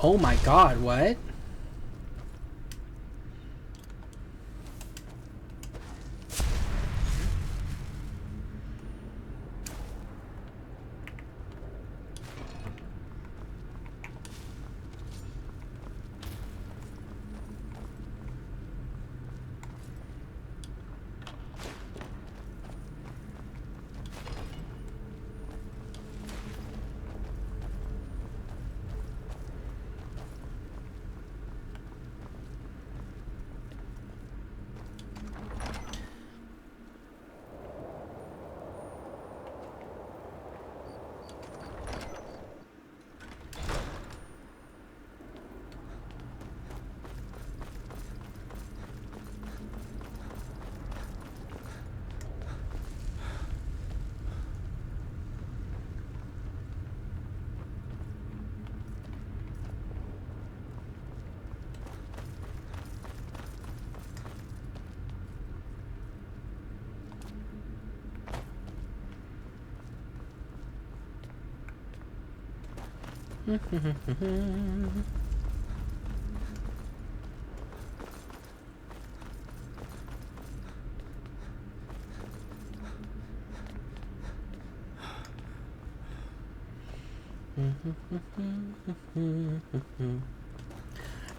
Oh my god, what?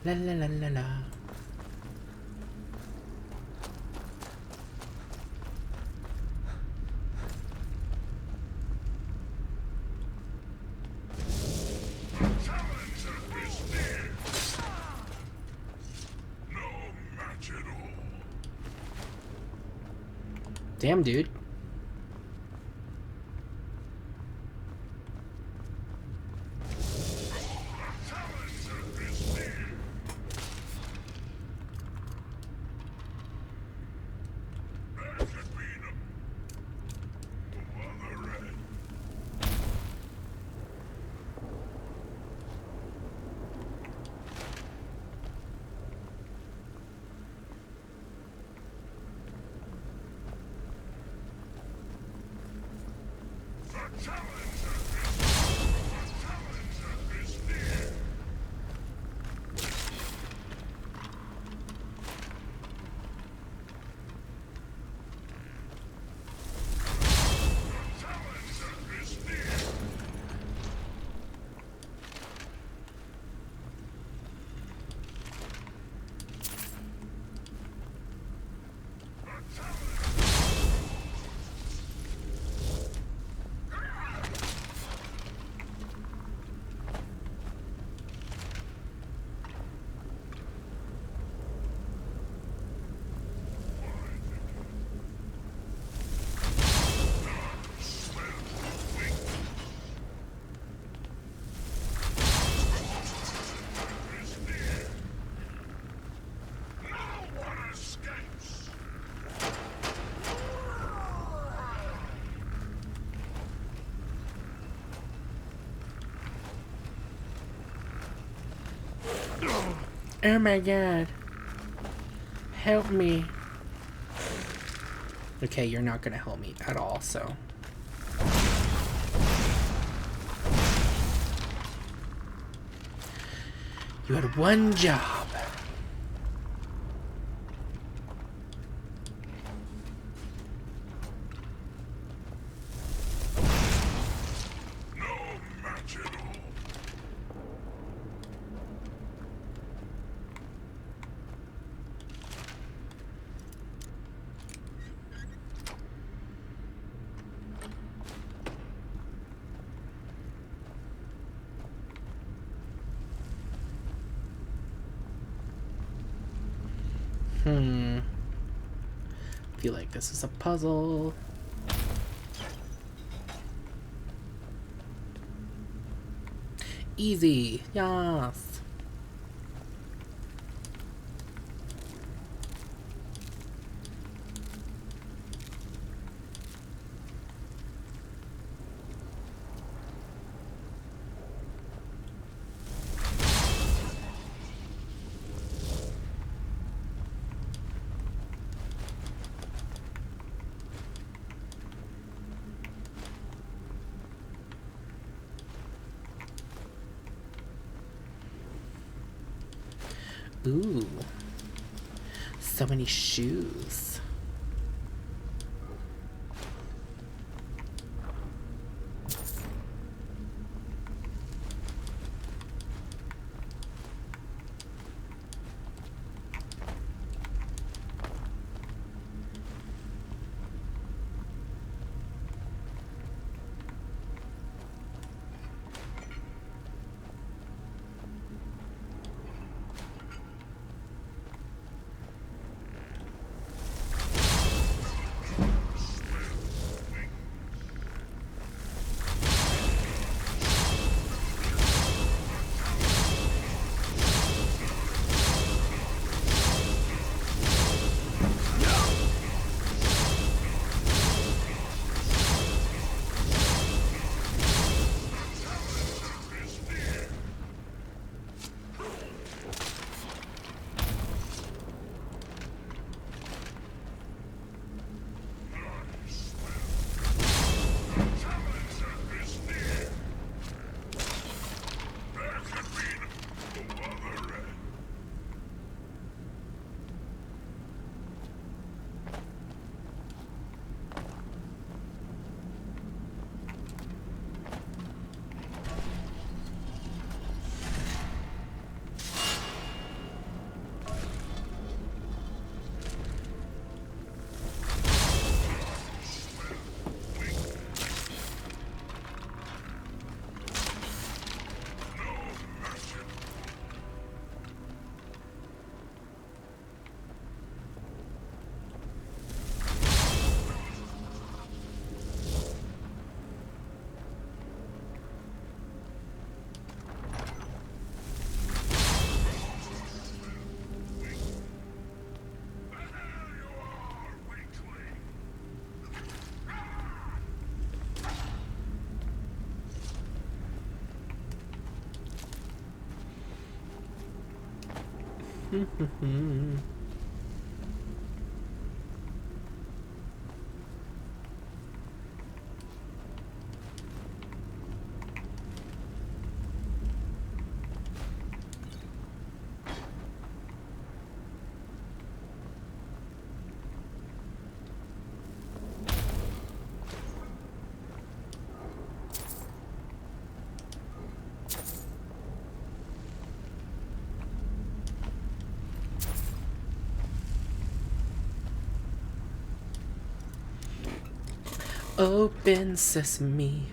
La la la la la. Damn, dude. Oh my god. Help me. Okay, you're not gonna help me at all, so. You had one job. Feel like this is a puzzle. Easy. Yes. Ooh. So many shoes. Open sesame.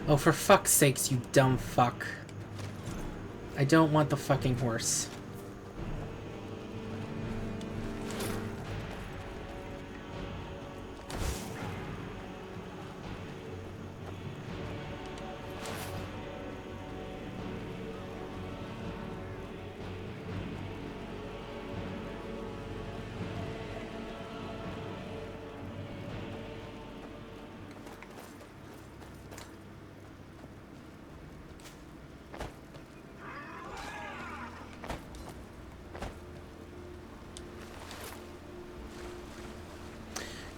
Oh, for fuck's sakes, you dumb fuck. I don't want the fucking horse.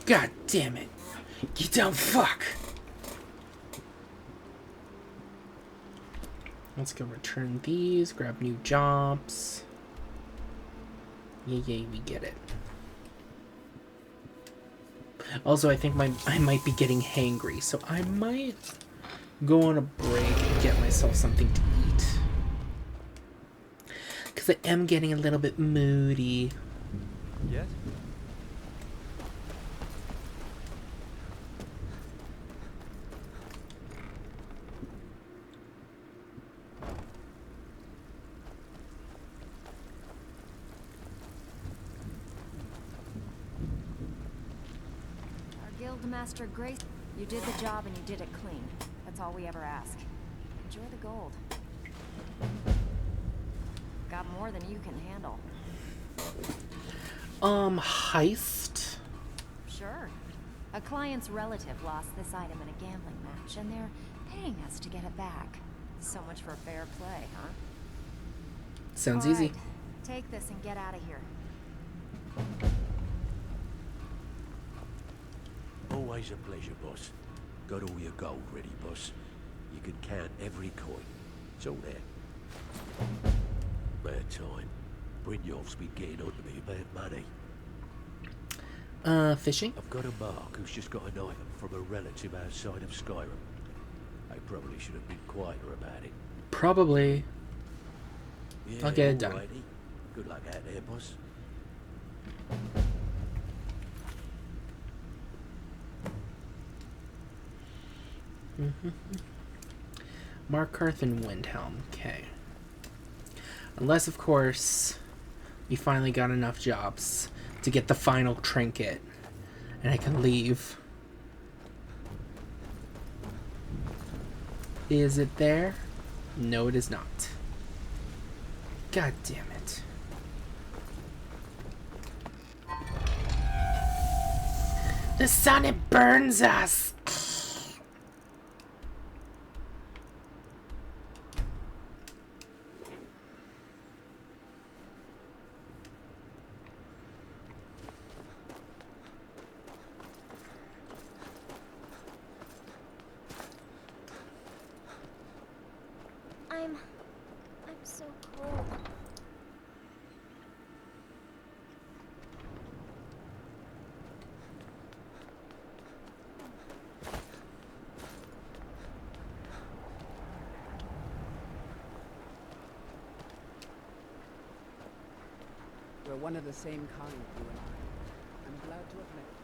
God damn it. You dumb fuck. Let's go return these, grab new jobs. Yay, we get it. Also, I think I might be getting hangry, so I might go on a break and get myself something to eat. Because I am getting a little bit moody. Yes? Master Grace, you did the job and you did it clean. That's all we ever ask. Enjoy the gold. Got more than you can handle. Heist? Sure. A client's relative lost this item in a gambling match, and they're paying us to get it back. So much for fair play, huh? Sounds all easy. Right. Take this and get out of here. Always a pleasure, boss. Got all your gold ready, boss. You can count every coin. It's all there. Bad time. Brynjolf's been getting on to me about money. Fishing? I've got a mark who's just got an item from a relative outside of Skyrim. I probably should have been quieter about it. Probably. Yeah, I'll get it done. alrighty. Good luck out there, boss. Markarth and Windhelm. Okay. Unless, of course, we finally got enough jobs to get the final trinket. And I can leave. Is it there? No, it is not. God damn it. The sun, it burns us! I'm so cold. We're one of the same kind, you and I. I'm glad to have met you.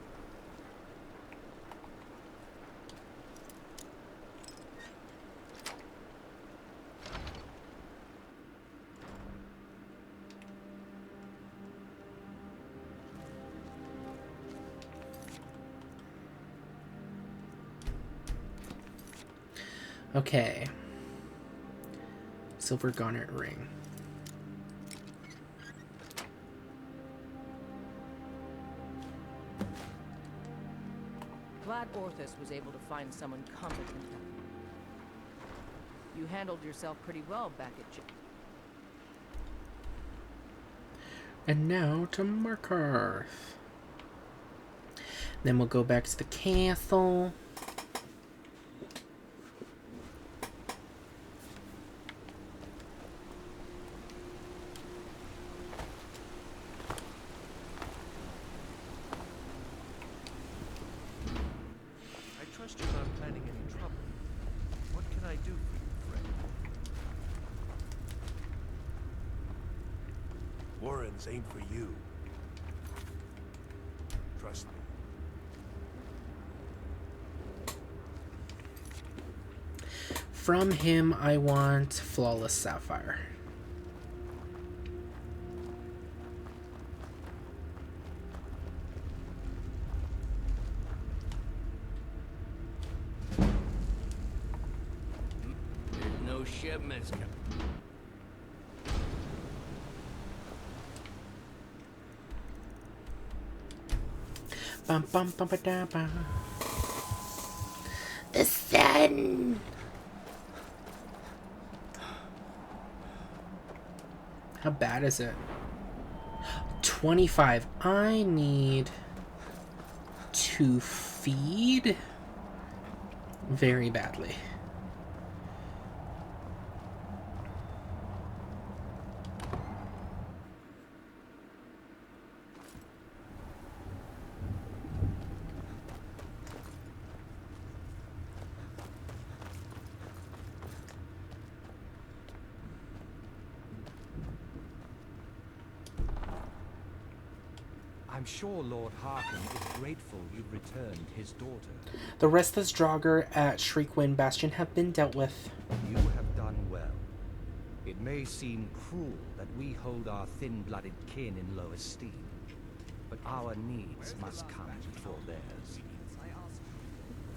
Okay. Silver garnet ring. Glad Orthus was able to find someone competent. You handled yourself pretty well back at And now to Markarth. Then we'll go back to the castle. I trust you're not planning any trouble. What can I do for you, friend? Warren's ain't for you. Trust me. From him, I want Flawless Sapphire. There's no shipments coming. Bum bum bum ba da ba. The sun. How bad is it? 25. I need to feed very badly. I'm sure Lord Harkin is grateful you've returned his daughter. The restless Draugr at Shriekwind Bastion have been dealt with. You have done well. It may seem cruel that we hold our thin-blooded kin in low esteem, but our needs must come before theirs.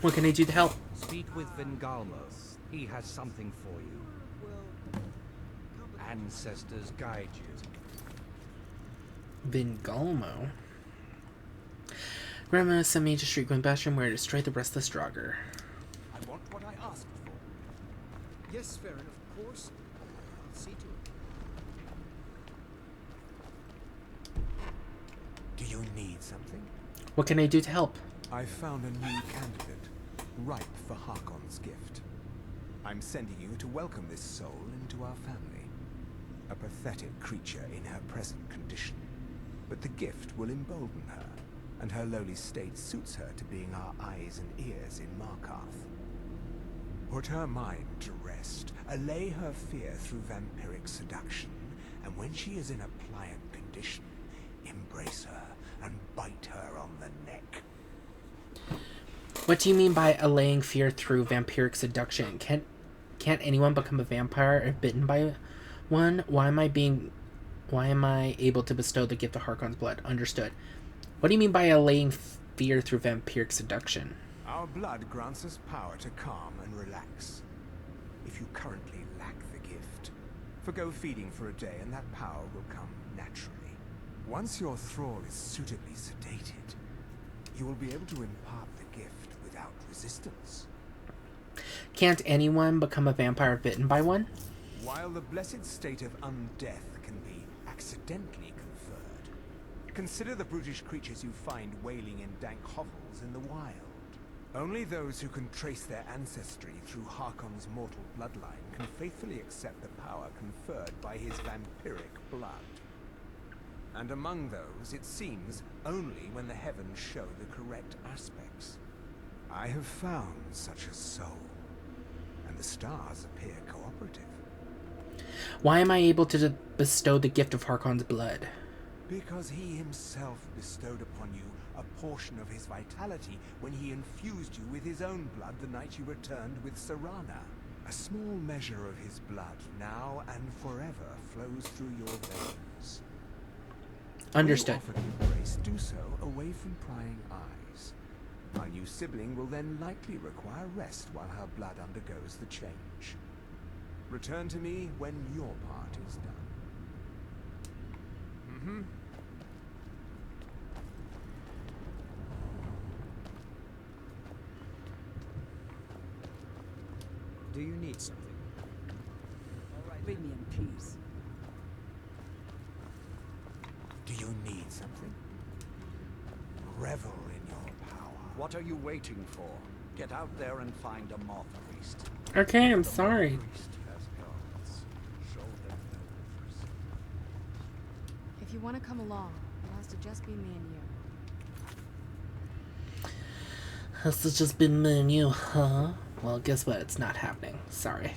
What can I do to help? Speak with Vengalmo. He has something for you. Ancestors guide you. Vengalmo? Grandma sent me to Shriekwind Bastion where to destroy the restless Draugr. I want what I asked for. Yes, Farron, of course. I'll see to it. Do you need something? What can I do to help? I found a new candidate, ripe for Harkon's gift. I'm sending you to welcome this soul into our family. A pathetic creature in her present condition. But the gift will embolden her, and her lowly state suits her to being our eyes and ears in Markarth. Put her mind to rest, allay her fear through vampiric seduction, and when she is in a pliant condition, embrace her and bite her on the neck. What do you mean by allaying fear through vampiric seduction? Can't anyone become a vampire if bitten by one? Why am I able to bestow the gift of Harkon's blood? Understood. What do you mean by allaying fear through vampiric seduction? Our blood grants us power to calm and relax. If you currently lack the gift, forgo feeding for a day and that power will come naturally. Once your thrall is suitably sedated, you will be able to impart the gift without resistance. Can't anyone become a vampire if bitten by one? While the blessed state of undeath can be accidentally conferred, consider the brutish creatures you find wailing in dank hovels in the wild. Only those who can trace their ancestry through Harkon's mortal bloodline can faithfully accept the power conferred by his vampiric blood. And among those, it seems, only when the heavens show the correct aspects. I have found such a soul, and the stars appear cooperative. Why am I able to bestow the gift of Harkon's blood? Because he himself bestowed upon you a portion of his vitality when he infused you with his own blood the night you returned with Serana. A small measure of his blood, now and forever, flows through your veins. Understood. When you offer the embrace, do so away from prying eyes. Our new sibling will then likely require rest while her blood undergoes the change. Return to me when your part is done. Do you need something? All right, leave me in peace. Do you need something? Revel in your power. What are you waiting for? Get out there and find a moth priest. Okay, I'm sorry. If you want to come along, it has to just be me and you. Has to just be me and you, huh? Well, guess what? It's not happening. Sorry.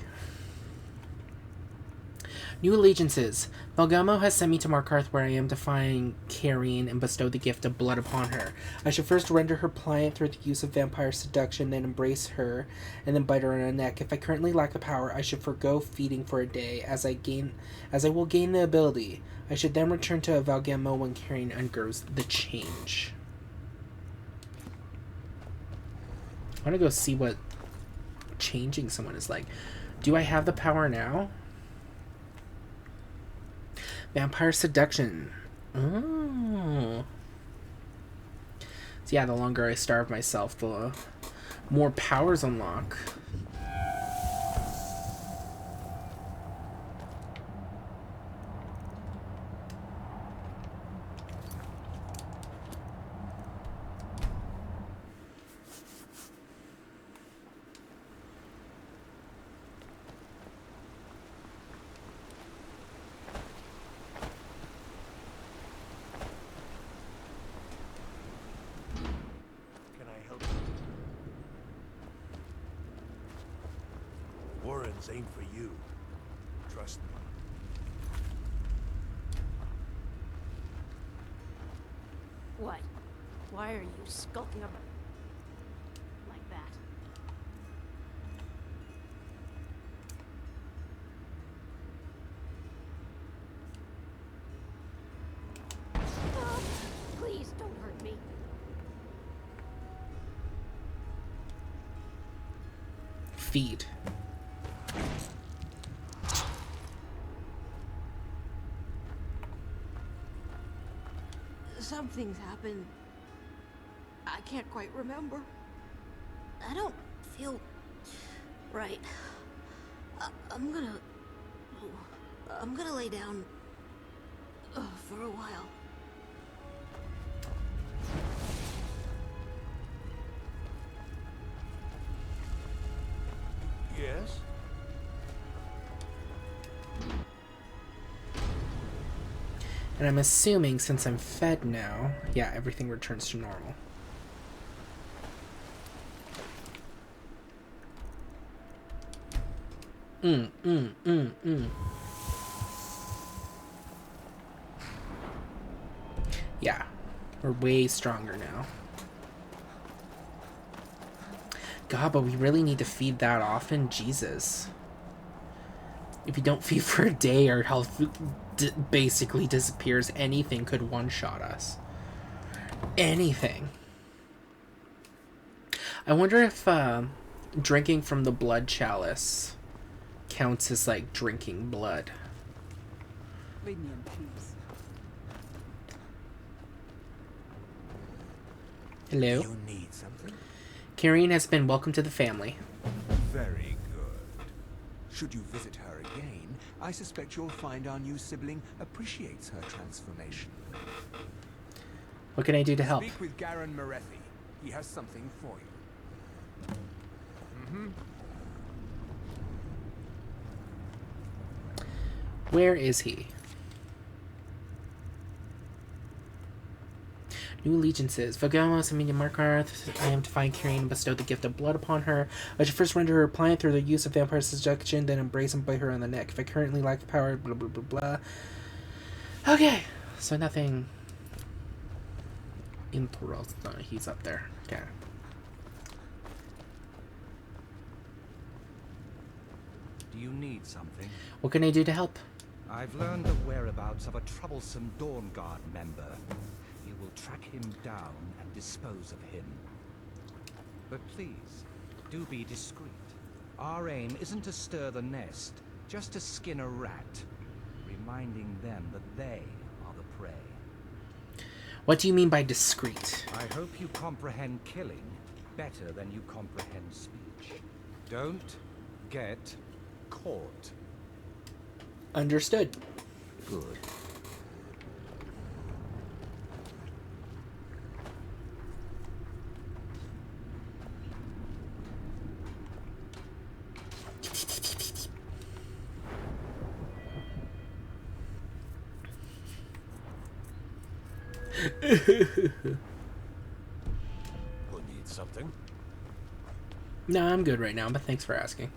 New allegiances. Valgamo has sent me to Markarth where I am to find Karine and bestow the gift of blood upon her. I should first render her pliant through the use of vampire seduction, then embrace her, and then bite her on the neck. If I currently lack the power, I should forgo feeding for a day, as I will gain the ability. I should then return to Valgamo when Karine undergoes the change. I want to go see what changing someone is like. Do I have the power now? Vampire seduction. Oh. So yeah, the longer I starve myself, the more powers unlock. Warrens ain't for you. Trust me. What? Why are you skulking up like that? Oh, please don't hurt me. Feed. Something's happened. I can't quite remember. I don't feel right. I'm gonna lay down for a while. Yes? And I'm assuming since I'm fed now, yeah, everything returns to normal. Yeah, we're way stronger now. God, but we really need to feed that often? Jesus. If you don't feed for a day, our health basically disappears. Anything could one-shot us. Anything. I wonder if drinking from the blood chalice counts as like drinking blood. Leave me in peace. Hello. You need something? Karen has been welcomed to the family. Very good. Should you visit her again, I suspect you'll find our new sibling appreciates her transformation. What can I do to help? Speak with Garen Morethi. He has something for you. Where is he? New allegiances. Vagamos, Amelia Markarth. I am to find Karen and bestow the gift of blood upon her. I should first render her pliant through the use of vampire seduction, then embrace and bite her on the neck. If I currently lack the power, blah blah blah blah. Okay, so nothing interesting. He's up there. Okay. Do you need something? What can I do to help? I've learned the whereabouts of a troublesome Dawn Guard member. You will track him down and dispose of him. But please, do be discreet. Our aim isn't to stir the nest, just to skin a rat, reminding them that they are the prey. What do you mean by discreet? I hope you comprehend killing better than you comprehend speech. Don't get caught. Understood. Good. Who needs something? No, I'm good right now, but thanks for asking.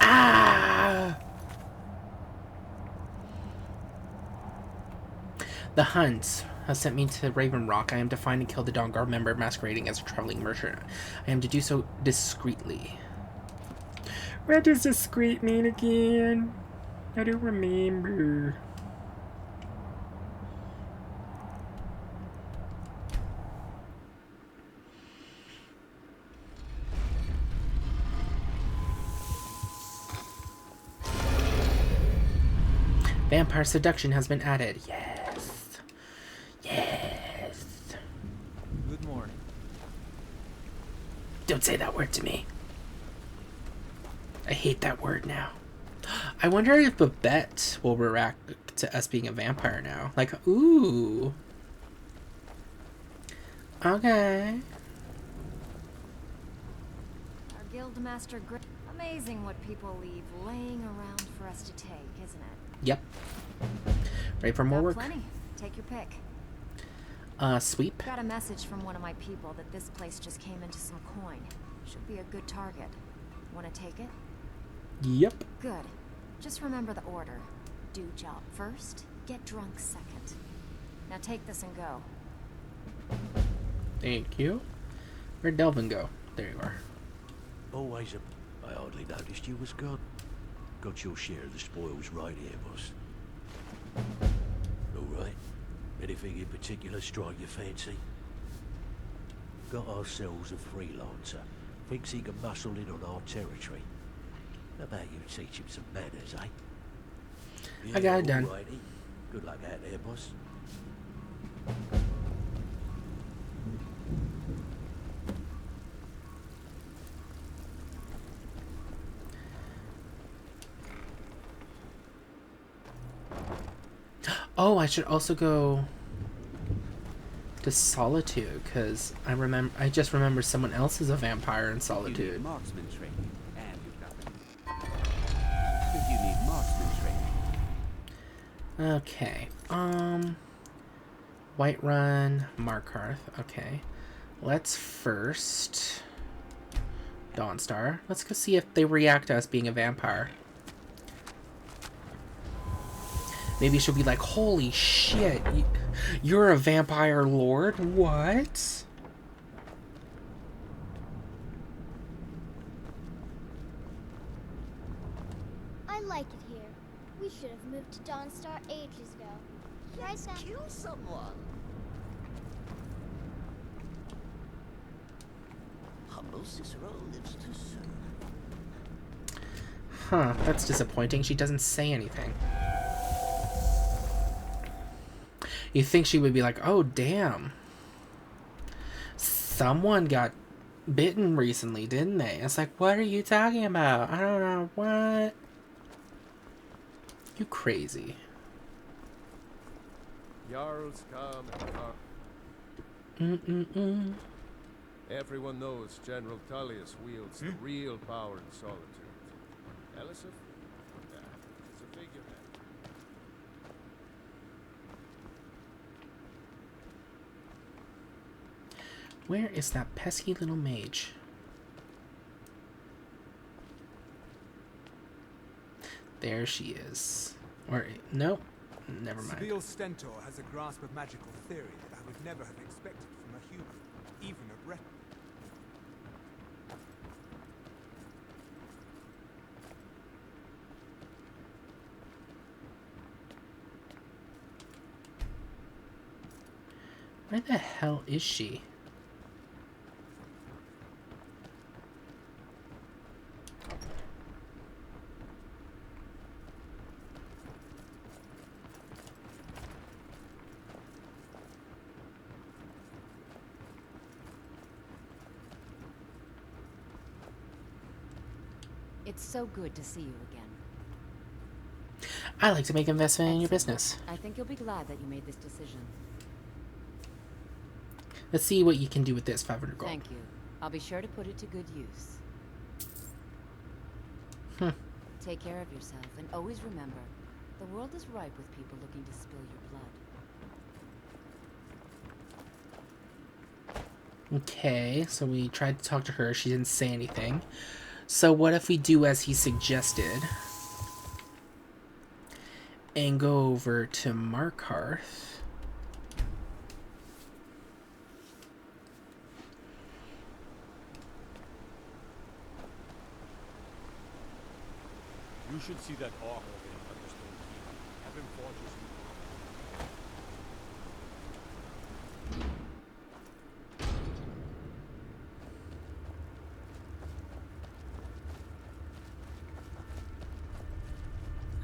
Ah! The Hunt has sent me to Raven Rock. I am to find and kill the Dawn Guard member masquerading as a traveling merchant. I am to do so discreetly. What does discreet mean again? I don't remember. Vampire seduction has been added. Yes. Yes. Good morning. Don't say that word to me. I hate that word now. I wonder if Babette will react to us being a vampire now. Like, ooh. Okay. Our guildmaster amazing what people leave laying around for us to take, isn't it? Yep. Ready for more Got work? Plenty. Take your pick. Sweep. Got a message from one of my people that this place just came into some coin. Should be a good target. Want to take it? Yep. Good. Just remember the order. Do job first, get drunk second. Now take this and go. Thank you. Where'd Delvin go? There you are. Always I hardly noticed you was gone. Got your share of the spoils right here, boss. All right. Anything in particular strike your fancy? Got ourselves a freelancer. Thinks he can muscle in on our territory. How about you teach him some manners, eh? Yeah, I got it done. Alrighty. Good luck out there, boss. Oh, I should also go to Solitude, because I just remember someone else is a vampire in Solitude. You need marksman training, and you've got them. If you need marksman training. Okay. Whiterun, Markarth. Okay. Let's first Dawnstar. Let's go see if they react to us being a vampire. Maybe she'll be like, holy shit, you're a vampire lord? What? I like it here. We should have moved to Dawnstar ages ago. Let's kill someone. Humble Cicero lives too soon. Huh, that's disappointing. She doesn't say anything. You think she would be like, oh, damn. Someone got bitten recently, didn't they? It's like, what are you talking about? I don't know. What? You crazy. Jarls come and come. Everyone knows General Tullius wields the real power in Solitude. Elisif? Yeah, it's a figurehead. Where is that pesky little mage? There she is. Or, no, never mind. Seville Stentor has a grasp of magical theory that I would never have expected from a human, even a Breton. Where the hell is she? It's so good to see you again. I like to make investment in your business. I think you'll be glad that you made this decision. Let's see what you can do with this 500 gold. Thank you. I'll be sure to put it to good use. Take care of yourself, and always remember, the world is ripe with people looking to spill your blood. Okay, so we tried to talk to her. She didn't say anything. So what if we do as he suggested and go over to Markarth? You should see that orc over in Thunderstone Keep. Have him forge his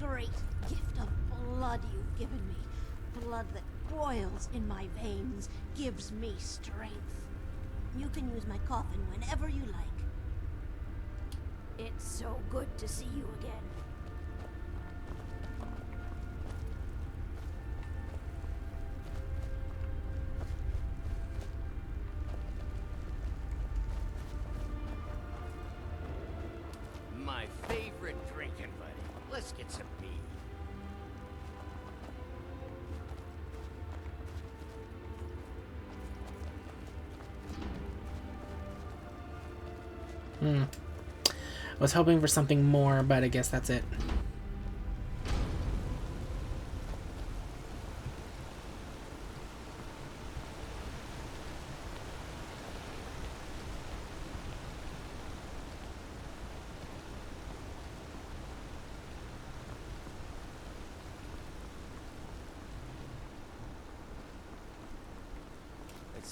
Great gift of blood you've given me. Blood that boils in my veins, gives me strength. You can use my coffin whenever you like. It's so good to see you again. My favorite drinking buddy. Let's get some mead. I was hoping for something more, but I guess that's it.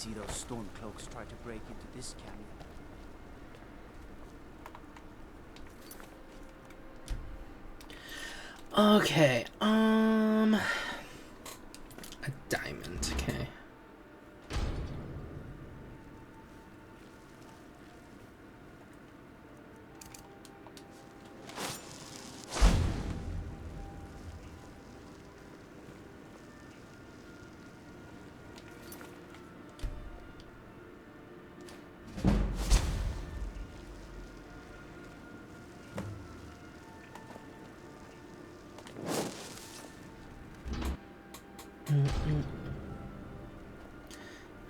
see those storm cloaks try to break into this canyon. Okay, a diamond, okay.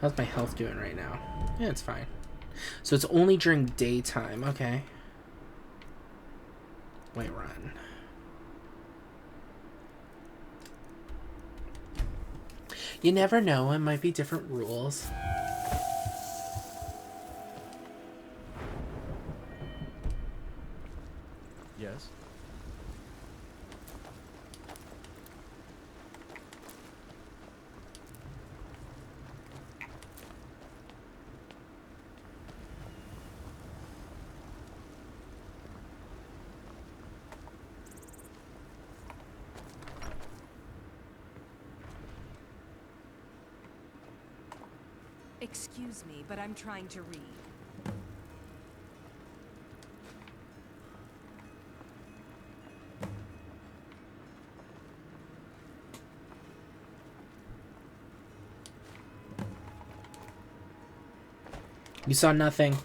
How's my health doing right now? Yeah, it's fine. So it's only during daytime. Okay. Wait, run. You never know. It might be different rules. Yes? Excuse me, but I'm trying to read. You saw nothing.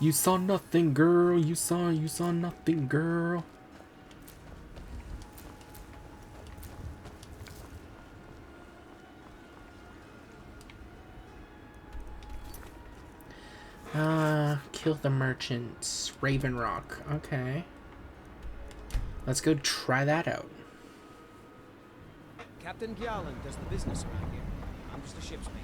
You saw nothing, girl. You saw nothing, girl. Kill the merchants. Raven Rock. Okay. Let's go try that out. Captain Gjallan does the business around here. I'm just a ship's mate.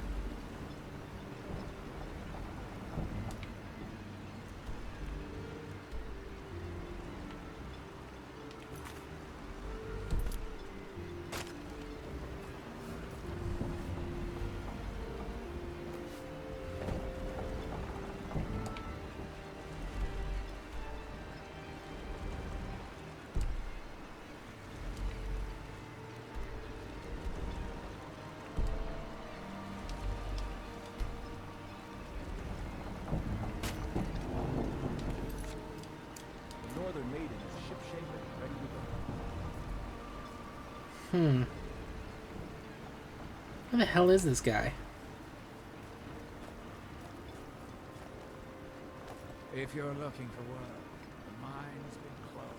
Northern Maiden is shipshape and ready to go. Who the hell is this guy? If you're looking for work, the mine's been closed.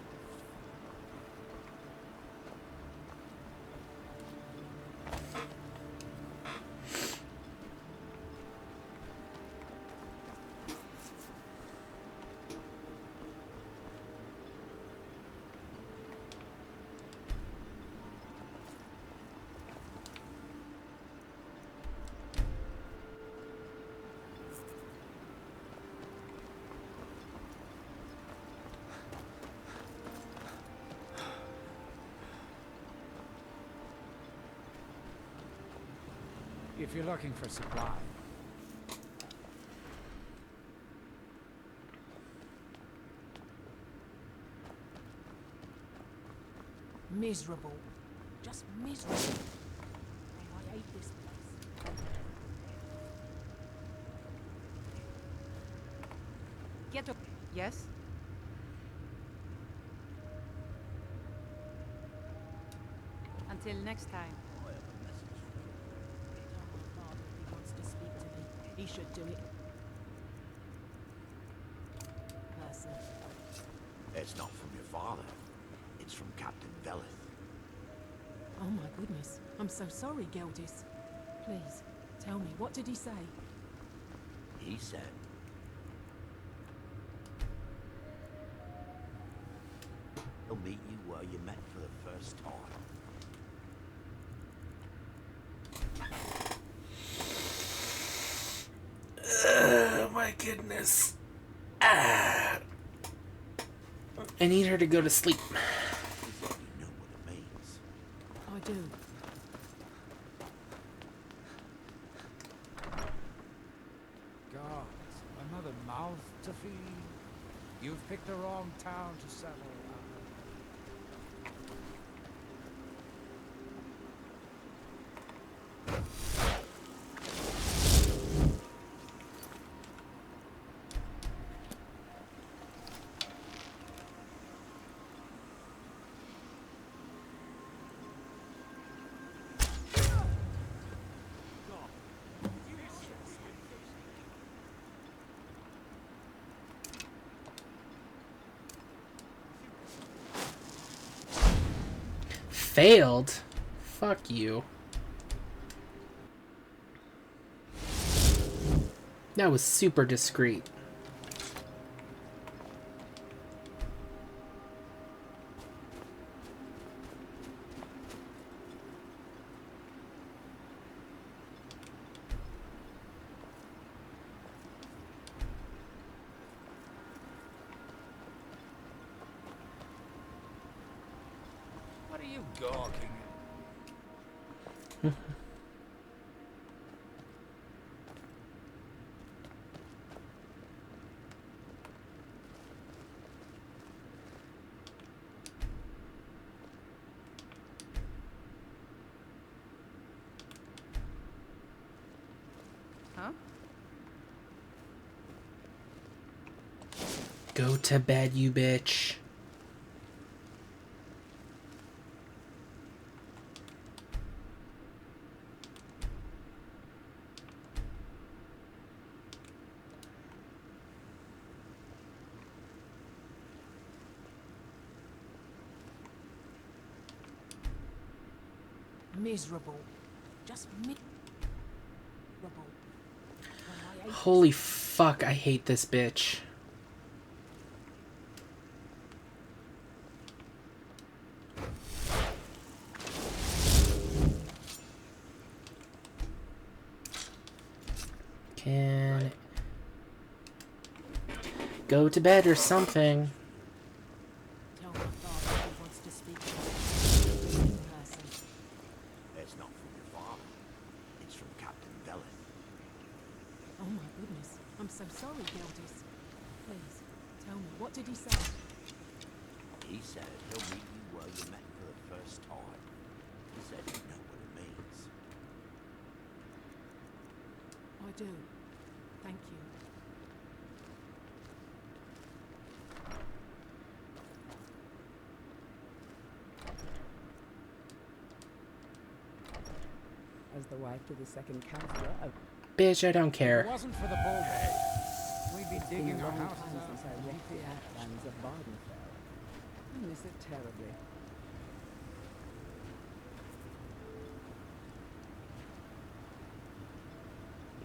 If you're looking for supply, Miserable. Just miserable. Oh, I hate this place. Get up. Yes? Until next time. He wants to speak to me. He should do it. Person. It's not from your father. It's from Captain Velith. Oh my goodness. I'm so sorry, Geldis. Please, tell me, what did he say? He said, he'll meet you where you met for the first time. Oh my goodness. I need her to go to sleep. You know what it means. I do. gods, another mouth to feed. You've picked the wrong town to settle. Failed? Fuck you. That was super discreet. What are you gawking Huh? Go to bed, you bitch. Miserable. Just miserable. Holy fuck, I hate this bitch. Can go to bed or something. Tell my father he wants to speak to me in person. It's not from your father. It's from Captain Velith. Oh my goodness. I'm so sorry, Gildas. Please, tell me, what did he say? He said he'll meet you where you met for the first time. He said you know what it means. I do. Thank you. As the wife to the second counselor of... Bitch, I don't If care. it wasn't for the bull, we'd be It's been digging a our long houses time out since I walked the outlands of Bardenfell. I miss it terribly.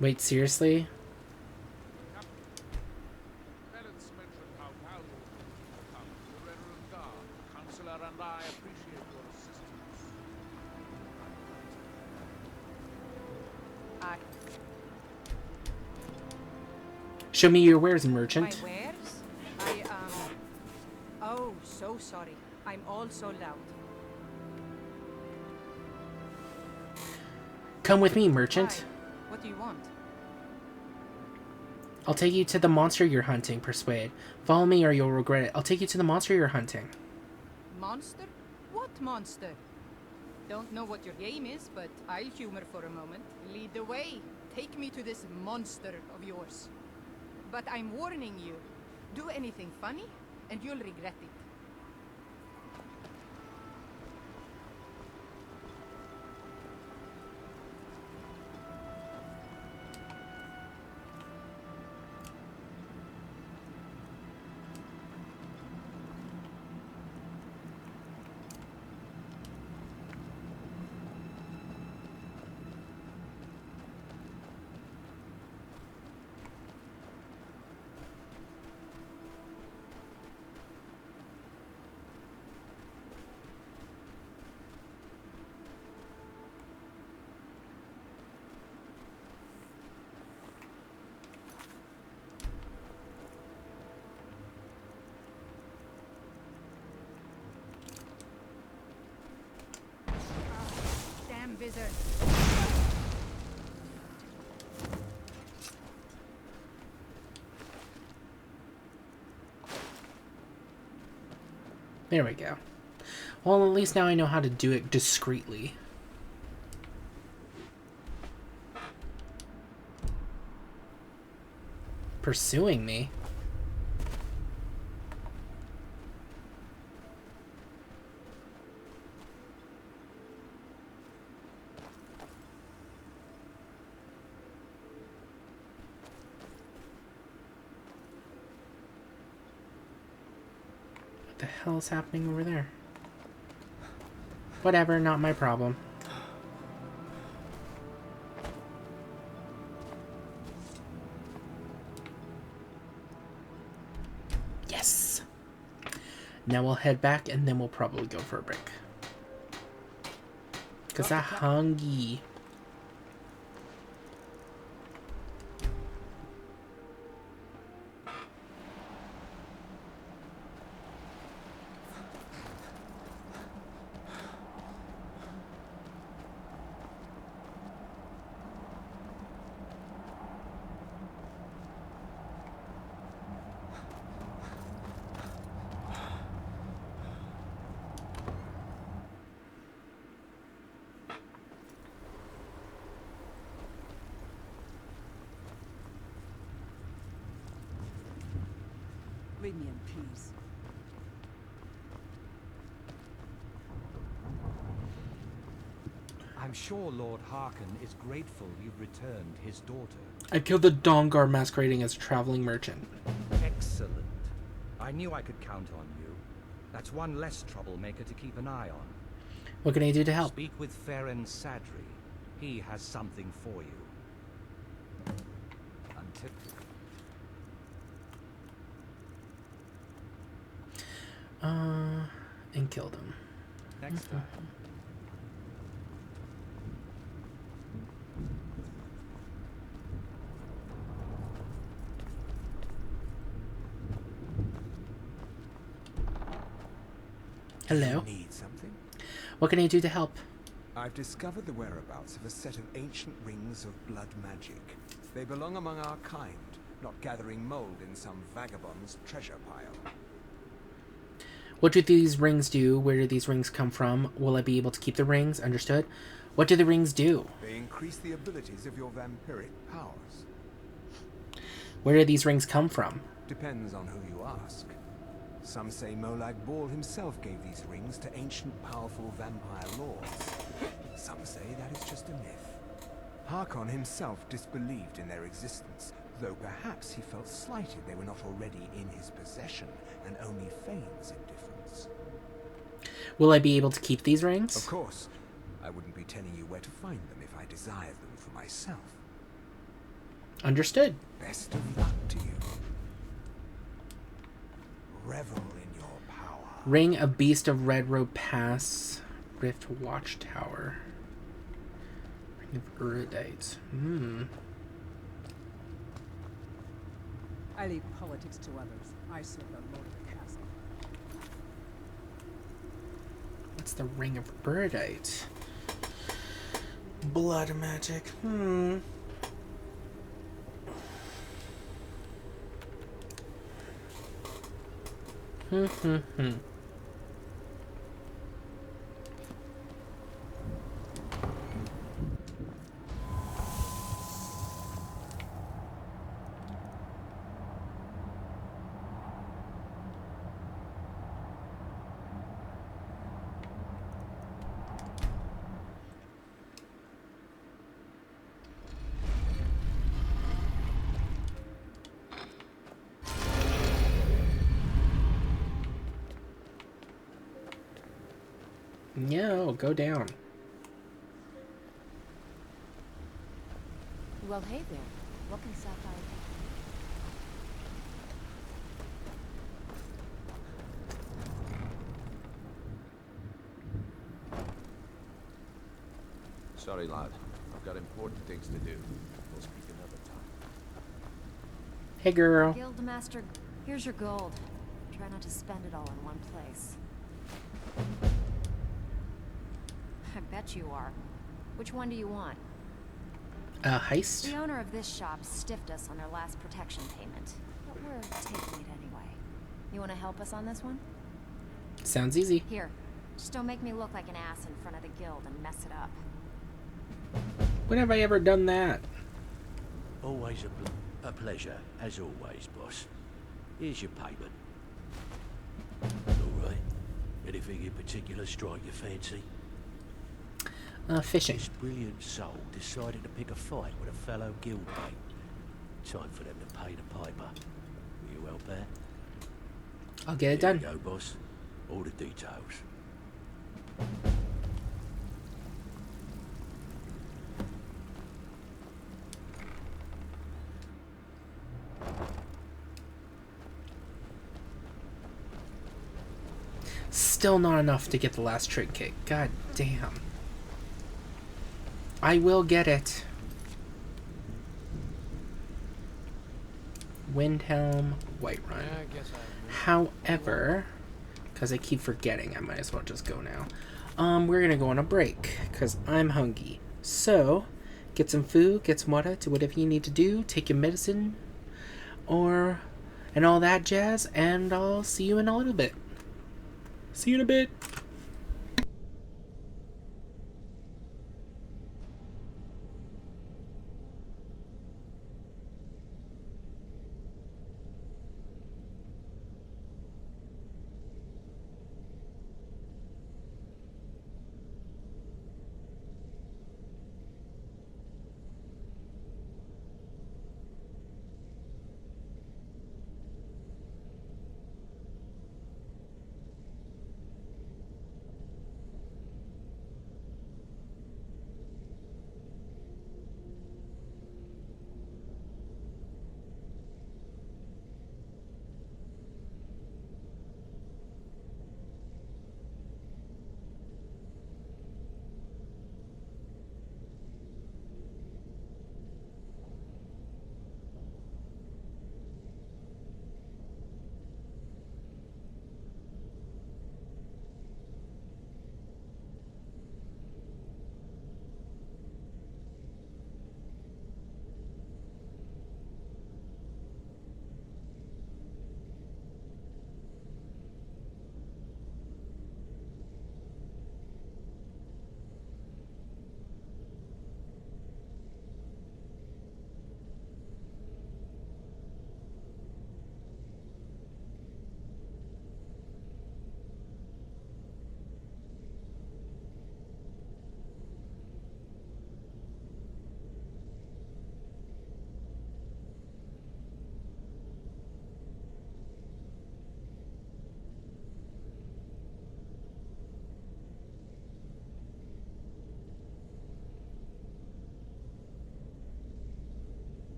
Wait, seriously? Balance mentioned how valuable you become to the Reverend Guard. The Counselor and I appreciate your assistance. I... Show me your wares, My merchant. wares? Oh, so sorry. I'm all sold out. Come with me, merchant. Why? What do you want? I'll take you to the monster you're hunting, Persuade. Follow me or you'll regret it. I'll take you to the monster you're hunting. Monster? What monster? Don't know what your game is, but I'll humor for a moment. Lead the way. Take me to this monster of yours. But I'm warning you. Do anything funny, and you'll regret it. There we go. Well, at least now I know how to do it discreetly. Pursuing me? What the hell is happening over there? Whatever, not my problem. Yes! Now we'll head back and then we'll probably go for a break. Cause I'm hungry. Leave me in peace. I'm sure Lord Harkon is grateful you've returned his daughter. I killed the Dawnguard masquerading as a traveling merchant. Excellent. I knew I could count on you. That's one less troublemaker to keep an eye on. What can I do to help? Speak with Farron Sadri. He has something for you. Until... And killed him. Next time. Hello. You need something? What can I do to help? I've discovered the whereabouts of a set of ancient rings of blood magic. They belong among our kind, not gathering mold in some vagabond's treasure pile. What do these rings do? Where do these rings come from? Will I be able to keep the rings? Understood. What do the rings do? They increase the abilities of your vampiric powers. Where do these rings come from? Depends on who you ask. Some say Molag Bal himself gave these rings to ancient powerful vampire lords. Some say that is just a myth. Harkon himself disbelieved in their existence, though perhaps he felt slighted they were not already in his possession and only feigns indifference. Will I be able to keep these rings? Of course. I wouldn't be telling you where to find them if I desired them for myself. Understood. Best of luck to you. Revel in your power. Ring of Beast of Red Road Pass. Rift Watchtower. Ring of Erudite. I leave politics to others. I serve the Lord of the Castle. What's the Ring of Erudite? Blood magic. No, go down. Well, hey there. What can Sapphire do? Sorry, lad. I've got important things to do. We'll speak another time. Hey, girl. Guildmaster, here's your gold. Try not to spend it all in one place. I bet you are. Which one do you want? Heist? The owner of this shop stiffed us on our last protection payment, but we're taking it anyway. You want to help us on this one? Sounds easy. Here, just don't make me look like an ass in front of the guild and mess it up. When have I ever done that? Always a pleasure, as always, boss. Here's your payment. All right. Anything in particular strike your fancy? Fishing. This brilliant soul decided to pick a fight with a fellow guildmate. Time for them to pay the piper. Will you help that? I'll get it Here done. you go, boss. All the details. Still not enough to get the last trinket. God damn. I will get it. Windhelm, Whiterun. Yeah, I guess I However, because I keep forgetting, I might as well just go now. We're gonna go on a break because I'm hungry. So, get some food, get some water, do whatever you need to do, take your medicine, and all that jazz, and I'll see you in a little bit. See you in a bit.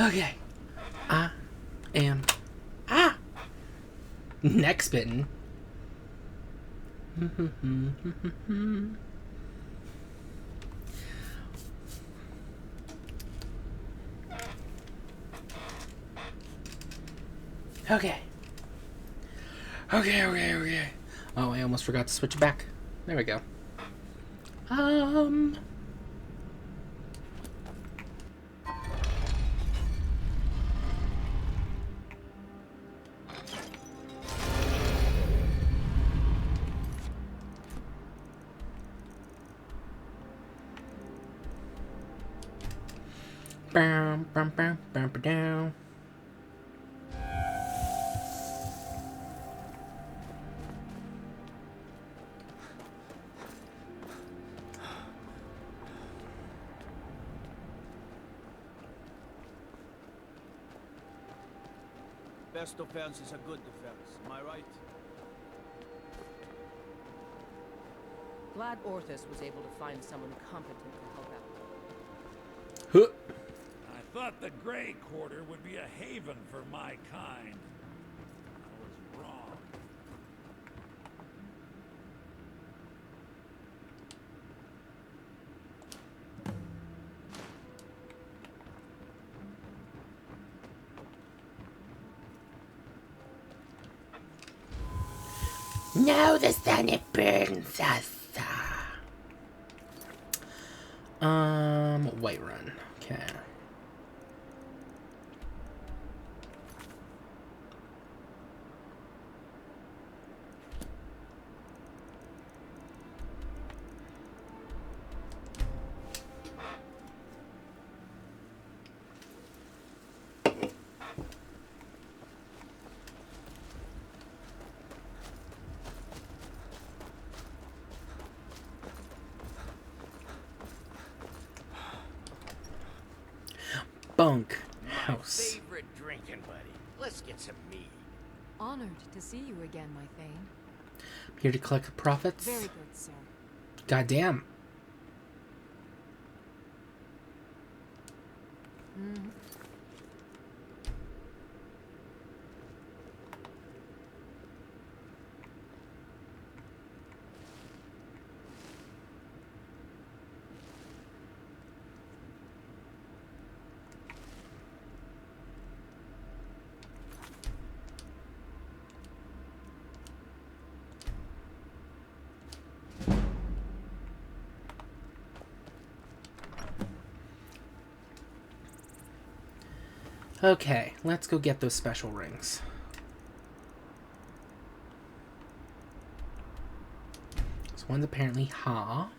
Okay. I am... Ah! Neck spitting. Okay. Okay. Oh, I almost forgot to switch it back. There we go. Bam, bam, bam, bam, bam, down. Best defense is a good defense, am I right? Glad Orthus was able to find someone competent to help out. Huh. I thought the Grey Quarter would be a haven for my kind. I was wrong. No, the sun it burns us. Whiterun. Okay. Bunk house. Favorite drinking buddy. Let's get some mead. Honored to see you again, my Thane. Here to collect profits. Very good, sir. Goddamn. Mm-hmm. Okay, let's go get those special rings. So one's apparently Ha.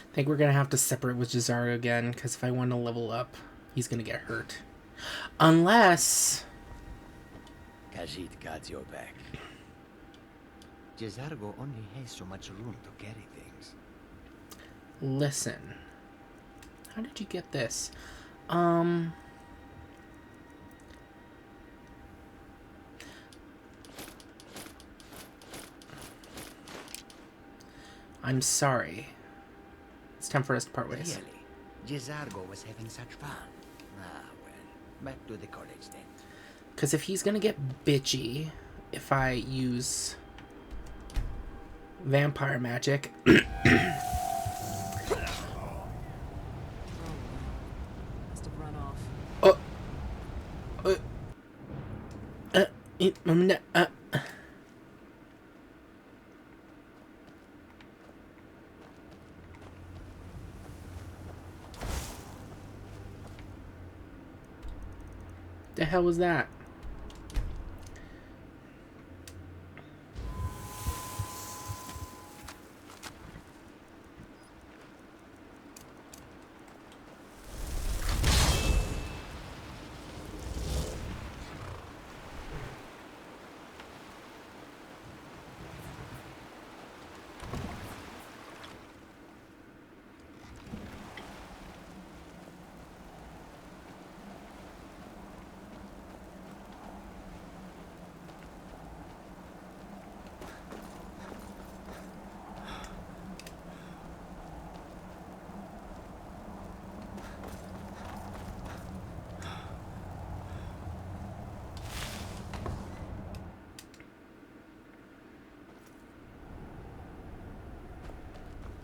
I think we're gonna have to separate with Jazara again, because if I want to level up, he's gonna get hurt. Unless... Khajiit got your back. Jazargo only has so much room to carry things. Listen. How did you get this? I'm sorry. It's time for us to part ways. Really? Jizargo was having such fun. Ah, well. Back to the college then. Because if he's gonna get bitchy if I use vampire magic... Must have run off. The hell was that?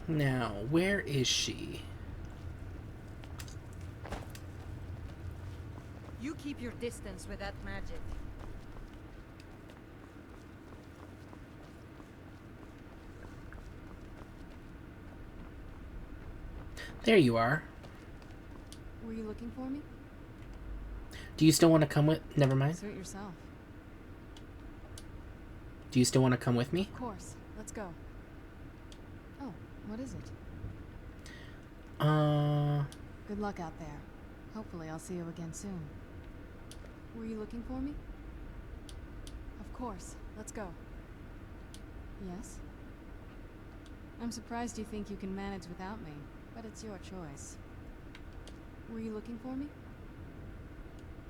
Now, where is she? You keep your distance with that magic. There you are. Were you looking for me? Do you still want to come with... Never mind. Suit yourself. Do you still want to come with me? Of course. Let's go. Oh, what is it? Good luck out there. Hopefully I'll see you again soon. Were you looking for me? Of course. Let's go. Yes? I'm surprised you think you can manage without me, but it's your choice. Were you looking for me?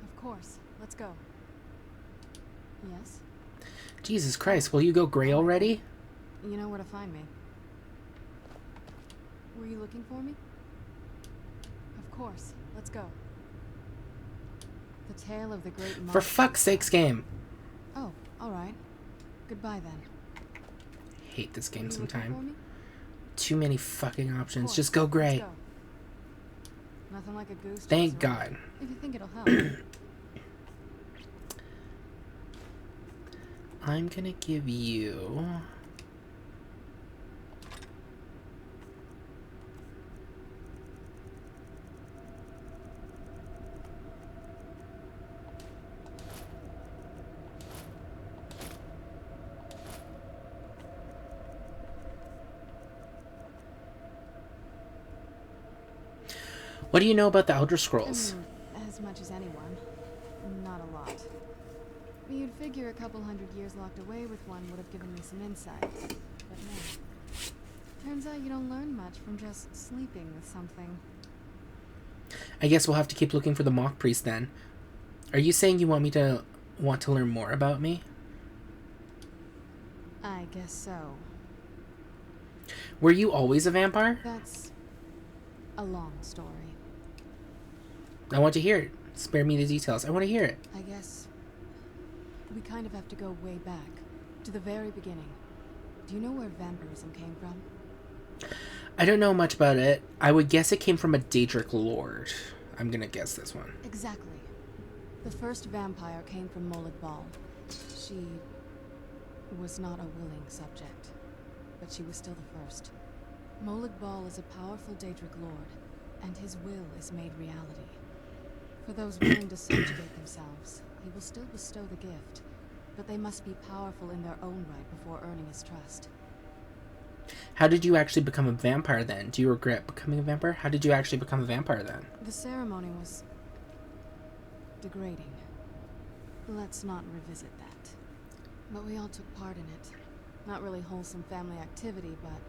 Of course. Let's go. Yes? Jesus Christ, will you go gray already? You know where to find me. Were you looking for me? Of course. Let's go. The tale of the great monk. For fuck's sakes, game. Oh, alright. Goodbye then. Hate this game Were you looking for sometime. me? Too many fucking options. Course. Just go gray. Let's go. Nothing like a goose. Thank chase around, God. If you think it'll help. I'm gonna give you... What do you know about the Elder Scrolls? As much as anyone. Not a lot. You'd figure a couple hundred years locked away with one would have given me some insight. But no. Turns out you don't learn much from just sleeping with something. I guess we'll have to keep looking for the mock priest then. Are you saying you want to learn more about me? I guess so. Were you always a vampire? That's a long story. I want to hear it. Spare me the details. I want to hear it. I guess we kind of have to go way back, to the very beginning. Do you know where vampirism came from? I don't know much about it. I would guess it came from a Daedric lord. I'm gonna guess this one. Exactly. The first vampire came from Molag Bal. She was not a willing subject, but she was still the first. Molag Bal is a powerful Daedric lord, and his will is made reality. For those willing to subjugate themselves, he will still bestow the gift, but they must be powerful in their own right before earning his trust. How did you actually become a vampire then? Do you regret becoming a vampire? How did you actually become a vampire then? The ceremony was degrading. Let's not revisit that. But we all took part in it. Not really wholesome family activity, but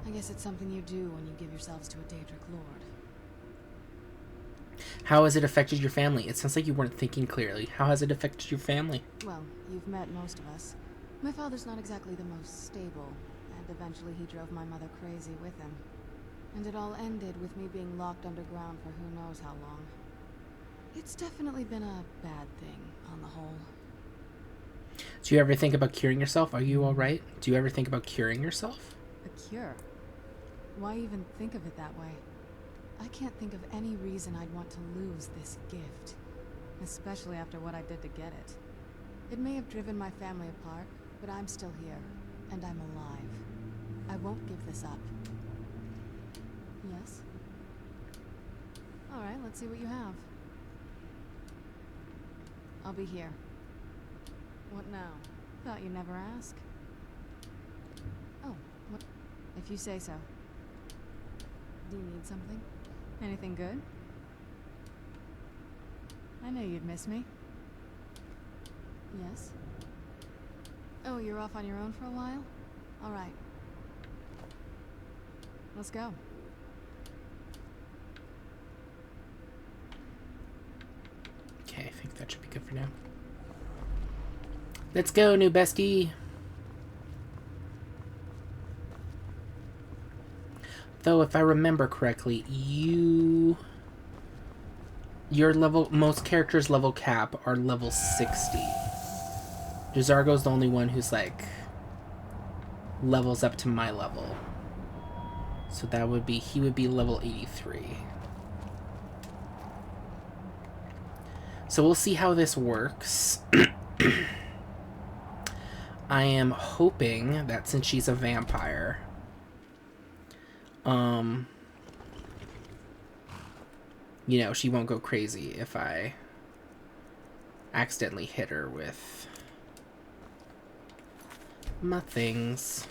I guess it's something you do when you give yourselves to a Daedric lord. How has it affected your family? It sounds like you weren't thinking clearly. How has it affected your family? Well, you've met most of us. My father's not exactly the most stable, and eventually he drove my mother crazy with him. And it all ended with me being locked underground for who knows how long. It's definitely been a bad thing, on the whole. Do you ever think about curing yourself? Are you alright? Do you ever think about curing yourself? A cure? Why even think of it that way? I can't think of any reason I'd want to lose this gift. Especially after what I did to get it. It may have driven my family apart, but I'm still here, and I'm alive. I won't give this up. Yes? Alright, let's see what you have. I'll be here. What now? Thought you'd never ask. Oh, what? If you say so. Do you need something? Anything good? I knew you'd miss me. Yes? Oh, you're off on your own for a while? Alright. Let's go. Okay, I think that should be good for now. Let's go, new bestie! Though, if I remember correctly, your level, most characters' level cap are level 60. Jazargo's the only one who's like levels up to my level. So that would be, he would be level 83. So we'll see how this works. I am hoping that since she's a vampire, you know, she won't go crazy if I accidentally hit her with my things.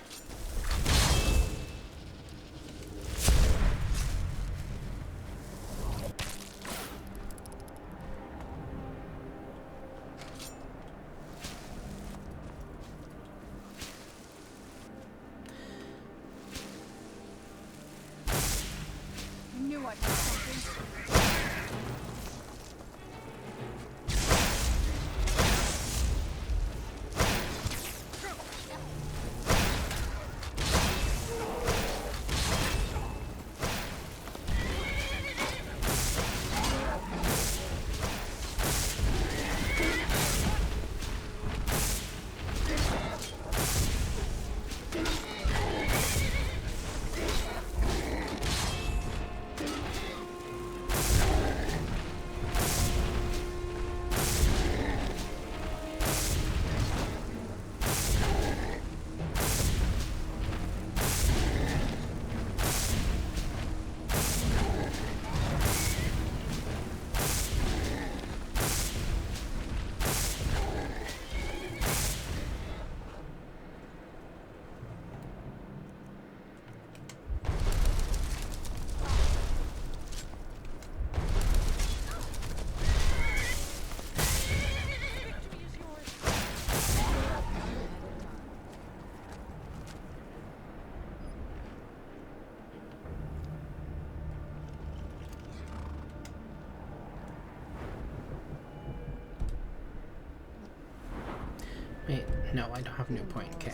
Wait, no, I don't have a new point. Okay.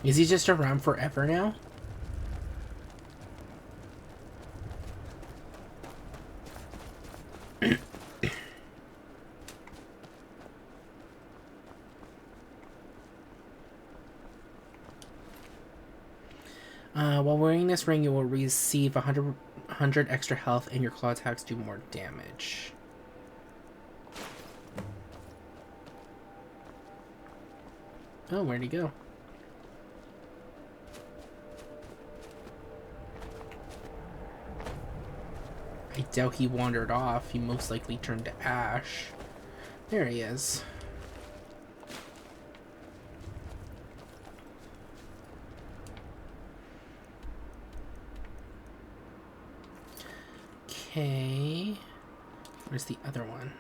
Is he just around forever now? While wearing this ring, you will receive 100 extra health, and your claw attacks do more damage. Oh, where'd he go? I doubt he wandered off. He most likely turned to ash. There he is. Okay. Where's the other one?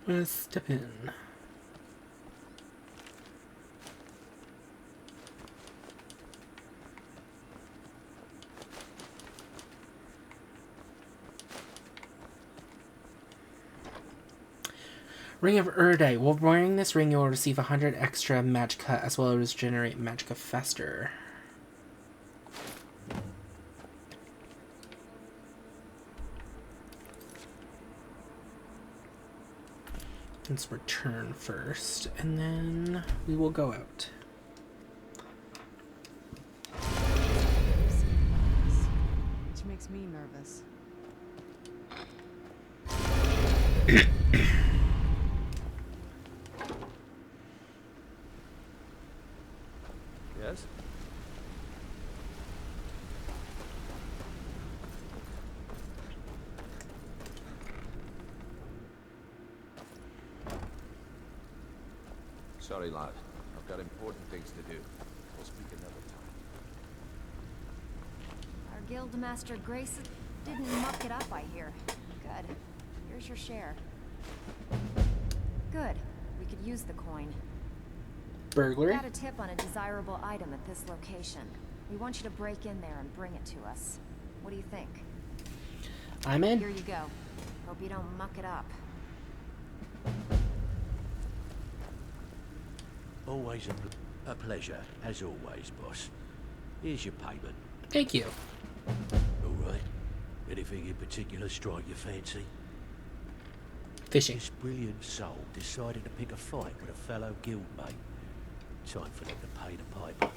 Let's step in. Ring of Urdite. While wearing this ring, you will receive 100 extra magicka as well as generate magicka faster. Let's return first, and then we will go out. Which makes me nervous. Yes? Sorry, lad. I've got important things to do. We'll speak another time. Our guild master Grace didn't muck it up, I hear. Good. Here's your share. Good. We could use the coin. Burglary? Got a tip on a desirable item at this location. We want you to break in there and bring it to us. What do you think? I'm in. Here you go. Hope you don't muck it up. Always a pleasure, as always, boss. Here's your payment. Thank you. All right. Anything in particular strike your fancy? Fishing. This brilliant soul decided to pick a fight with a fellow guildmate. Time for them to pay the piper.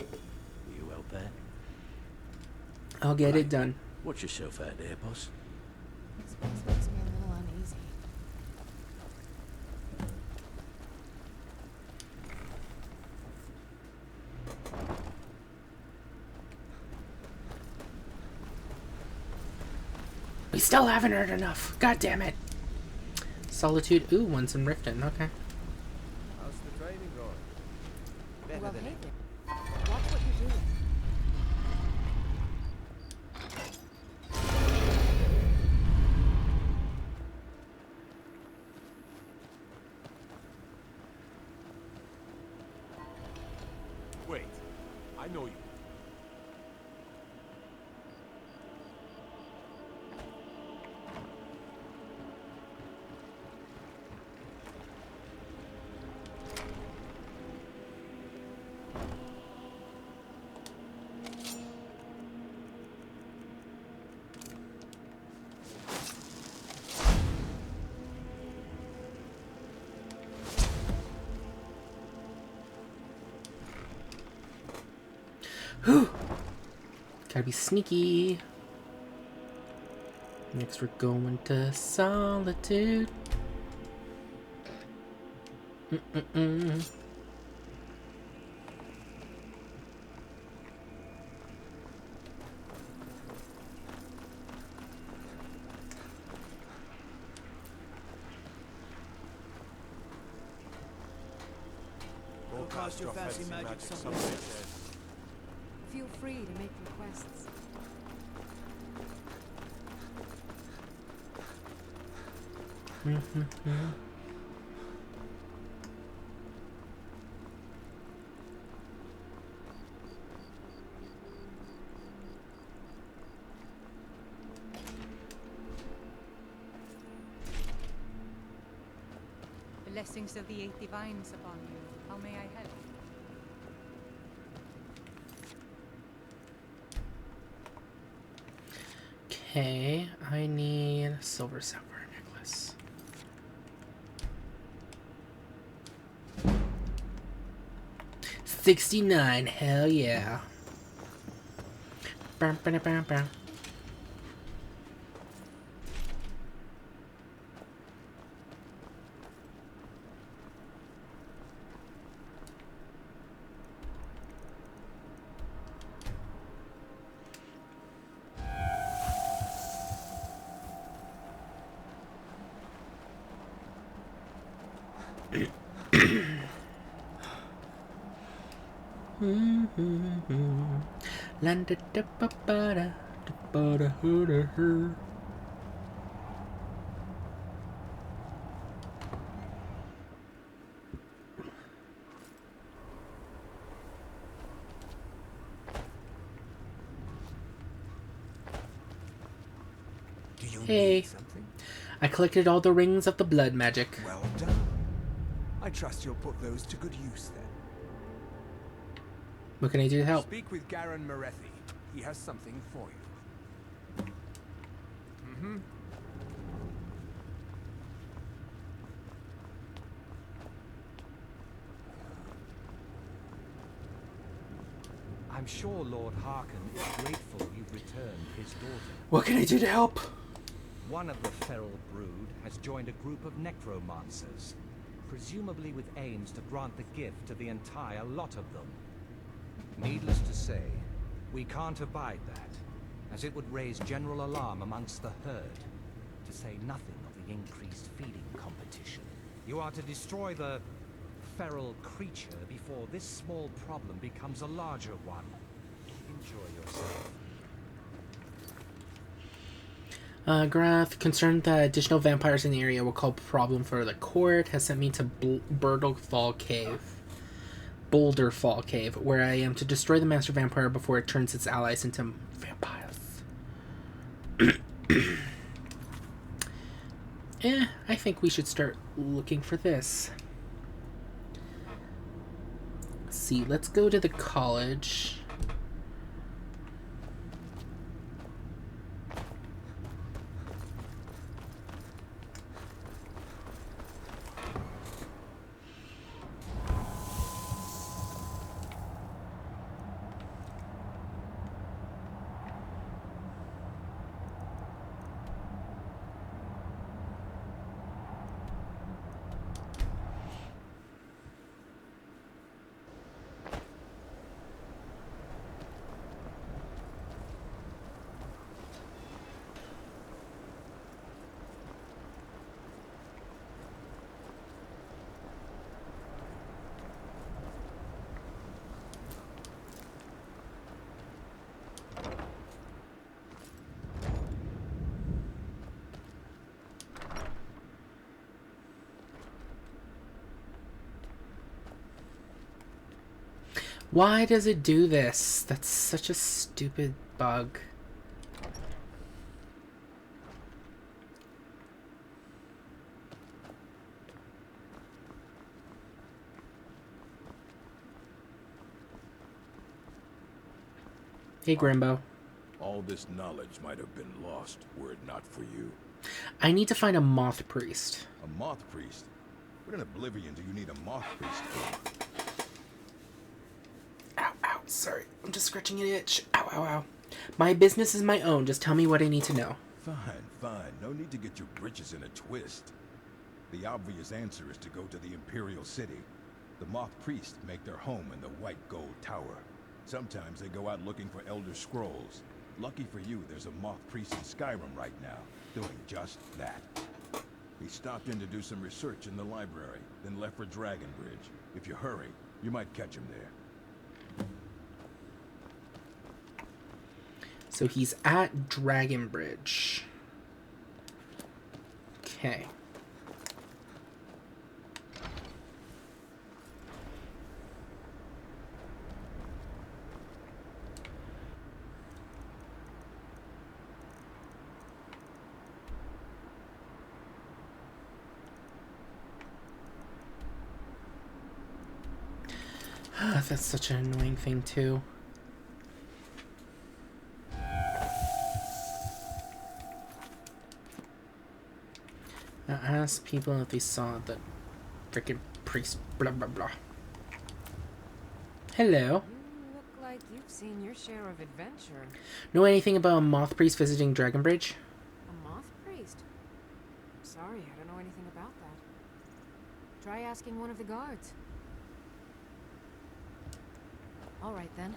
Will you help that? I'll get it done. Watch yourself out there, boss. This place makes me a little uneasy. still haven't heard enough. God damn it. Solitude. Ooh, won some Riften. Okay. How's the training going? Better well, than hey there. Watch what you're doing. Wait, I know you. Whew. Gotta be sneaky. Next, we're going to Solitude. We'll cast your fancy magic somewhere. Feel free to make requests. Blessings of the Eight Divines upon you. How may I help? Okay, I need a silver sapphire necklace. $69, hell yeah. Bam, bam, bam, bam. Landa da ba ba da hoo da hoo. Do you Hey, need something? I collected all the rings of the blood magic. Well done. I trust you'll put those to good use then. What can I do to help? Speak with Garen Morethi. He has something for you. I'm sure Lord Harkon is grateful you've returned his daughter. What can I do to help? One of the feral brood has joined a group of necromancers, presumably with aims to grant the gift to the entire lot of them. Needless to say, we can't abide that, as it would raise general alarm amongst the herd, to say nothing of the increased feeding competition. You are to destroy the feral creature before this small problem becomes a larger one. Enjoy yourself. Grath, concerned that additional vampires in the area will cause a problem for the court, has sent me to Boulder Fall Cave, where I am to destroy the master vampire before it turns its allies into vampires. I think we should start looking for this. Let's see, let's go to the college. Why does it do this? That's such a stupid bug. Hey, Grimbo. All this knowledge might have been lost were it not for you. I need to find a moth priest. A moth priest? What in oblivion do you need a moth priest for? Ow, ow, sorry. I'm just scratching an itch. Ow, ow, ow. My business is my own. Just tell me what I need to know. Fine, fine. No need to get your britches in a twist. The obvious answer is to go to the Imperial City. The moth priests make their home in the White Gold Tower. Sometimes they go out looking for Elder Scrolls. Lucky for you, there's a moth priest in Skyrim right now, doing just that. He stopped in to do some research in the library, then left for Dragonbridge. If you hurry, you might catch him there. So he's at Dragonbridge. Okay. That's such an annoying thing, too. I asked people if they saw the freaking priest, blah, blah, blah. Hello. You look like you've seen your share of adventure. Know anything about a moth priest visiting Dragonbridge? A moth priest? Sorry, I don't know anything about that. Try asking one of the guards. All right, then.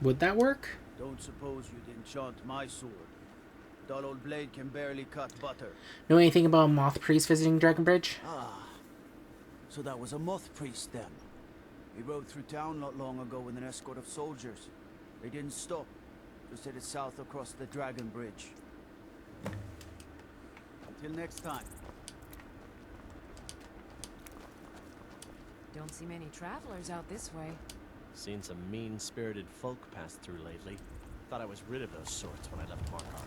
Would that work? Don't suppose you'd enchant my sword. Dull old blade can barely cut butter. Know anything about a moth priest visiting Dragonbridge? Ah, so that was a moth priest then. He rode through town not long ago with an escort of soldiers. They didn't stop, just headed south across the Dragon Bridge. Until next time. Don't see many travelers out this way. Seen some mean-spirited folk pass through lately. Thought I was rid of those sorts when I left Markarth.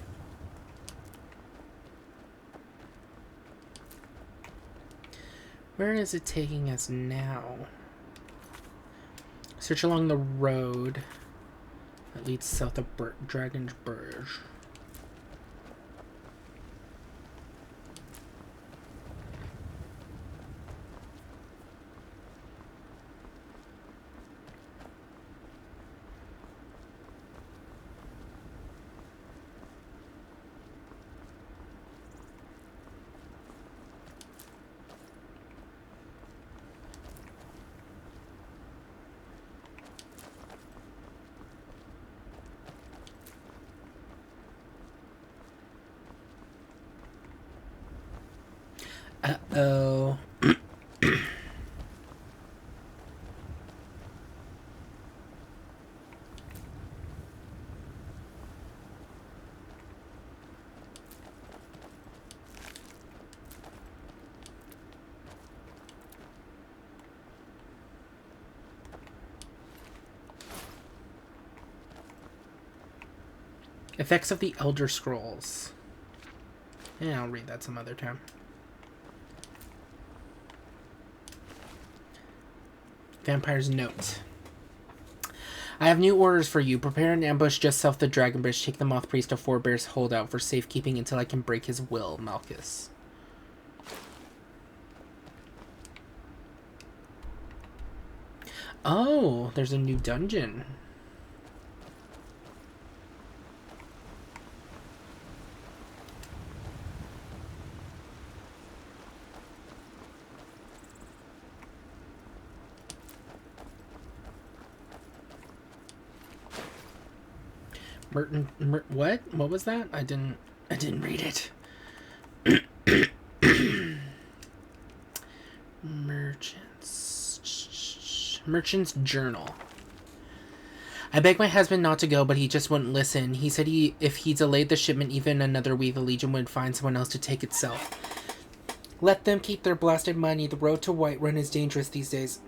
Where is it taking us now? Search along the road that leads south of Dragon's Bridge. Uh-oh. Effects of the Elder Scrolls. Yeah, I'll read that some other time. Vampire's note. I have new orders for you. Prepare an ambush just south of the Dragon Bridge. Take the Moth Priest to Four Bears Holdout for safekeeping until I can break his will, Malchus. Oh, there's a new dungeon. What? What was that? I didn't read it. Merchant's Journal. I begged my husband not to go, but he just wouldn't listen. He said if he delayed the shipment even another week, the Legion would find someone else to take itself. Let them keep their blasted money. The road to Whiterun is dangerous these days.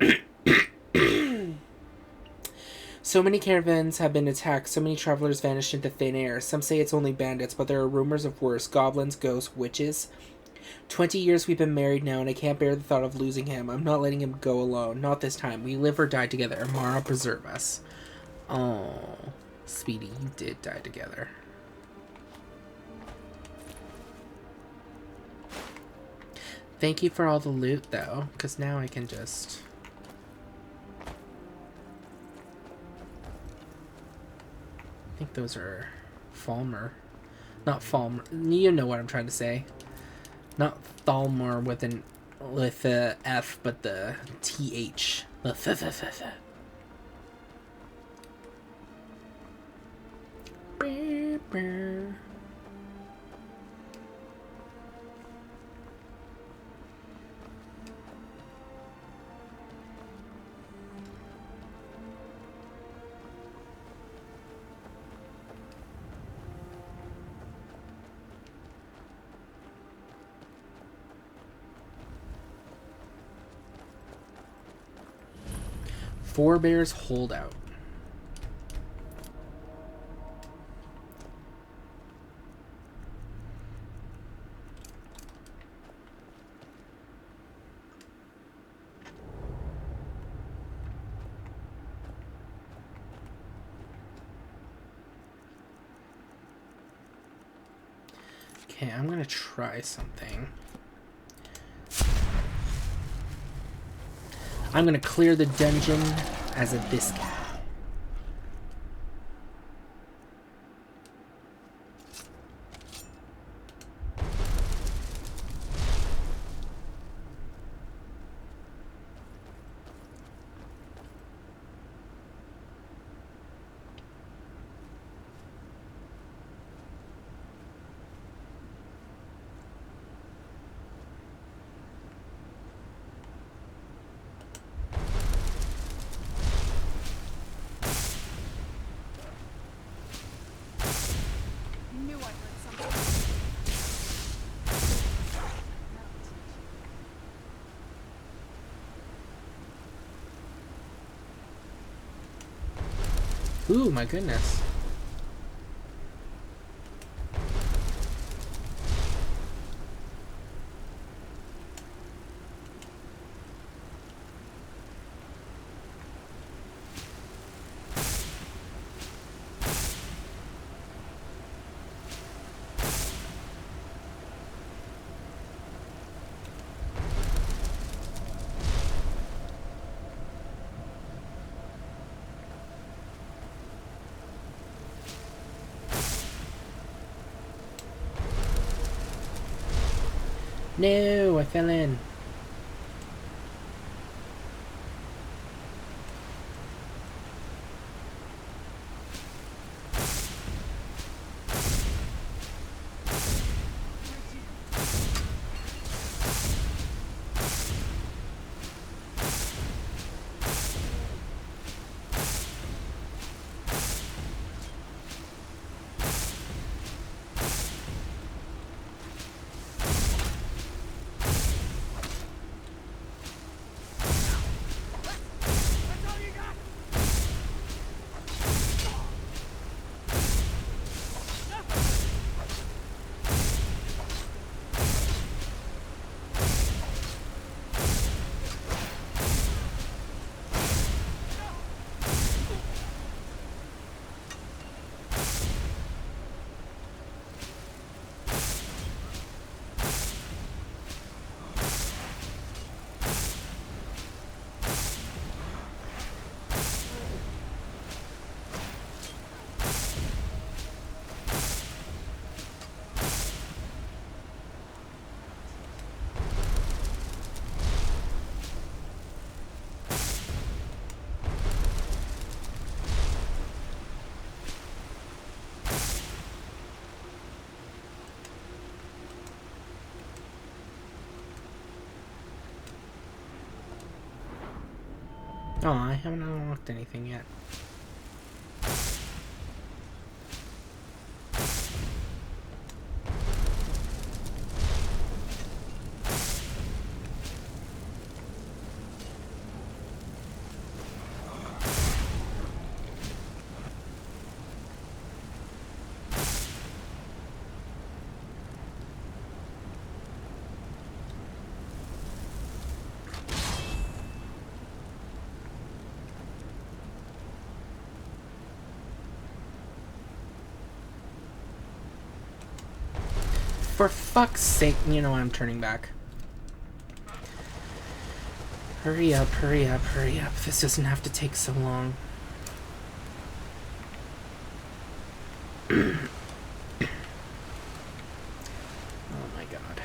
So many caravans have been attacked, so many travelers vanished into thin air. Some say it's only bandits, but there are rumors of worse. Goblins, ghosts, witches. 20 years we've been married now, and I can't bear the thought of losing him. I'm not letting him go alone. Not this time. We live or die together. Mara, preserve us. Oh, Speedy, you did die together. Thank you for all the loot, though, because now I can just... I think those are Falmer. Not Falmer. You know what I'm trying to say. Not Thalmor with a F, but the TH. The th. Forebears Holdout. Okay, I'm gonna try something. I'm gonna clear the dungeon as a biscuit. Ooh, my goodness. No, I fell in. Oh, I haven't unlocked anything yet. for fuck's sake. You know what? I'm turning back. Hurry up, hurry up, hurry up. This doesn't have to take so long. Oh my god.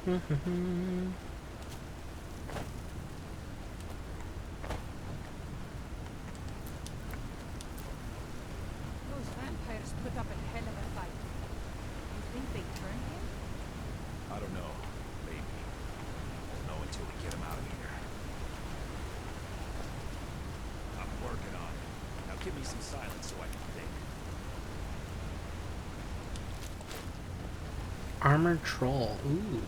Those vampires put up a hell of a fight. You think they turned him? I don't know. Maybe. We'll know until we get him out of here. I'm working on it. Now give me some silence so I can think. Armored troll. Ooh.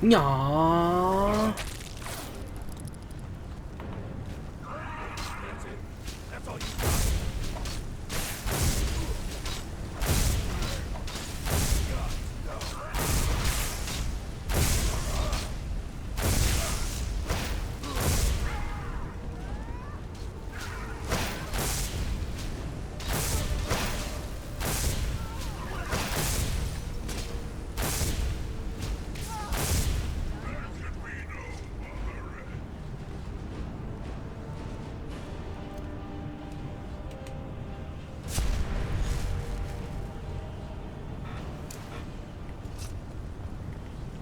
Aww. That's it. That's all you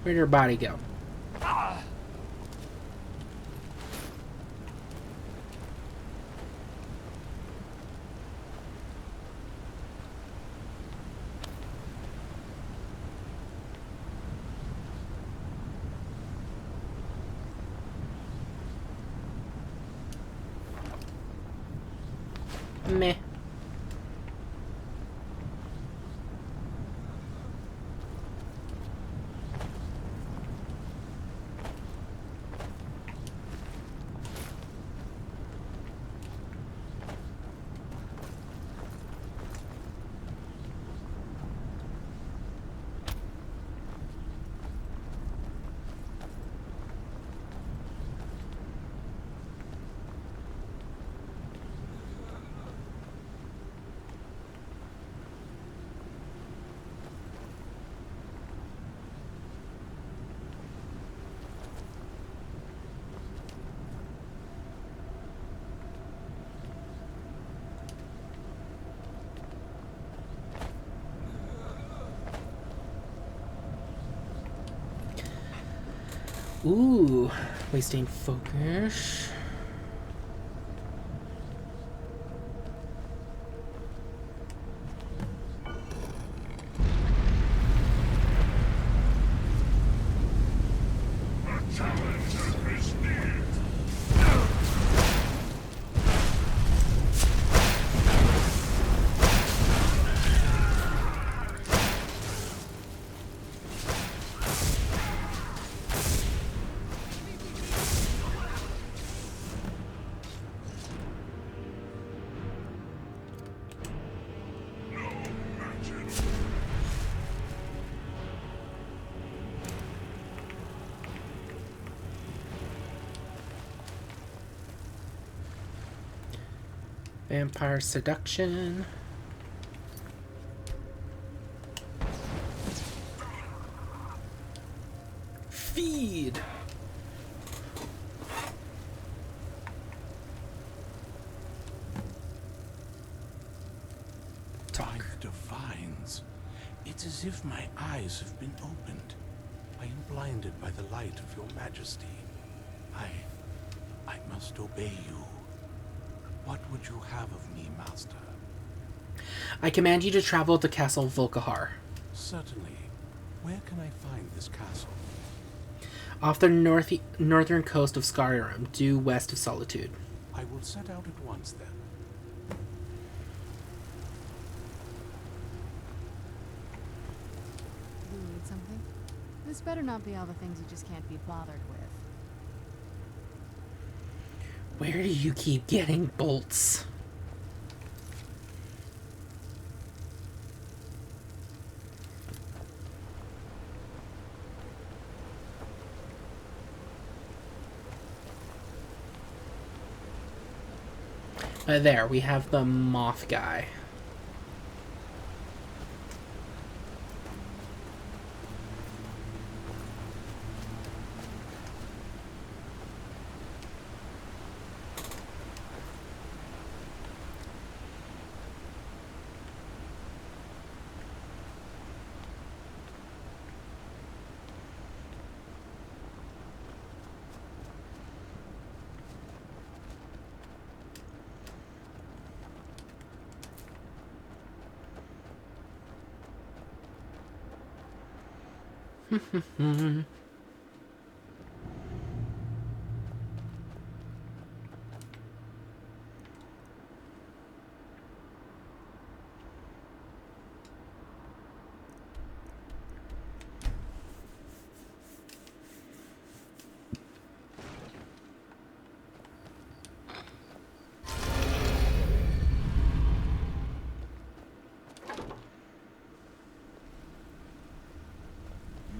Where'd her body go? Meh. Ooh, wasting focus. Vampire seduction. Feed. By the divines, it's as if my eyes have been opened. I am blinded by the light of your majesty. I must obey you. What would you have of me, master? I command you to travel to Castle Volkihar. Certainly. Where can I find this castle? Off the northern coast of Skyrim, due west of Solitude. I will set out at once, then. Do you need something? This better not be all the things you just can't be bothered with. Where do you keep getting bolts? There, we have the moth guy.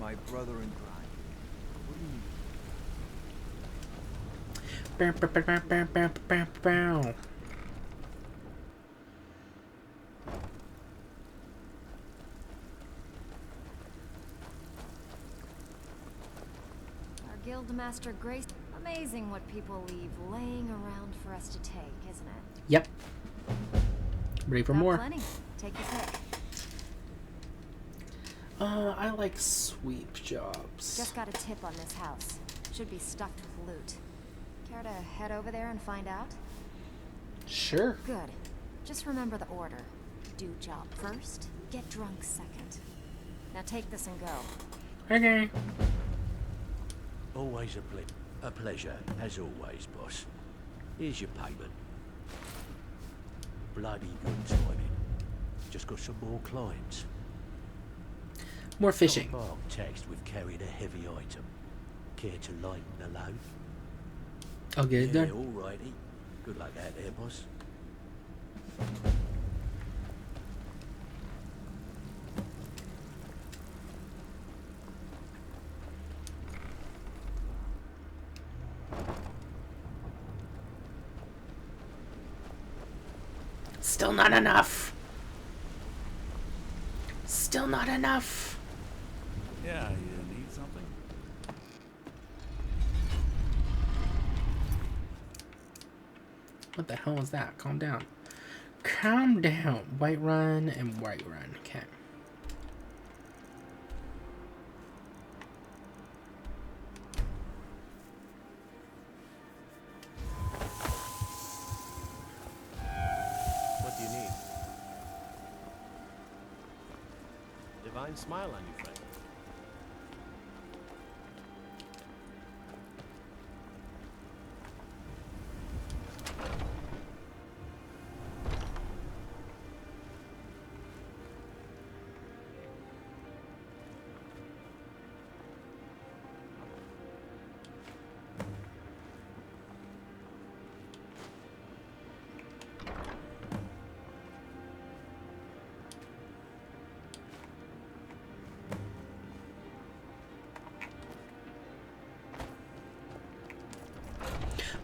My brother in crime. What do you Our Guildmaster Grace. Amazing what people leave laying around for us to take, isn't it? Yep. Ready for Got more. Plenty. Take your pick. I like sweep jobs. Just got a tip on this house. Should be stuffed with loot. Care to head over there and find out? Sure. Good. Just remember the order. Do job first, get drunk second. Now take this and go. Okay. Always a pleasure, as always, boss. Here's your payment. bloody good timing. Just got some more clients. More fishing. Got a bark text we've carried a heavy item. Care to lighten the load? I'll get it Yeah, done. alrighty. Good luck out there, boss. Still not enough. Still not enough. Yeah, you need something? What the hell was that? Calm down. Calm down. White run and white run. Okay. What do you need? Divine smile on you, friend.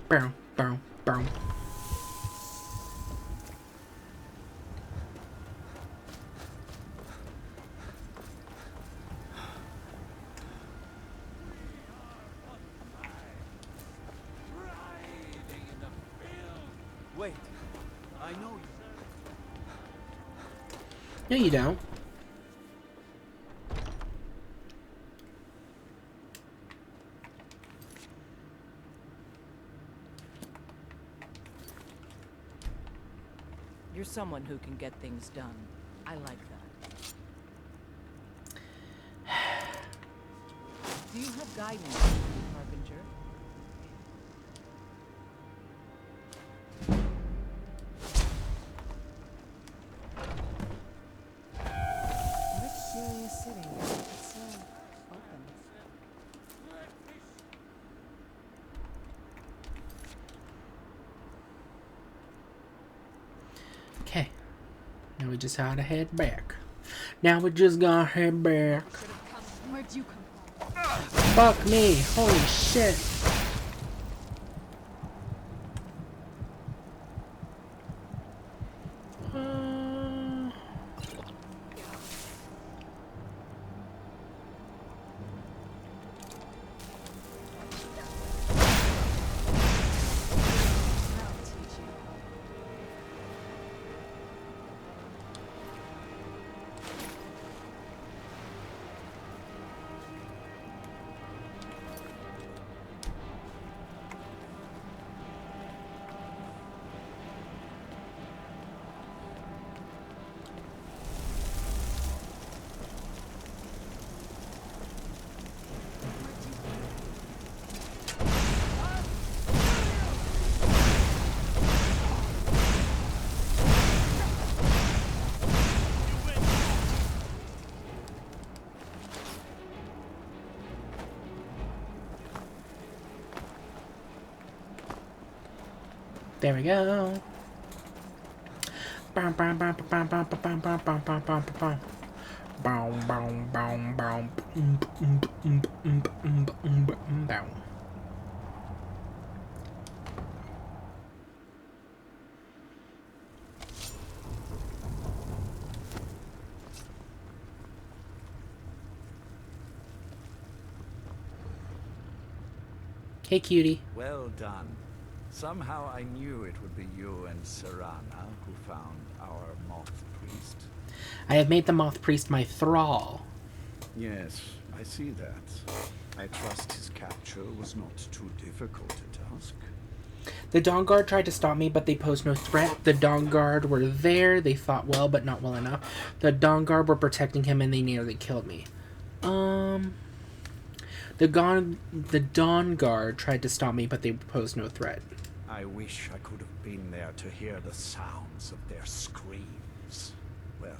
Boom, boom, boom. Wait, I know you. No, you don't. You're someone who can get things done. I like that. Do you have guidance, Harbinger? What a curious city. It's so open. Okay. Now we just gotta head back. Now we just gotta head back. Where'd you come from? Fuck me. Holy shit. There we go. Bam, bam, bam, bam, bam, bam, bam, bam, bam, bam, bam, bam. Boom, boom, boom, boom. Boom. Hey, cutie. Well done. Somehow I knew it would be you and Serana who found our moth priest. I have made the moth priest my thrall. Yes, I see that. I trust his capture was not too difficult a task. The Dawn Guard tried to stop me, but they posed no threat. The Dawn Guard were there. They fought well, but not well enough. The Dawn Guard were protecting him, and they nearly killed me. The Dawn Guard tried to stop me, but they posed no threat. I wish I could have been there to hear the sounds of their screams. Well,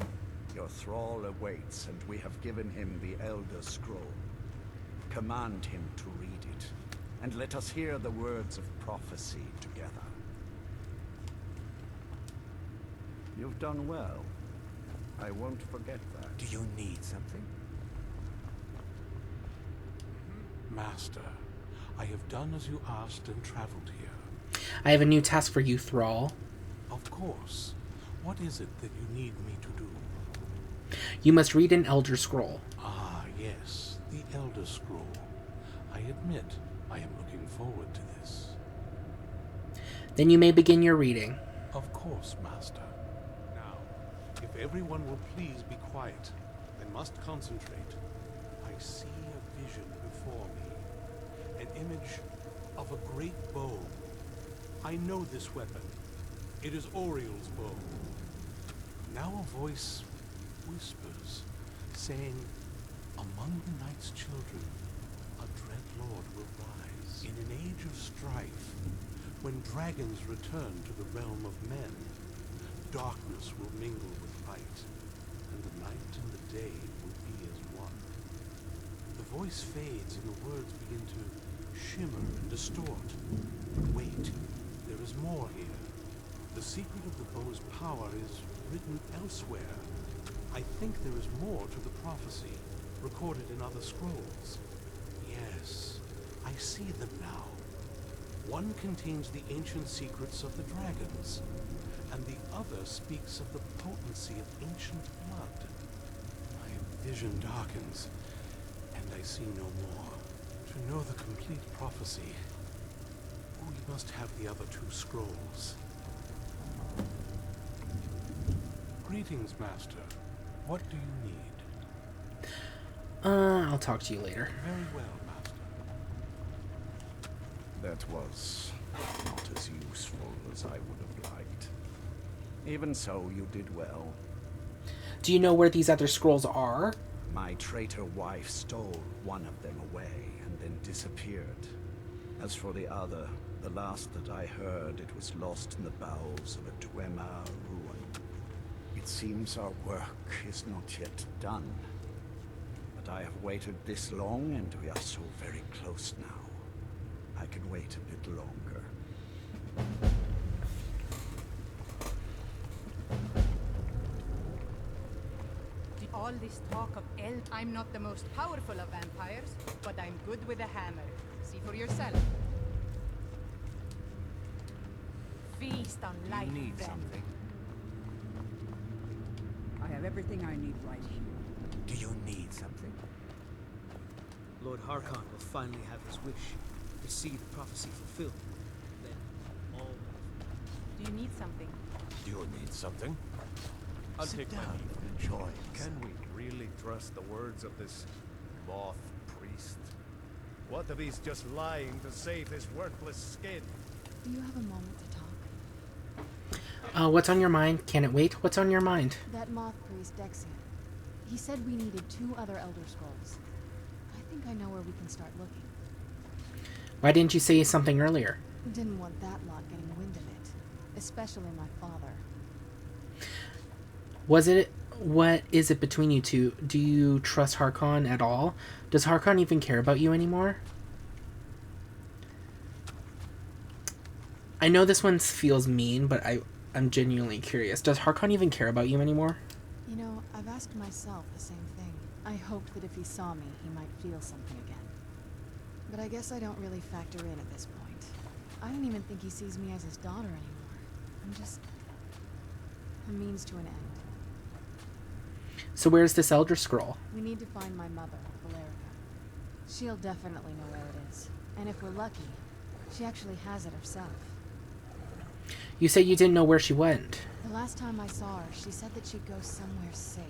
your thrall awaits, and we have given him the Elder Scroll. Command him to read it, and let us hear the words of prophecy together. You've done well. I won't forget that. Do you need something? Master, I have done as you asked and traveled here. I have a new task for you, Thrall. Of course. What is it that you need me to do? You must read an Elder Scroll. Ah, yes, the Elder Scroll. I admit, I am looking forward to this. Then you may begin your reading. Of course, Master. Now, if everyone will please be quiet, I must concentrate. I see a vision before me, an image of a great bow. I know this weapon. It is Oriel's bow. Now a voice whispers, saying, among the night's children, a dread lord will rise. In an age of strife, when dragons return to the realm of men, darkness will mingle with light, and the night and the day will be as one. The voice fades and the words begin to shimmer and distort. But wait, there is more here. The secret of the bow's power is written elsewhere. I think there is more to the prophecy, recorded in other scrolls. Yes, I see them now. One contains the ancient secrets of the dragons, and the other speaks of the potency of ancient blood. My vision darkens, and I see no more. To know the complete prophecy, we must have the other two scrolls. Greetings, Master. What do you need? I'll talk to you later. Very well, Master. That was not as useful as I would have liked. Even so, you did well. Do you know where these other scrolls are? My traitor wife stole one of them away and then disappeared. As for the other, the last that I heard, it was lost in the bowels of a Dwemer ruin. It seems our work is not yet done. But I have waited this long, and we are so very close now. I can wait a bit longer. All this talk of elf, I'm not the most powerful of vampires, but I'm good with a hammer. See for yourself. Feast on life. You need then. something. I have everything I need right here. Do you need something? Lord Harkon will finally have his wish to see the prophecy fulfilled. Then all. Do you need something? Do you need something? I'll Sit take my down leave. and enjoy. Can we really trust the words of this moth priest? What if he's just lying to save his worthless skin? Do you have a moment to talk? What's on your mind? Can it wait? What's on your mind? That moth priest, Dexian. He said we needed 2 other Elder Scrolls. I think I know where we can start looking. Why didn't you say something earlier? Didn't want that lot getting wind of it. Especially my father. What is it between you two? Do you trust Harkon at all? Does Harkon even care about you anymore? I know this one feels mean, but I'm genuinely curious. Does Harkon even care about you anymore? You know, I've asked myself the same thing. I hoped that if he saw me, he might feel something again. But I guess I don't really factor in at this point. I don't even think he sees me as his daughter anymore. I'm just a means to an end. So where's this Elder Scroll? We need to find my mother, Valerica. She'll definitely know where it is. And if we're lucky, she actually has it herself. You say you didn't know where she went. The last time I saw her, she said that she'd go somewhere safe.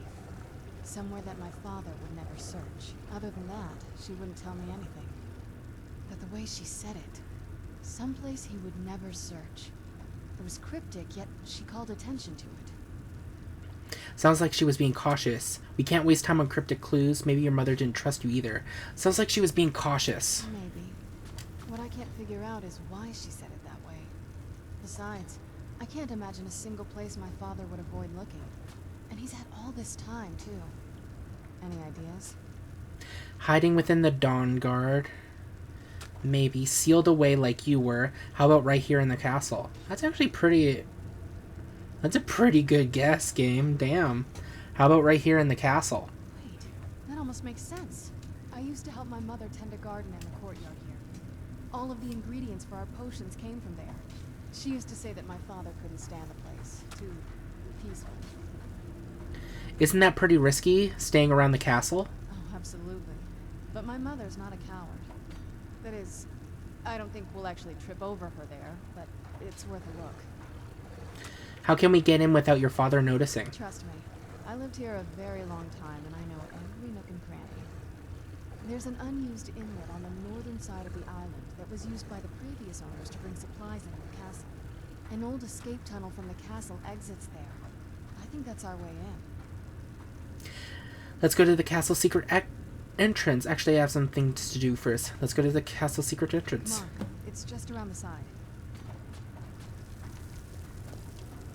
Somewhere that my father would never search. Other than that, she wouldn't tell me anything. But the way she said it, someplace he would never search. It was cryptic, yet she called attention to it. Sounds like she was being cautious. We can't waste time on cryptic clues. Maybe your mother didn't trust you either. Sounds like she was being cautious. Maybe. What I can't figure out is why she said it that way. Besides, I can't imagine a single place my father would avoid looking. And he's had all this time, too. Any ideas? Hiding within the Dawn Guard. Maybe. Sealed away like you were. How about right here in the castle? That's actually pretty... That's a pretty good guess, game. Damn. How about right here in the castle? Wait, that almost makes sense. I used to help my mother tend a garden in the courtyard here. All of the ingredients for our potions came from there. She used to say that my father couldn't stand the place. Too peaceful. Isn't that pretty risky, staying around the castle? Oh, absolutely. But my mother's not a coward. That is, I don't think we'll actually trip over her there, but it's worth a look. How can we get in without your father noticing? Trust me, I lived here a very long time and I know every nook and cranny. There's an unused inlet on the northern side of the island that was used by the previous owners to bring supplies into the castle. An old escape tunnel from the castle exits there. I think that's our way in. Let's go to the castle secret entrance. Actually, I have some things to do first. Let's go to the castle secret entrance. Mark, it's just around the side.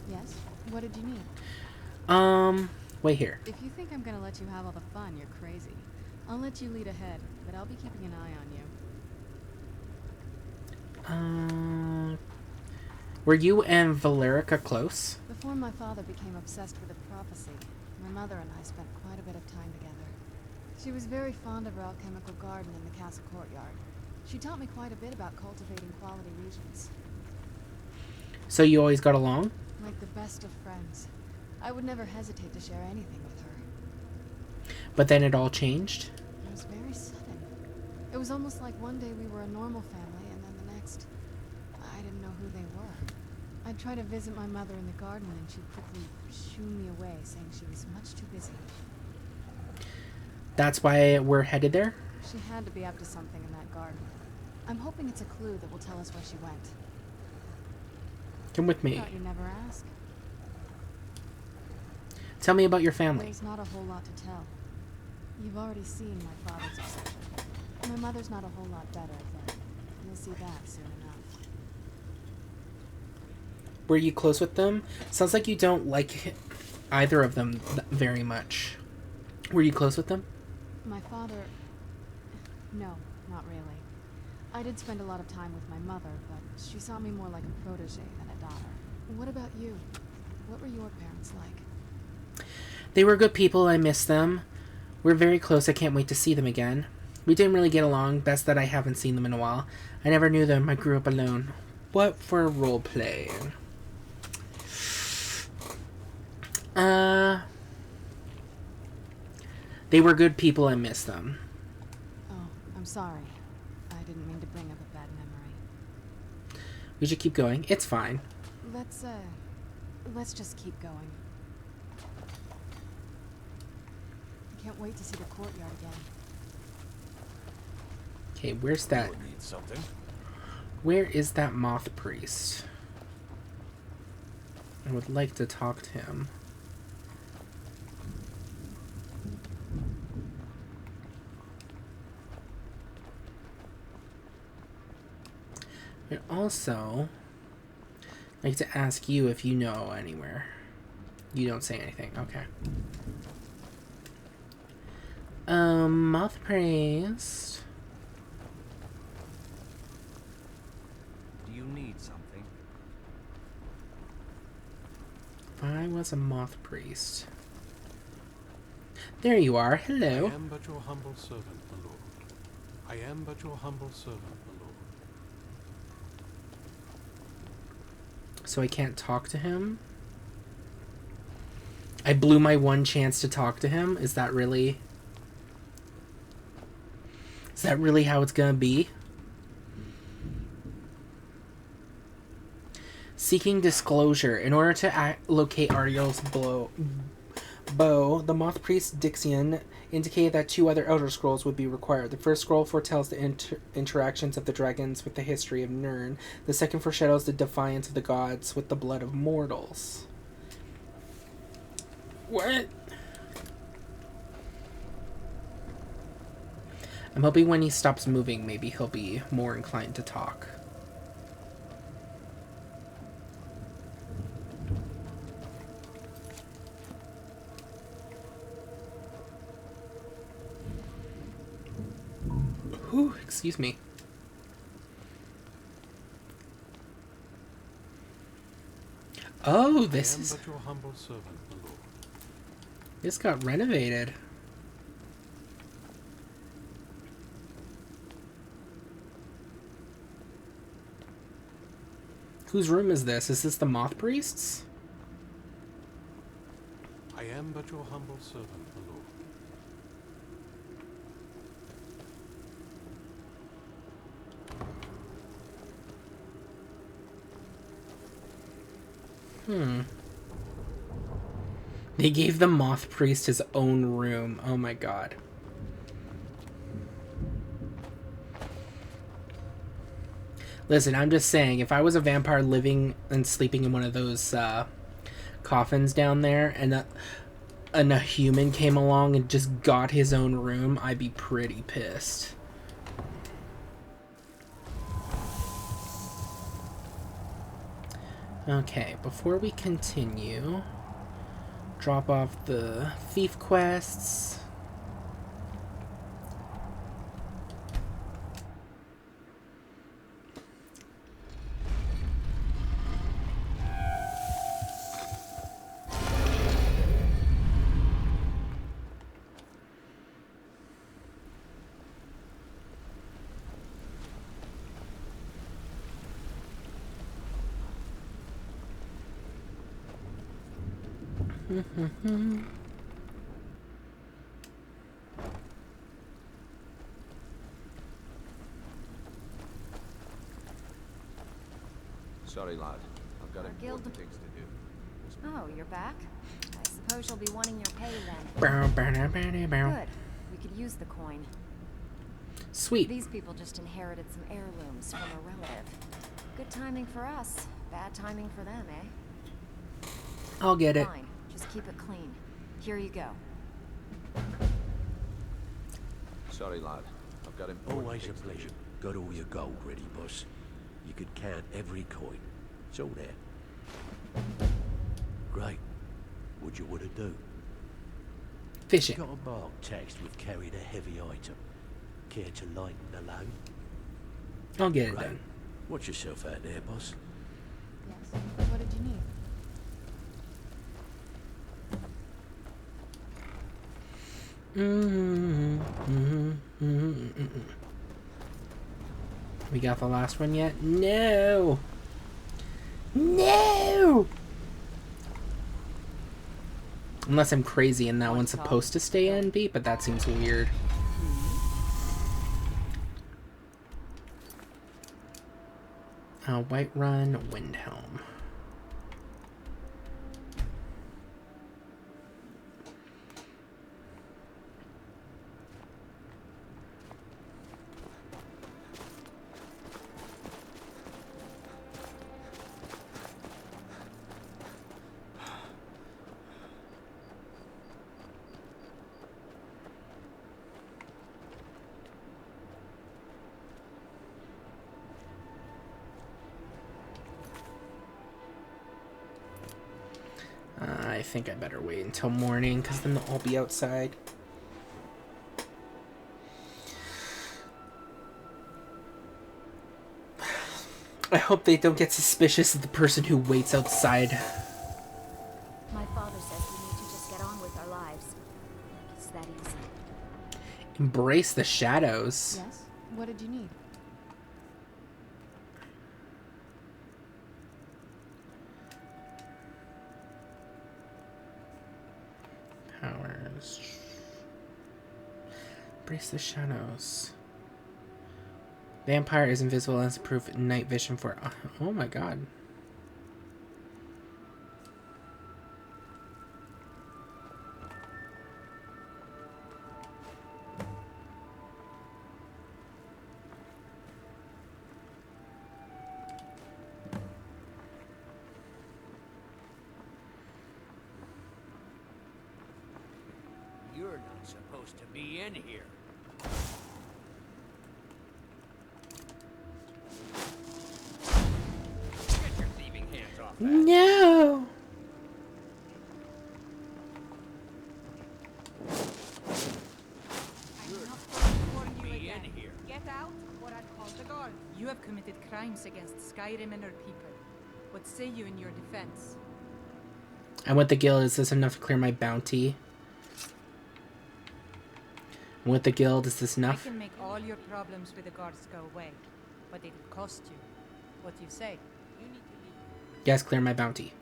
Yes? What did you need? Wait here. If you think I'm gonna let you have all the fun, you're crazy. I'll let you lead ahead, but I'll be keeping an eye on you. Were you and Valerica close? Before my father became obsessed with a prophecy, my mother and I spent quite a bit of time together. She was very fond of our alchemical garden in the castle courtyard. She taught me quite a bit about cultivating quality regions. So you always got along? Like the best of friends. I would never hesitate to share anything with her. But then it all changed? It was very sudden. It was almost like one day we were a normal family, and then the next, I didn't know who they were. I'd try to visit my mother in the garden, and she'd quickly shoo me away, saying she was much too busy. That's why we're headed there? She had to be up to something in that garden. I'm hoping it's a clue that will tell us where she went. Come with me. Thought you'd never ask. Tell me about your family. There's not a whole lot to tell. You've already seen my father's obsession. My mother's not a whole lot better, but you'll see that soon enough. Were you close with them? Sounds like you don't like either of them very much. Were you close with them? My father... No, not really. I did spend a lot of time with my mother, but she saw me more like a protege than a daughter. What about you? What were your parents like? They were good people. I miss them. We're very close. I can't wait to see them again. We didn't really get along. Best that I haven't seen them in a while. I never knew them. I grew up alone. What for role playing? They were good people. I miss them. Oh, I'm sorry. I didn't mean to bring up a bad memory. We should keep going. It's fine. Let's just keep going. I can't wait to see the courtyard again. Okay, where's that? Need something? Where is that moth priest? I would like to talk to him. I'd also like to ask you if you know anywhere. You don't say anything. Okay. Moth priest. Do you need something? If I was a moth priest. There you are. Hello. I am but your humble servant, my lord. I am but your humble servant, my lord. So I can't talk to him? I blew my one chance to talk to him? Is that really how it's gonna be? Seeking disclosure. In order to locate Ariel's bow, the Moth Priest Dixion indicated that 2 other Elder Scrolls would be required. The first scroll foretells the interactions of the dragons with the history of Nirn. The second foreshadows the defiance of the gods with the blood of mortals. What? I'm hoping when he stops moving, maybe he'll be more inclined to talk. Whew, excuse me. Oh, this is... I am but your humble servant, my lord. This got renovated. Whose room is this? Is this the Moth Priest's? I am but your humble servant, my lord. They gave the Moth Priest his own room. Oh my god. Listen, I'm just saying, if I was a vampire living and sleeping in one of those coffins down there, and a human came along and just got his own room, I'd be pretty pissed. Okay, before we continue, drop off the thief quests. Sorry, lad. I've got Guild. important things to do. Oh, you're back? I suppose you'll be wanting your pay then. Good. We could use the coin. Sweet. These people just inherited some heirlooms from a relative. Good timing for us. Bad timing for them, eh? I'll get it. Fine. Just keep it clean. Here you go. Sorry, lad. I've got important Always a things to pleasure. do. Got all your gold ready, boss. You could count every coin. It's all there. Great. What you want to do? Fishing. Got a mark taxed with carried a heavy item. Care to lighten the load? I'll get it Great. done. Watch yourself out there, boss. Yes. What did you need? We got the last one yet? No! No! Unless I'm crazy and that one's supposed to stay NB, but that seems weird. Whiterun, Windhelm. I think I better wait until morning, because then they'll all be outside. I hope they don't get suspicious of the person who waits outside. My father says we need to just get on with our lives. It's that easy. Embrace the shadows. Yes? What did you need? Powers. Embrace the shadows. Vampire is invisible and has proof night vision for... Oh my god. You're not supposed to be in here. Get your thieving hands off that. No! Be in here. Get committed crimes against Skyrim and her people. What say you in your defense? I'm with the guild. Is this enough to clear my bounty? I'm with the guild. Is this enough? I can make all your problems with the guards go away, but it would cost you. What do you say? You need to leave. Yes, clear my bounty.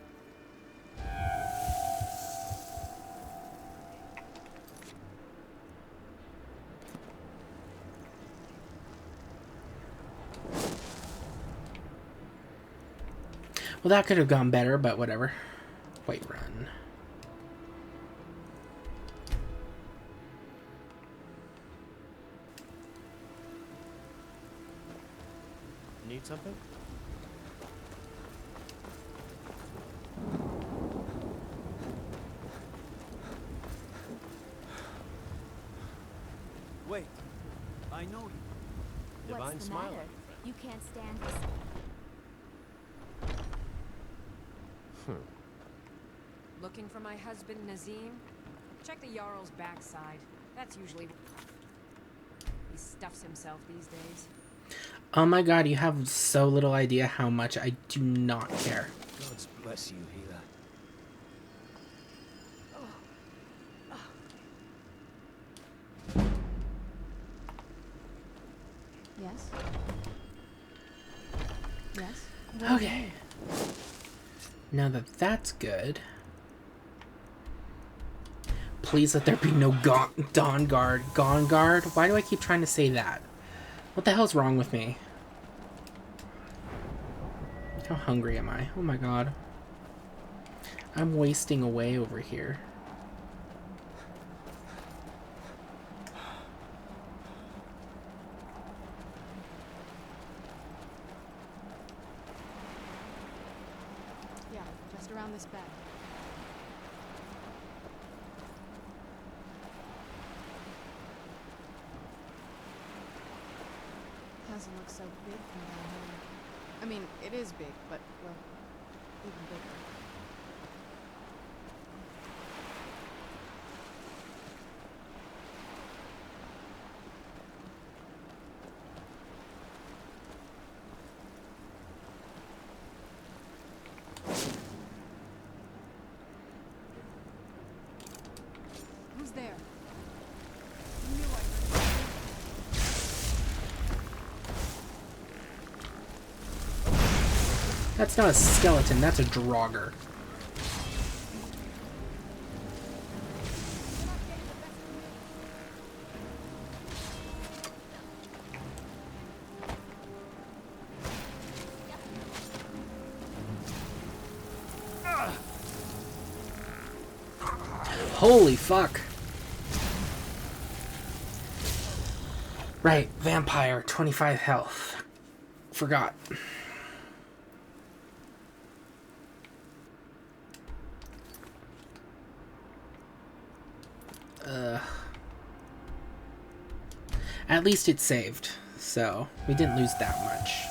Well, that could have gone better, but whatever. White run. Need something? Wait, I know you. Divine What's the Smiler. matter? You can't stand this. Looking for my husband, Nazim? Check the Jarl's backside. That's usually... He stuffs himself these days. Oh my god, you have so little idea how much I do not care. God bless you, healer. Yes? Yes? Okay. Now that that's good. Please let there be no Dawn Guard. Gone Guard? Why do I keep trying to say that? What the hell's wrong with me? How hungry am I? Oh my god. I'm wasting away over here. Yeah, just around this bend. Doesn't look so big from down here. I mean, it is big, but, well, even bigger. Who's there? I knew I heard That's not a skeleton, that's a Draugr. Holy fuck. Right, vampire, 25 health. Forgot. At least it saved, so we didn't lose that much.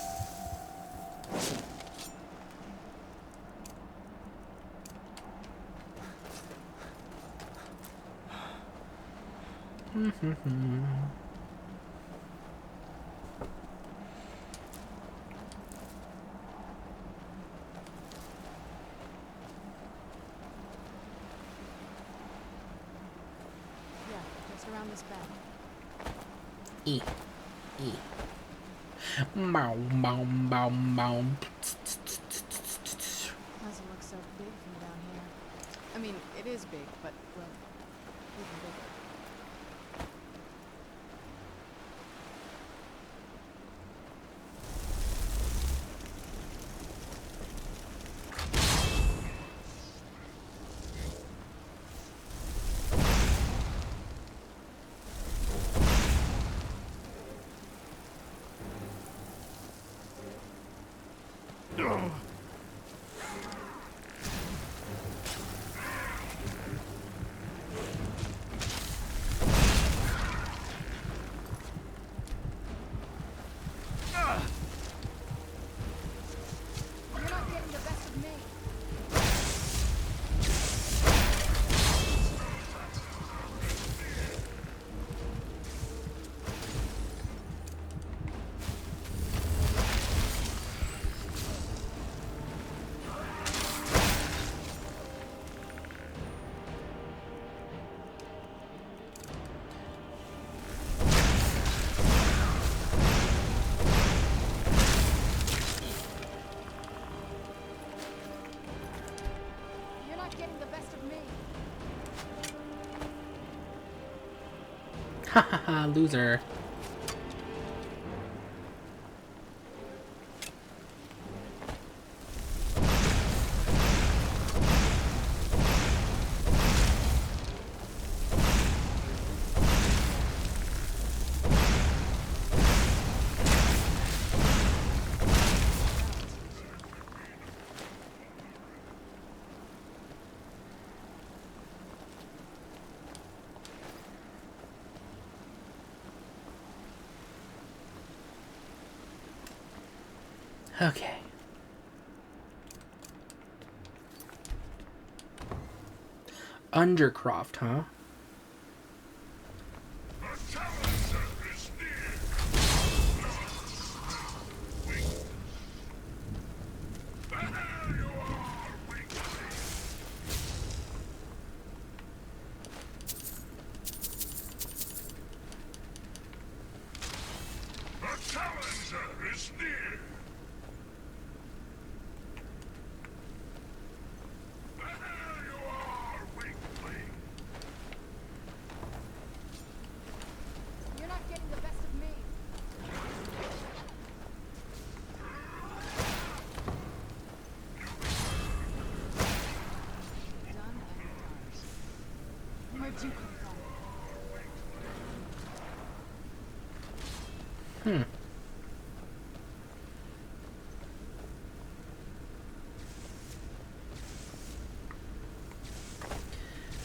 Yeah, just around this bend. E. Bow, bow, bow, bow. Doesn't look so big from down here. I mean, it is big, but, well, even bigger. Haha, loser. Okay. Undercroft, huh? You're not getting the best of me. Where'd you come from? Hmm.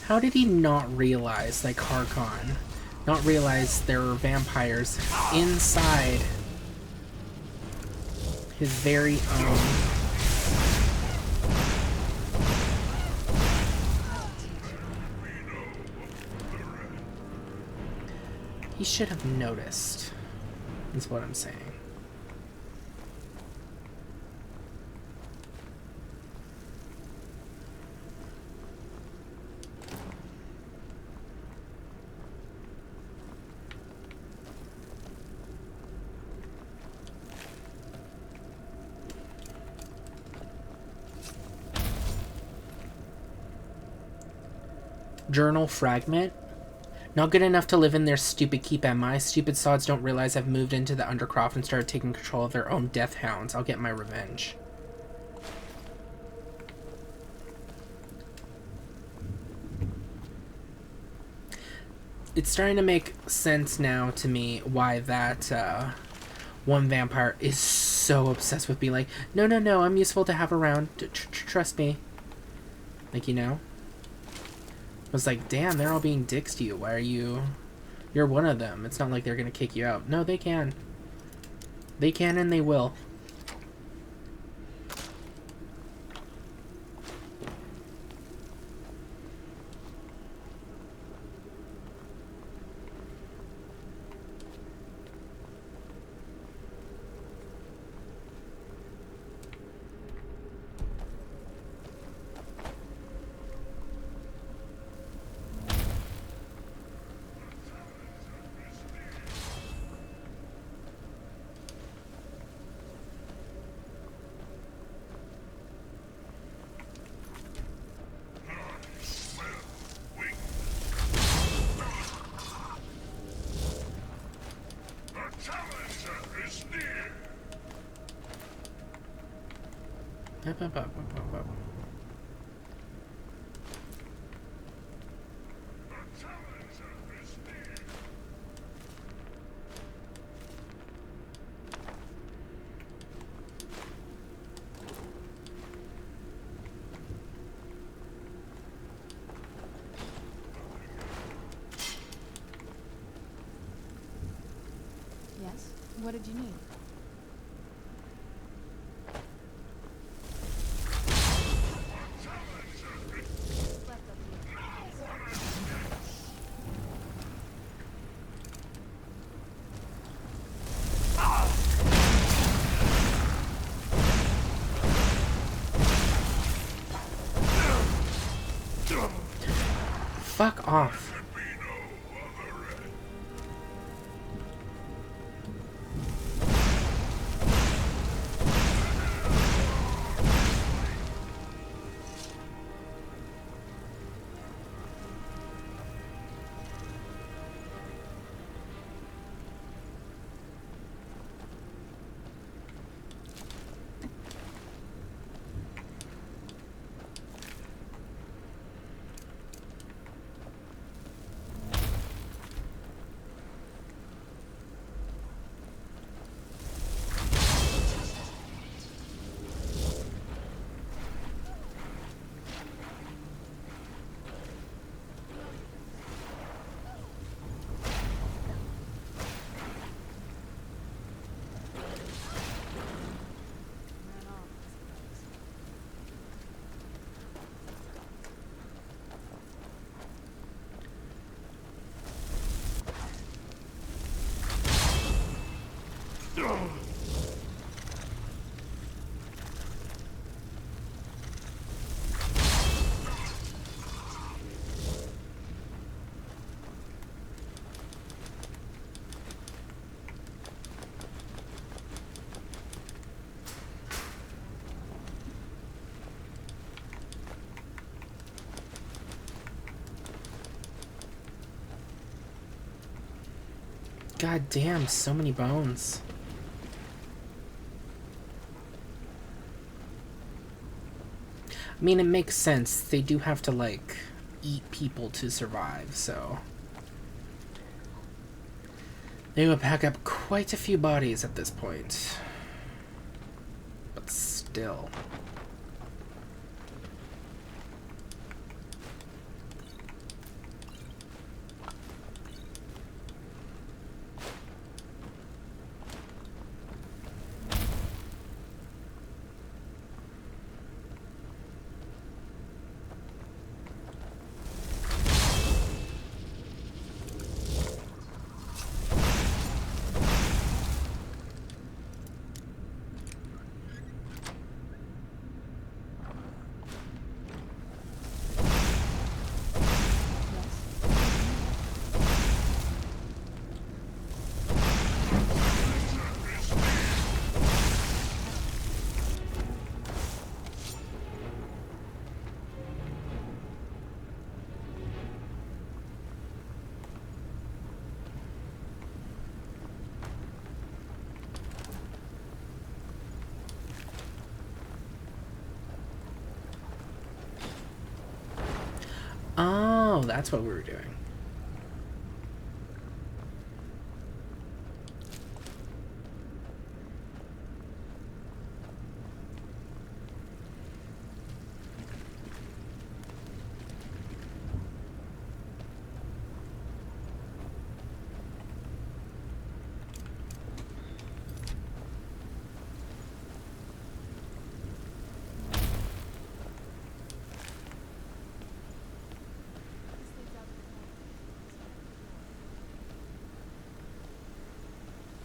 How did he not realize, like Harkon, not realize there were vampires inside his very own? He should have noticed, is what I'm saying. Journal fragment. Not good enough to live in their stupid keep, am I? Stupid sods don't realize I've moved into the Undercroft and started taking control of their own death hounds. I'll get my revenge. It's starting to make sense now to me why that one vampire is so obsessed with being like, no, no, no, I'm useful to have around. Trust me. Like, you know? I was like, damn, they're all being dicks to you. Why are you... You're one of them. It's not like they're gonna kick you out. No, they can. They can and they will. Yes? What did you need? Fuck off. God damn, so many bones. I mean, it makes sense. They do have to, like, eat people to survive, so... They would pack up quite a few bodies at this point. But still... Oh, that's what we were doing.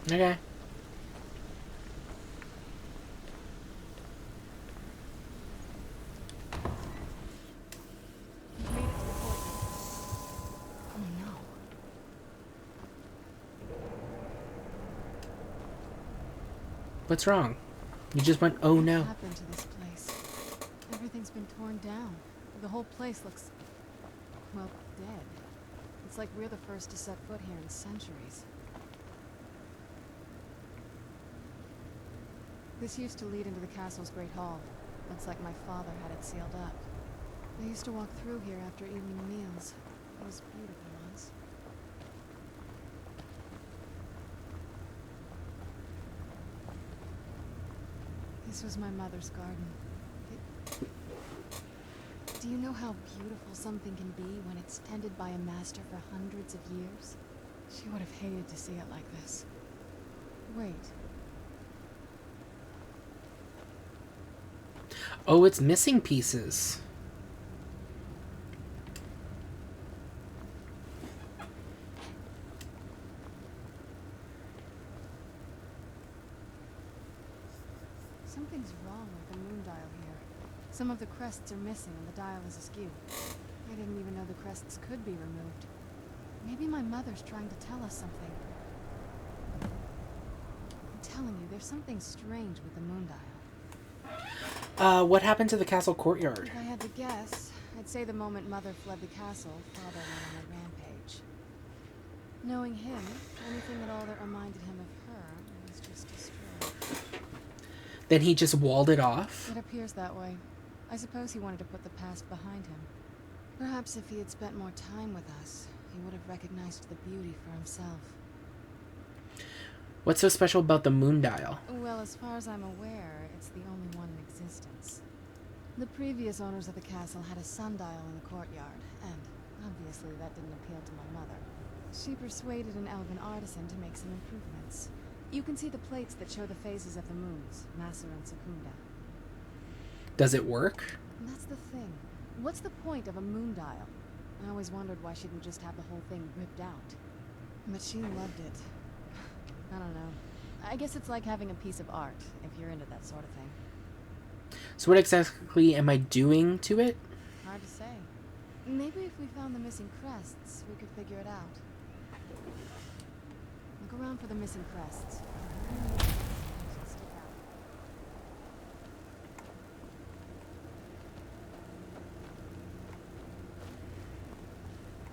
Okay. Oh no. What's wrong? You just went, oh no. What happened to this place? Everything's been torn down. The whole place looks, well, dead. It's like we're the first to set foot here in centuries. This used to lead into the castle's great hall. Looks like my father had it sealed up. I used to walk through here after evening meals. It was beautiful once. This was my mother's garden. Do you know how beautiful something can be when it's tended by a master for hundreds of years? She would have hated to see it like this. Wait. Oh, it's missing pieces. Something's wrong with the moon dial here. Some of the crests are missing and the dial is askew. I didn't even know the crests could be removed. Maybe my mother's trying to tell us something. I'm telling you, there's something strange with the moon dial. What happened to the castle courtyard? If I had to guess, I'd say the moment Mother fled the castle, Father went on a rampage. Knowing him, anything at all that reminded him of her was just destroyed. Then he just walled it off? It appears that way. I suppose he wanted to put the past behind him. Perhaps if he had spent more time with us, he would have recognized the beauty for himself. What's so special about the moon dial? Well, as far as I'm aware, it's the only one in existence. The previous owners of the castle had a sundial in the courtyard, and obviously that didn't appeal to my mother. She persuaded an elven artisan to make some improvements. You can see the plates that show the phases of the moons, Maser and Secunda. Does it work? And that's the thing. What's the point of a moon dial? I always wondered why she didn't just have the whole thing ripped out. But she loved it. I don't know. I guess it's like having a piece of art, if you're into that sort of thing. So what exactly am I doing to it? Hard to say. Maybe if we found the missing crests, we could figure it out. Look around for the missing crests.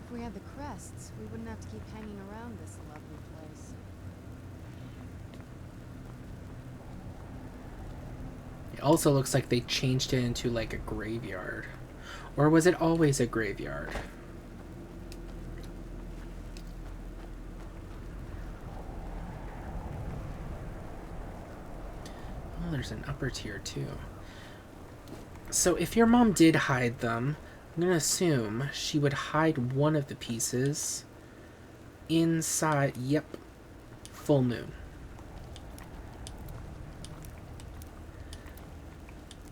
If we we had the crests, we wouldn't have to keep hanging around this lovely place. It also looks like they changed it into like a graveyard. Or was it always a graveyard? Oh, there's an upper tier too. So if your mom did hide them, I'm gonna assume she would hide one of the pieces inside, yep, full moon.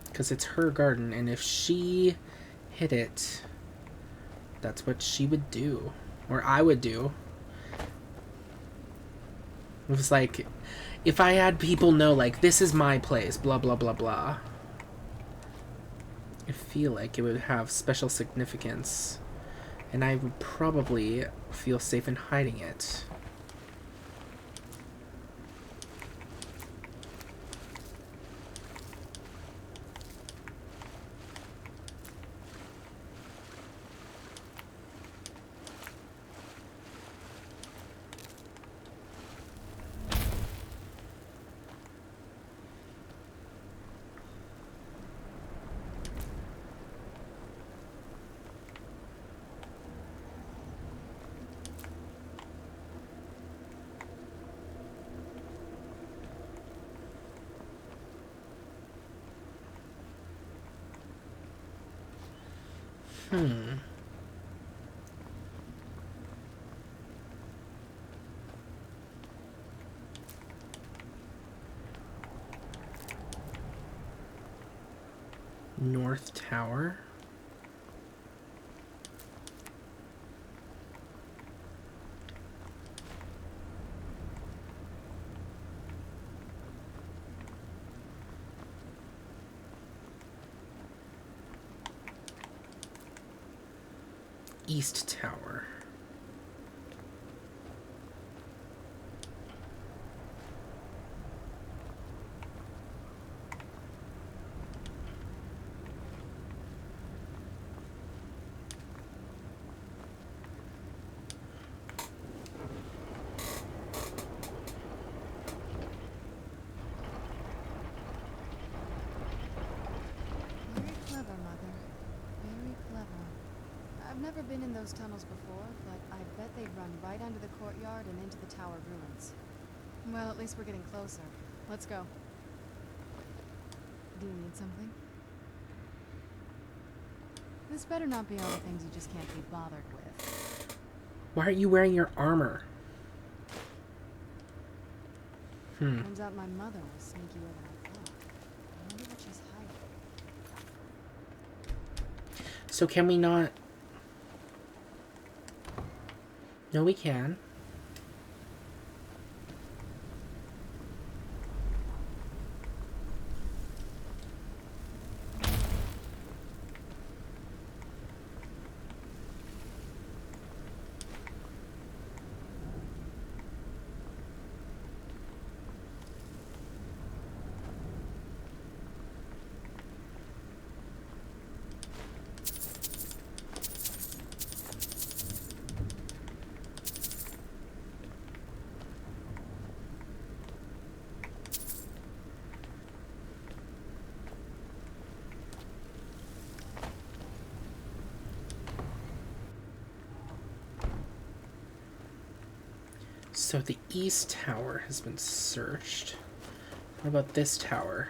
Because it's her garden, and if she hid it, that's what she would do. Or I would do. It was like, if I had people know, like, this is my place, blah, blah, blah, blah. I feel like it would have special significance. And I would probably feel safe in hiding it. North Tower. East Tower. Very clever, Mother. Very clever. I've never been in those tunnels before, but I bet they'd run right under the courtyard and into the tower ruins. Well, at least we're getting closer. Let's go. Do you need something? This better not be all the things you just can't be bothered with. Why aren't you wearing your armor? Turns out my mother was sneakier than I thought. I wonder what she's hiding. So can we not... No, we can. So the East Tower has been searched. What about this tower?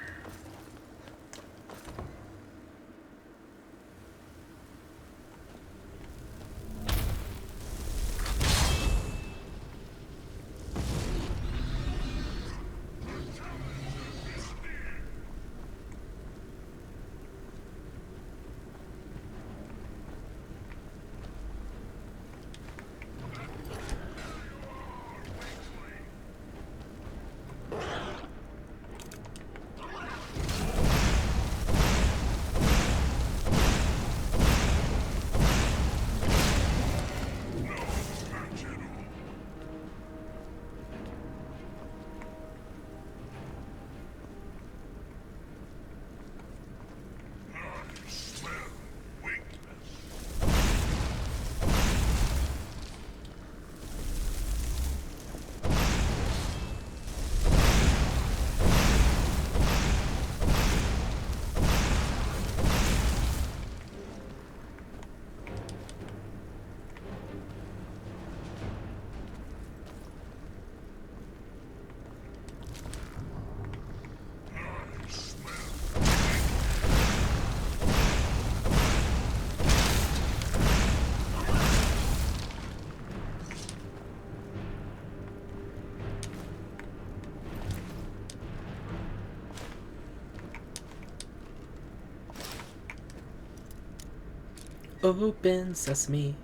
Open sesame.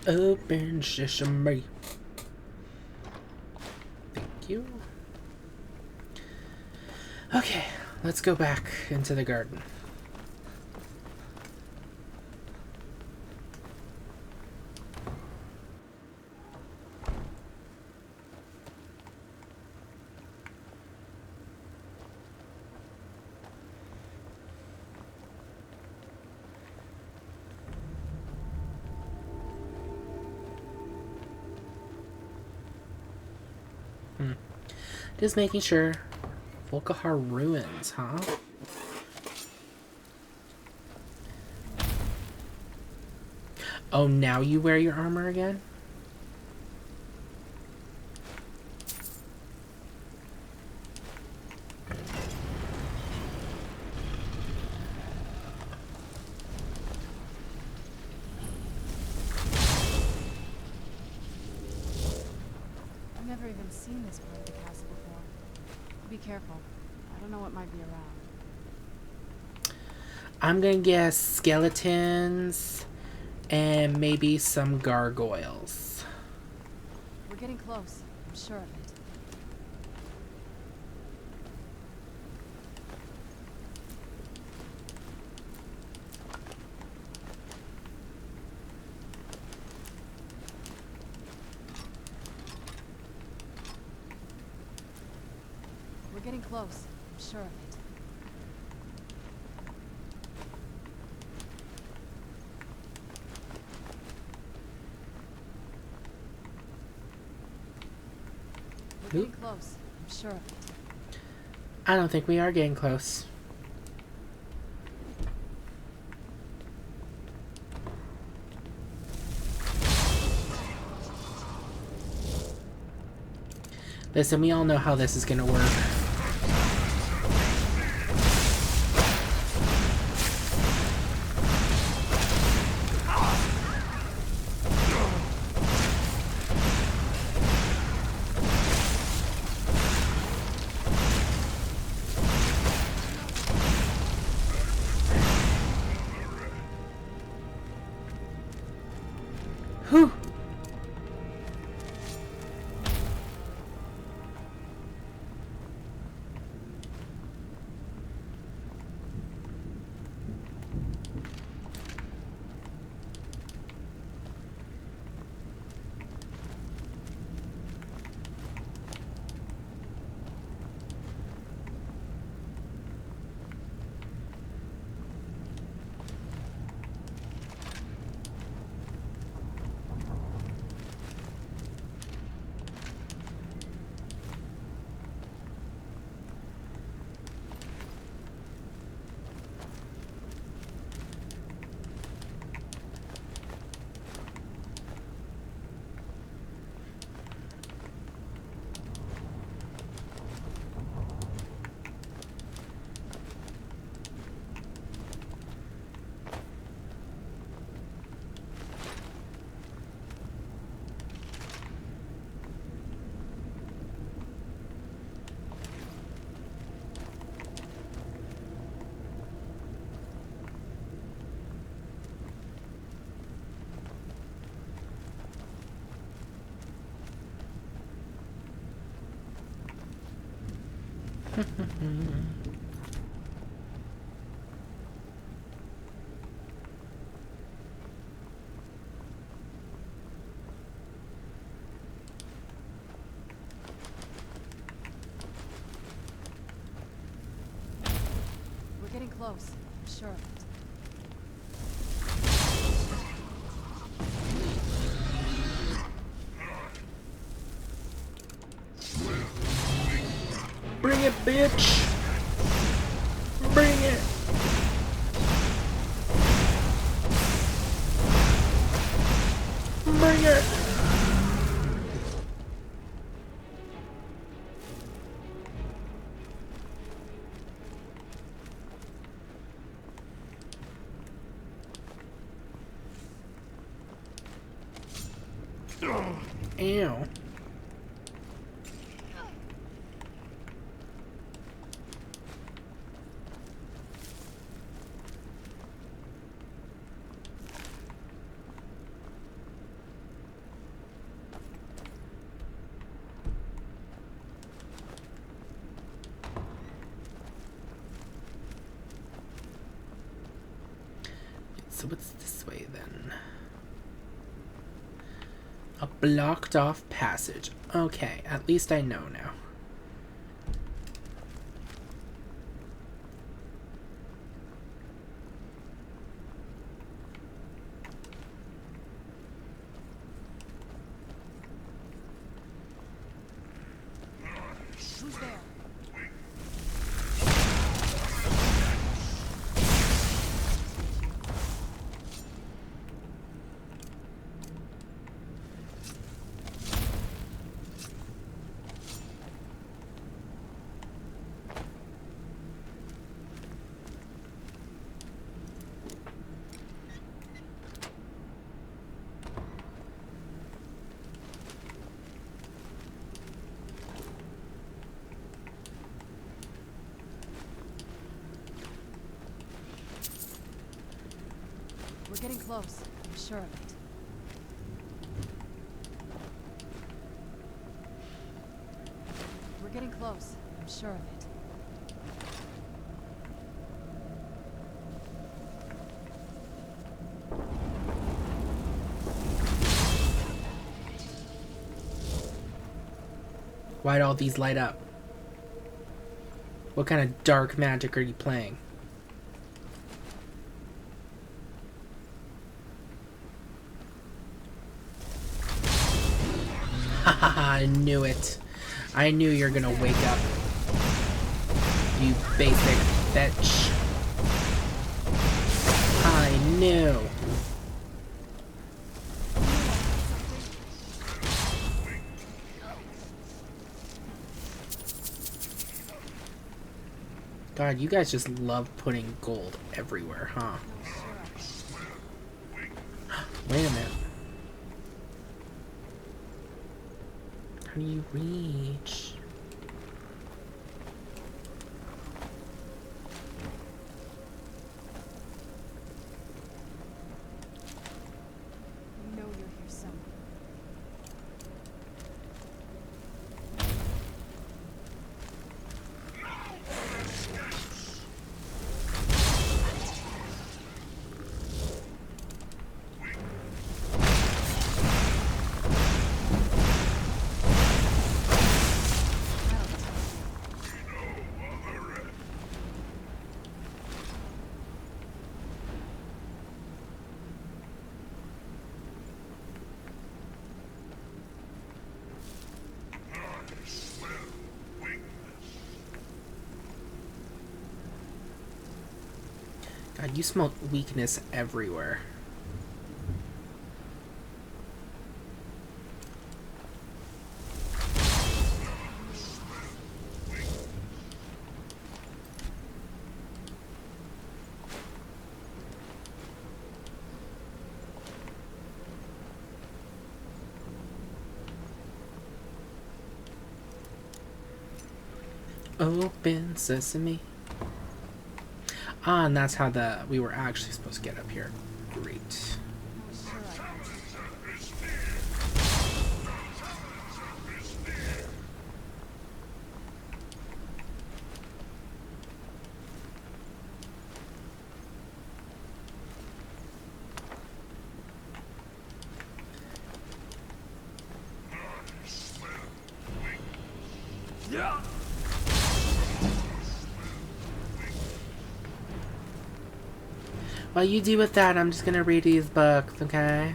Open sesame. Thank you. Okay, let's go back into the garden. Just making sure. Volkahar ruins, huh? Oh, now you wear your armor again? I've never even seen this part of the castle before. Be careful. I don't know what might be around. I'm gonna guess skeletons and maybe some gargoyles. We're getting close. I'm sure of it. We're getting close. I'm sure of it. We're getting close. I'm sure of it. I don't think we are getting close. Listen, we all know how this is gonna work. Whew. We're getting close. I'm sure of it. Bring it, bitch! Bring it! Bring it! Ew. So what's this way then? A blocked off passage. Okay, at least I know now. Who's there? We're getting close. I'm sure of it. We're getting close. I'm sure of it. Why'd all these light up? What kind of dark magic are you playing? Haha, I knew it. I knew you were gonna wake up. You basic bitch. I knew. God, you guys just love putting gold everywhere, huh? Wait a minute. How do you reach? You know you're here somewhere. God, you smell weakness everywhere. Open sesame. Ah, and that's how we were actually supposed to get up here. Great. While you do with that, I'm just gonna read these books, okay?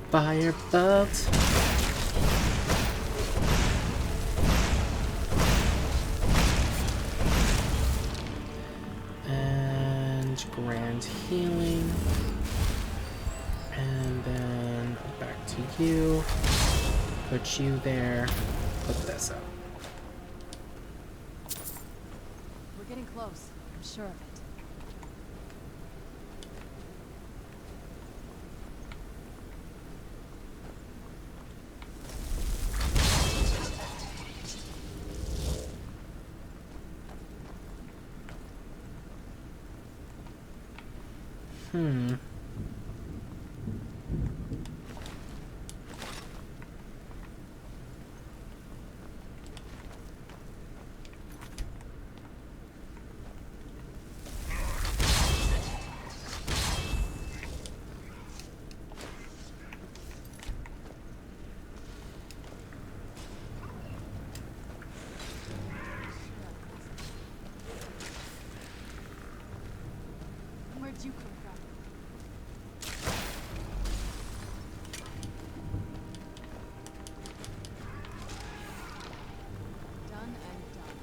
Firebolt. And grand healing. And then back to you. Put you there. Put this up. We're getting close. I'm sure of it. Where'd you come from? Done and done.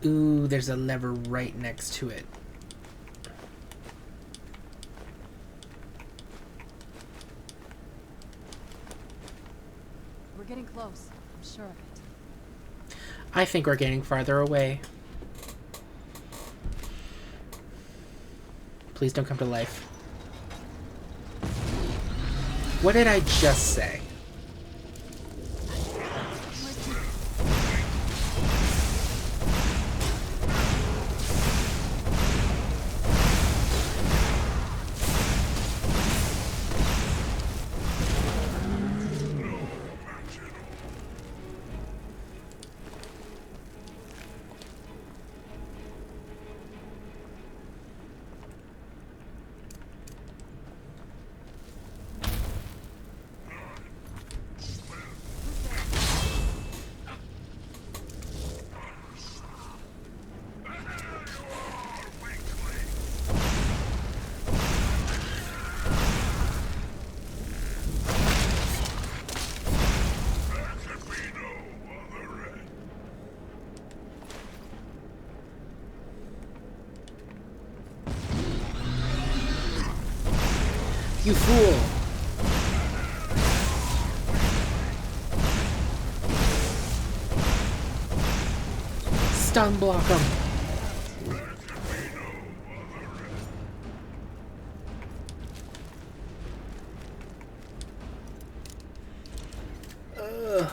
Ooh, there's a lever right next to it. We're getting close. I'm sure of it. I think we're getting farther away. Please don't come to life. What did I just say? You fool! Stun block him! Ugh.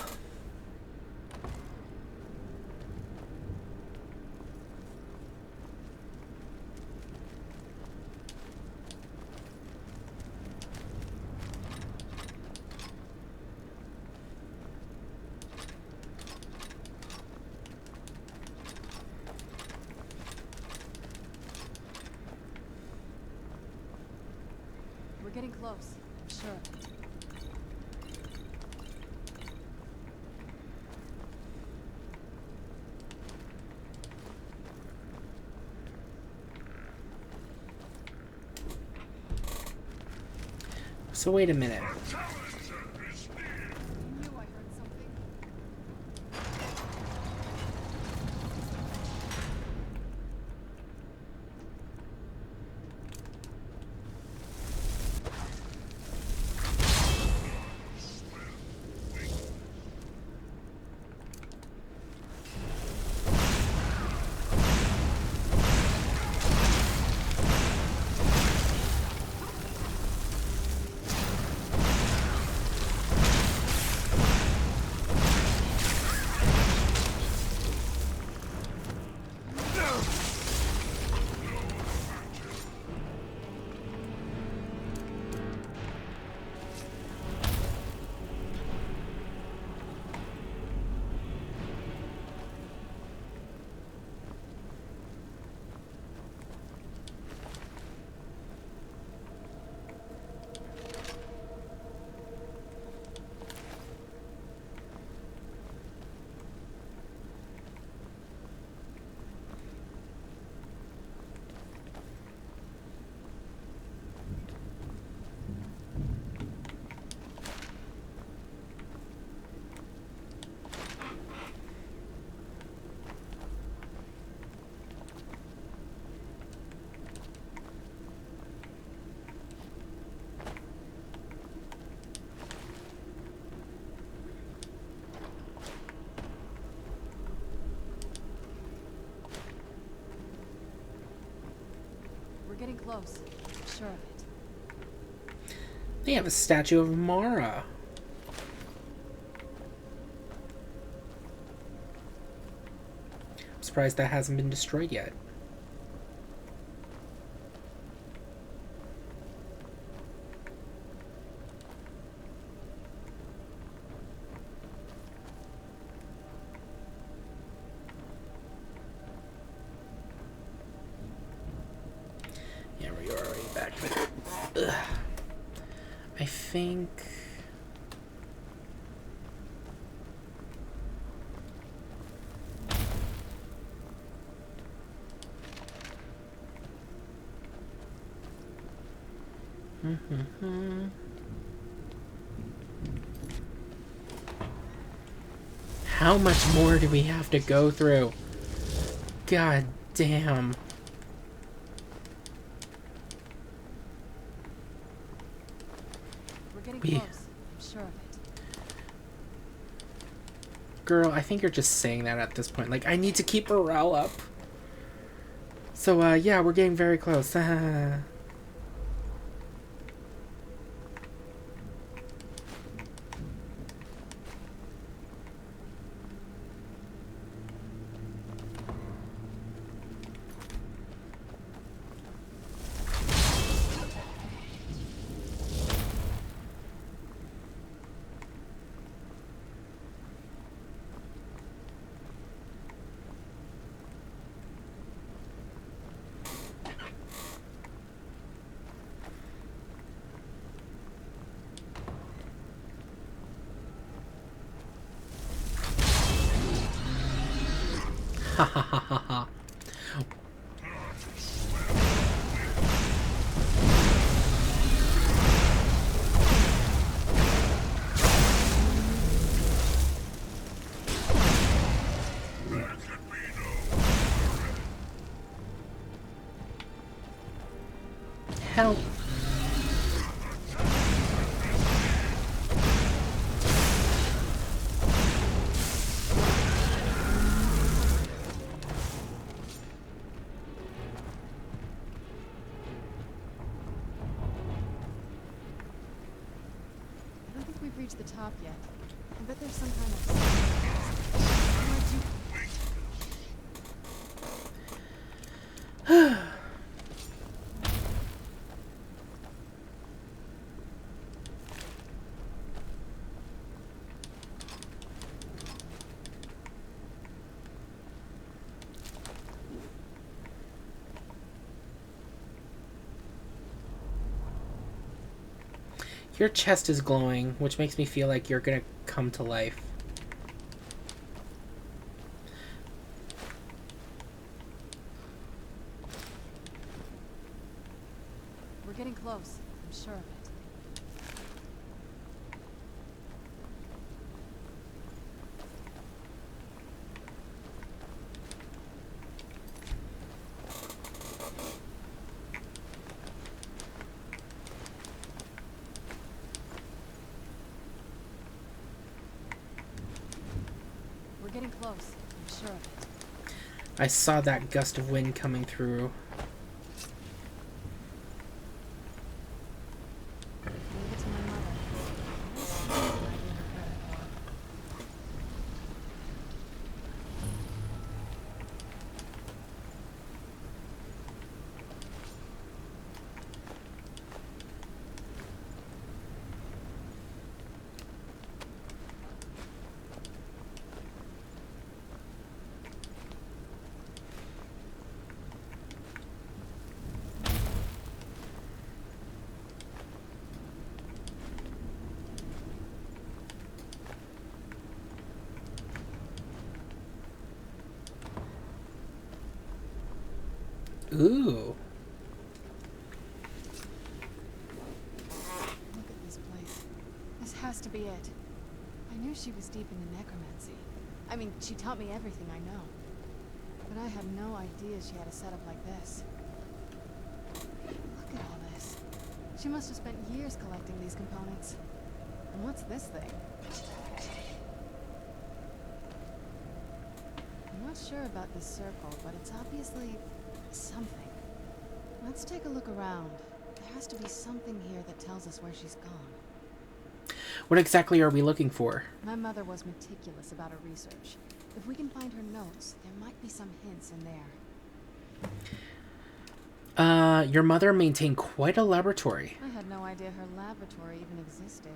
We're getting close. I'm sure of it. So wait a minute. We're getting close. I'm sure of it. They have a statue of Mara. I'm surprised that hasn't been destroyed yet. Yeah, we're already back. Ugh. I think... How much more do we have to go through? God damn. We're getting close. I'm sure of it. Girl, I think you're just saying that at this point. Like, I need to keep morale up. So, yeah, we're getting very close. Ha ha ha ha ha. Help. I don't think we've reached the top yet. I bet there's some kind of... Your chest is glowing, which makes me feel like you're gonna come to life. We're getting close. I'm sure of it. close. I'm sure of it. I saw that gust of wind coming through. Leave it to my mother. There's something I do her credit for. Ooh. Look at this place. This has to be it. I knew she was deep into necromancy. I mean, she taught me everything I know. But I had no idea she had a setup like this. Look at all this. She must have spent years collecting these components. And what's this thing? I'm not sure about this circle, but it's obviously something. Let's take a look around. There has to be something here that tells us where she's gone. What exactly are we looking for? My mother was meticulous about her research. If we can find her notes, there might be some hints in there. Your mother maintained quite a laboratory. I had no idea her laboratory even existed.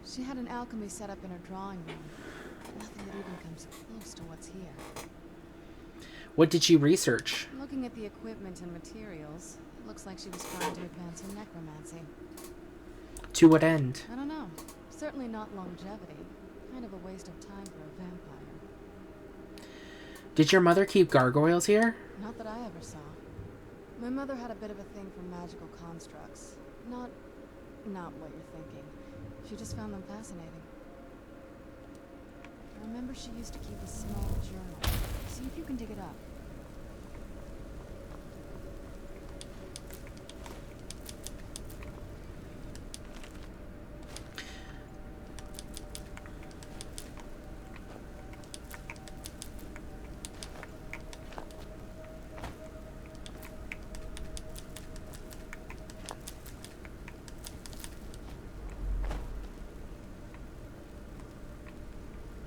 She had an alchemy set up in her drawing room. Nothing that even comes close to what's here. What did she research? Looking at the equipment and materials, it looks like she was trying to advance her necromancy. To what end? I don't know. Certainly not longevity. Kind of a waste of time for a vampire. Did your mother keep gargoyles here? Not that I ever saw. My mother had a bit of a thing for magical constructs. Not what you're thinking. She just found them fascinating. I remember she used to keep a small journal. See if you can dig it up.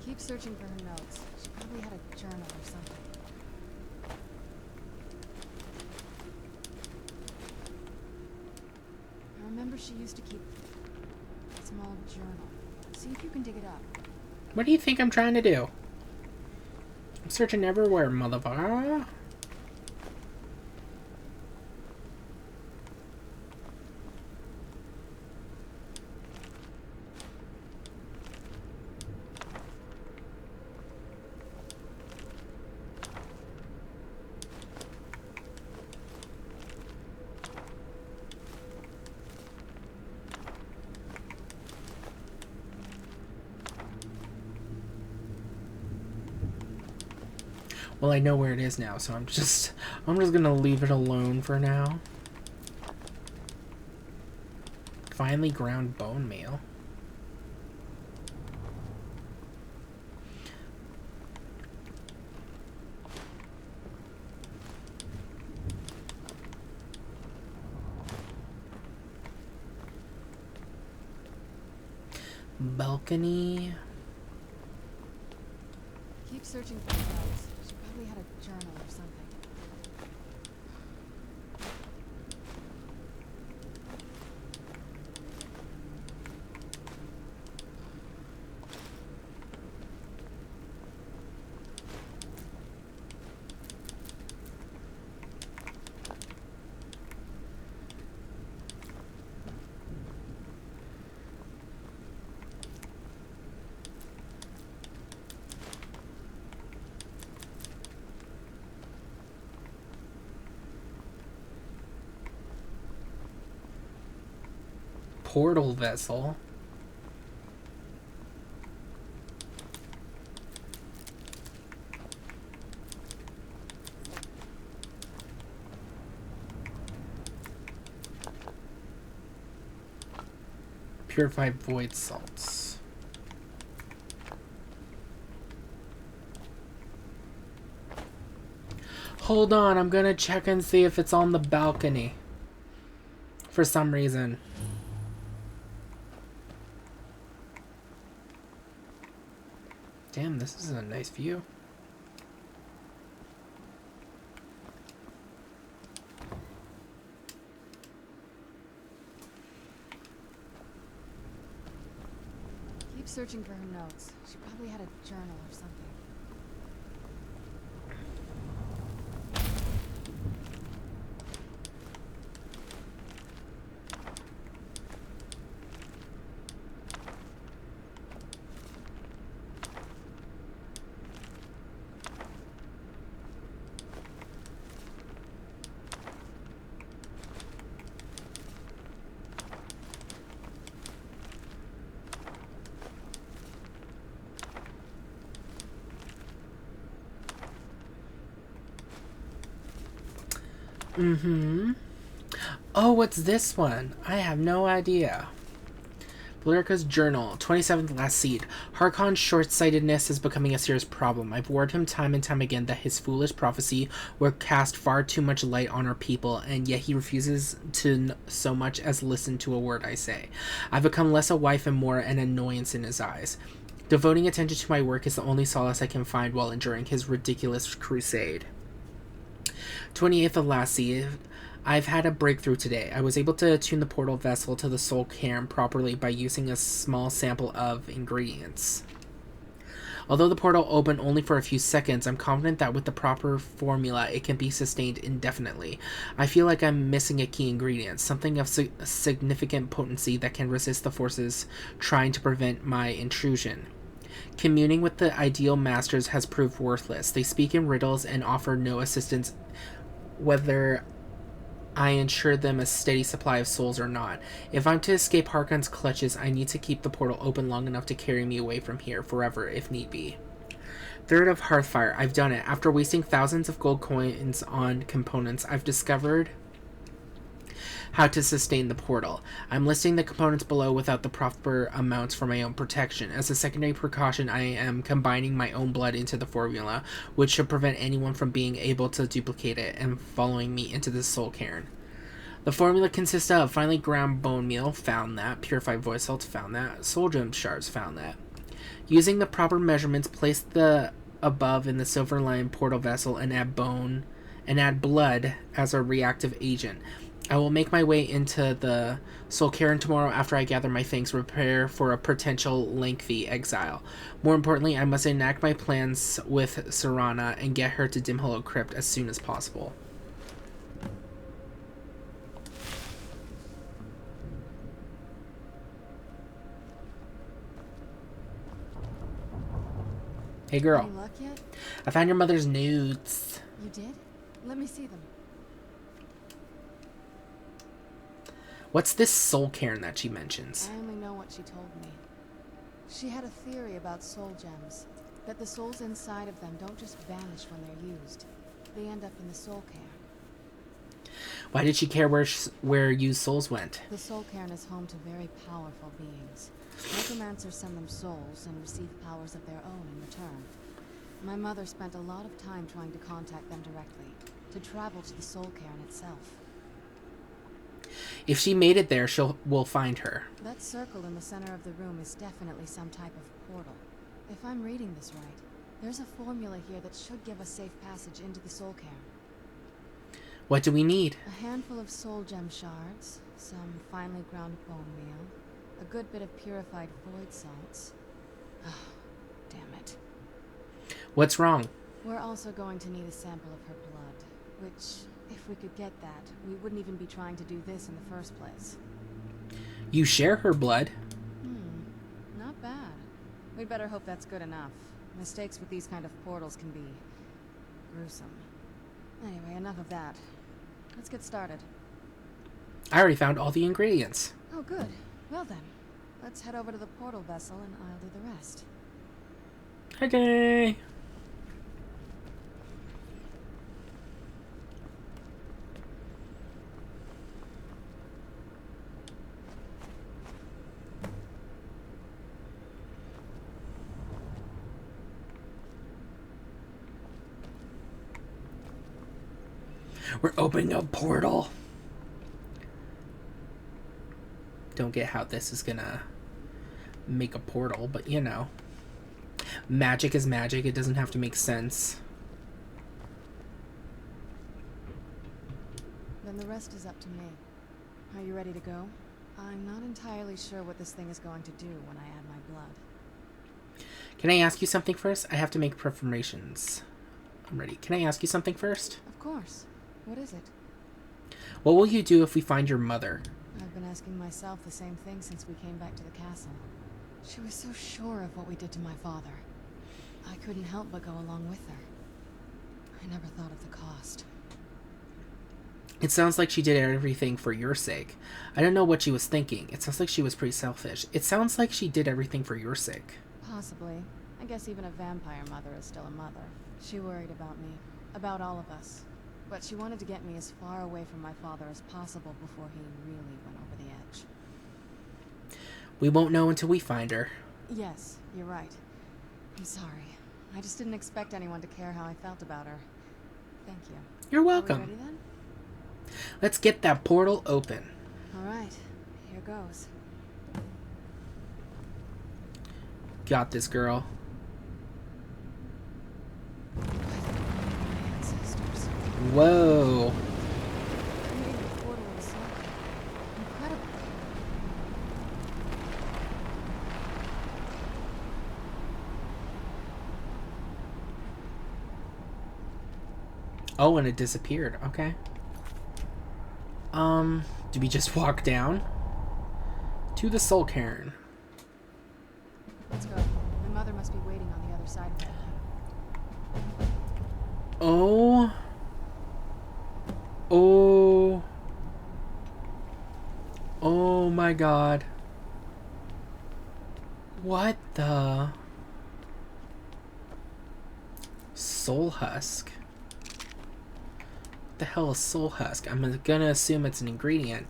Keep searching for her notes. She probably had a journal or something. I remember she used to keep a small journal. See if you can dig it up. What do you think I'm trying to do? I'm searching everywhere, motherfucker. Well, I know where it is now, so I'm just gonna leave it alone for now. Finely ground bone meal. Balcony. Keep searching for her notes. She probably had a journal or something. Portal vessel. Purified void salts. Hold on, I'm gonna check and see if it's on the balcony. For some reason. Damn, this is a nice view. Keep searching for her notes. She probably had a journal or something. Mm-hmm. Oh, what's this one? I have no idea. Valerica's journal, 27th last seed. Harkon's short-sightedness is becoming a serious problem. I've warned him time and time again that his foolish prophecy will cast far too much light on our people, and yet he refuses to so much as listen to a word I say. I've become less a wife and more an annoyance in his eyes. Devoting attention to my work is the only solace I can find while enduring his ridiculous crusade. 28th of last seed. I've had a breakthrough today. I was able to attune the portal vessel to the soul cairn properly by using a small sample of ingredients. Although the portal opened only for a few seconds, I'm confident that with the proper formula, it can be sustained indefinitely. I feel like I'm missing a key ingredient, something of significant potency that can resist the forces trying to prevent my intrusion. Communing with the ideal masters has proved worthless. They speak in riddles and offer no assistance whether I ensure them a steady supply of souls or not. If I'm to escape Harkon's clutches, I need to keep the portal open long enough to carry me away from here forever if need be. 3rd of Hearthfire. I've done it. After wasting thousands of gold coins on components, I've discovered how to sustain the portal. I'm listing the components below without the proper amounts for my own protection. As a secondary precaution, I am combining my own blood into the formula, which should prevent anyone from being able to duplicate it and following me into the soul cairn. The formula consists of finely ground bone meal, found that, purified void salt, found that, soul gem shards, found that. Using the proper measurements, place the above in the silver lined portal vessel and add blood as a reactive agent. I will make my way into the soul cairn tomorrow after I gather my things, prepare for a potential lengthy exile. More importantly, I must enact my plans with Serana and get her to Dim Hollow Crypt as soon as possible. Hey girl. Any luck yet? I found your mother's notes. You did? Let me see them. What's this soul cairn that she mentions? I only know what she told me. She had a theory about soul gems, that the souls inside of them don't just vanish when they're used. They end up in the soul cairn. Why did she care where used souls went? The soul cairn is home to very powerful beings. Necromancers send them souls and receive powers of their own in return. My mother spent a lot of time trying to contact them directly, to travel to the soul cairn itself. If she made it there, we'll find her. That circle in the center of the room is definitely some type of portal. If I'm reading this right, there's a formula here that should give us safe passage into the soul cairn. What do we need? A handful of soul gem shards, some finely ground bone meal, a good bit of purified void salts. Oh, damn it. What's wrong? We're also going to need a sample of her blood, which, if we could get that, we wouldn't even be trying to do this in the first place. You share her blood. Not bad. We'd better hope that's good enough. Mistakes with these kind of portals can be gruesome. Anyway, enough of that. Let's get started. I already found all the ingredients. Oh, good. Well then, let's head over to the portal vessel and I'll do the rest. Okay. We're opening a portal. Don't get how this is gonna make a portal, but you know. Magic is magic. It doesn't have to make sense. Then the rest is up to me. Are you ready to go? I'm not entirely sure what this thing is going to do when I add my blood. Can I ask you something first? I have to make preparations. I'm ready. Can I ask you something first? Of course. What is it? What will you do if we find your mother? I've been asking myself the same thing since we came back to the castle. She was so sure of what we did to my father. I couldn't help but go along with her. I never thought of the cost. It sounds like she did everything for your sake. I don't know what she was thinking. It sounds like she was pretty selfish. It sounds like she did everything for your sake. Possibly. I guess even a vampire mother is still a mother. She worried about me. About all of us. But she wanted to get me as far away from my father as possible before he really went over the edge. We won't know until we find her. Yes, you're right. I'm sorry. I just didn't expect anyone to care how I felt about her. Thank you. You're welcome. Are we ready then? Let's get that portal open. Alright, here goes. Got this, girl. Whoa. Oh, and it disappeared. Okay. Do we just walk down? To the Soul Cairn. Let's go. My mother must be waiting on the other side of that thing. Oh. Oh. Oh my god. What the? Soul Husk. What the hell is Soul Husk? I'm gonna assume it's an ingredient.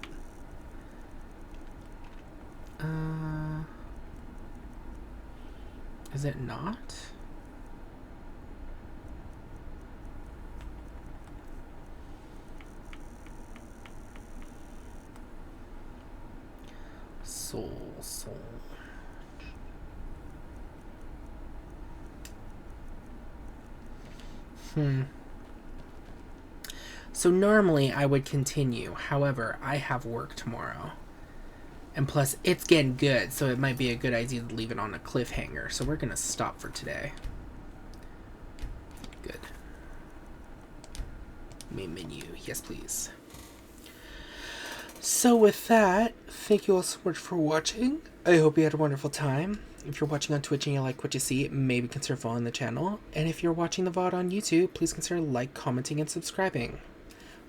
Is it not? Soul. So normally I would continue. However, I have work tomorrow. And plus, it's getting good, so it might be a good idea to leave it on a cliffhanger. So we're going to stop for today. Good. Main menu. Yes, please. So with that, thank you all so much for watching. I hope you had a wonderful time. If you're watching on Twitch and you like what you see, maybe consider following the channel. And if you're watching the VOD on YouTube, please consider commenting, and subscribing.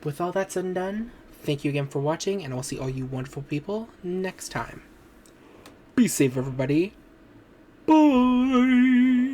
With all that said and done, thank you again for watching, and I'll see all you wonderful people next time. Be safe, everybody. Bye!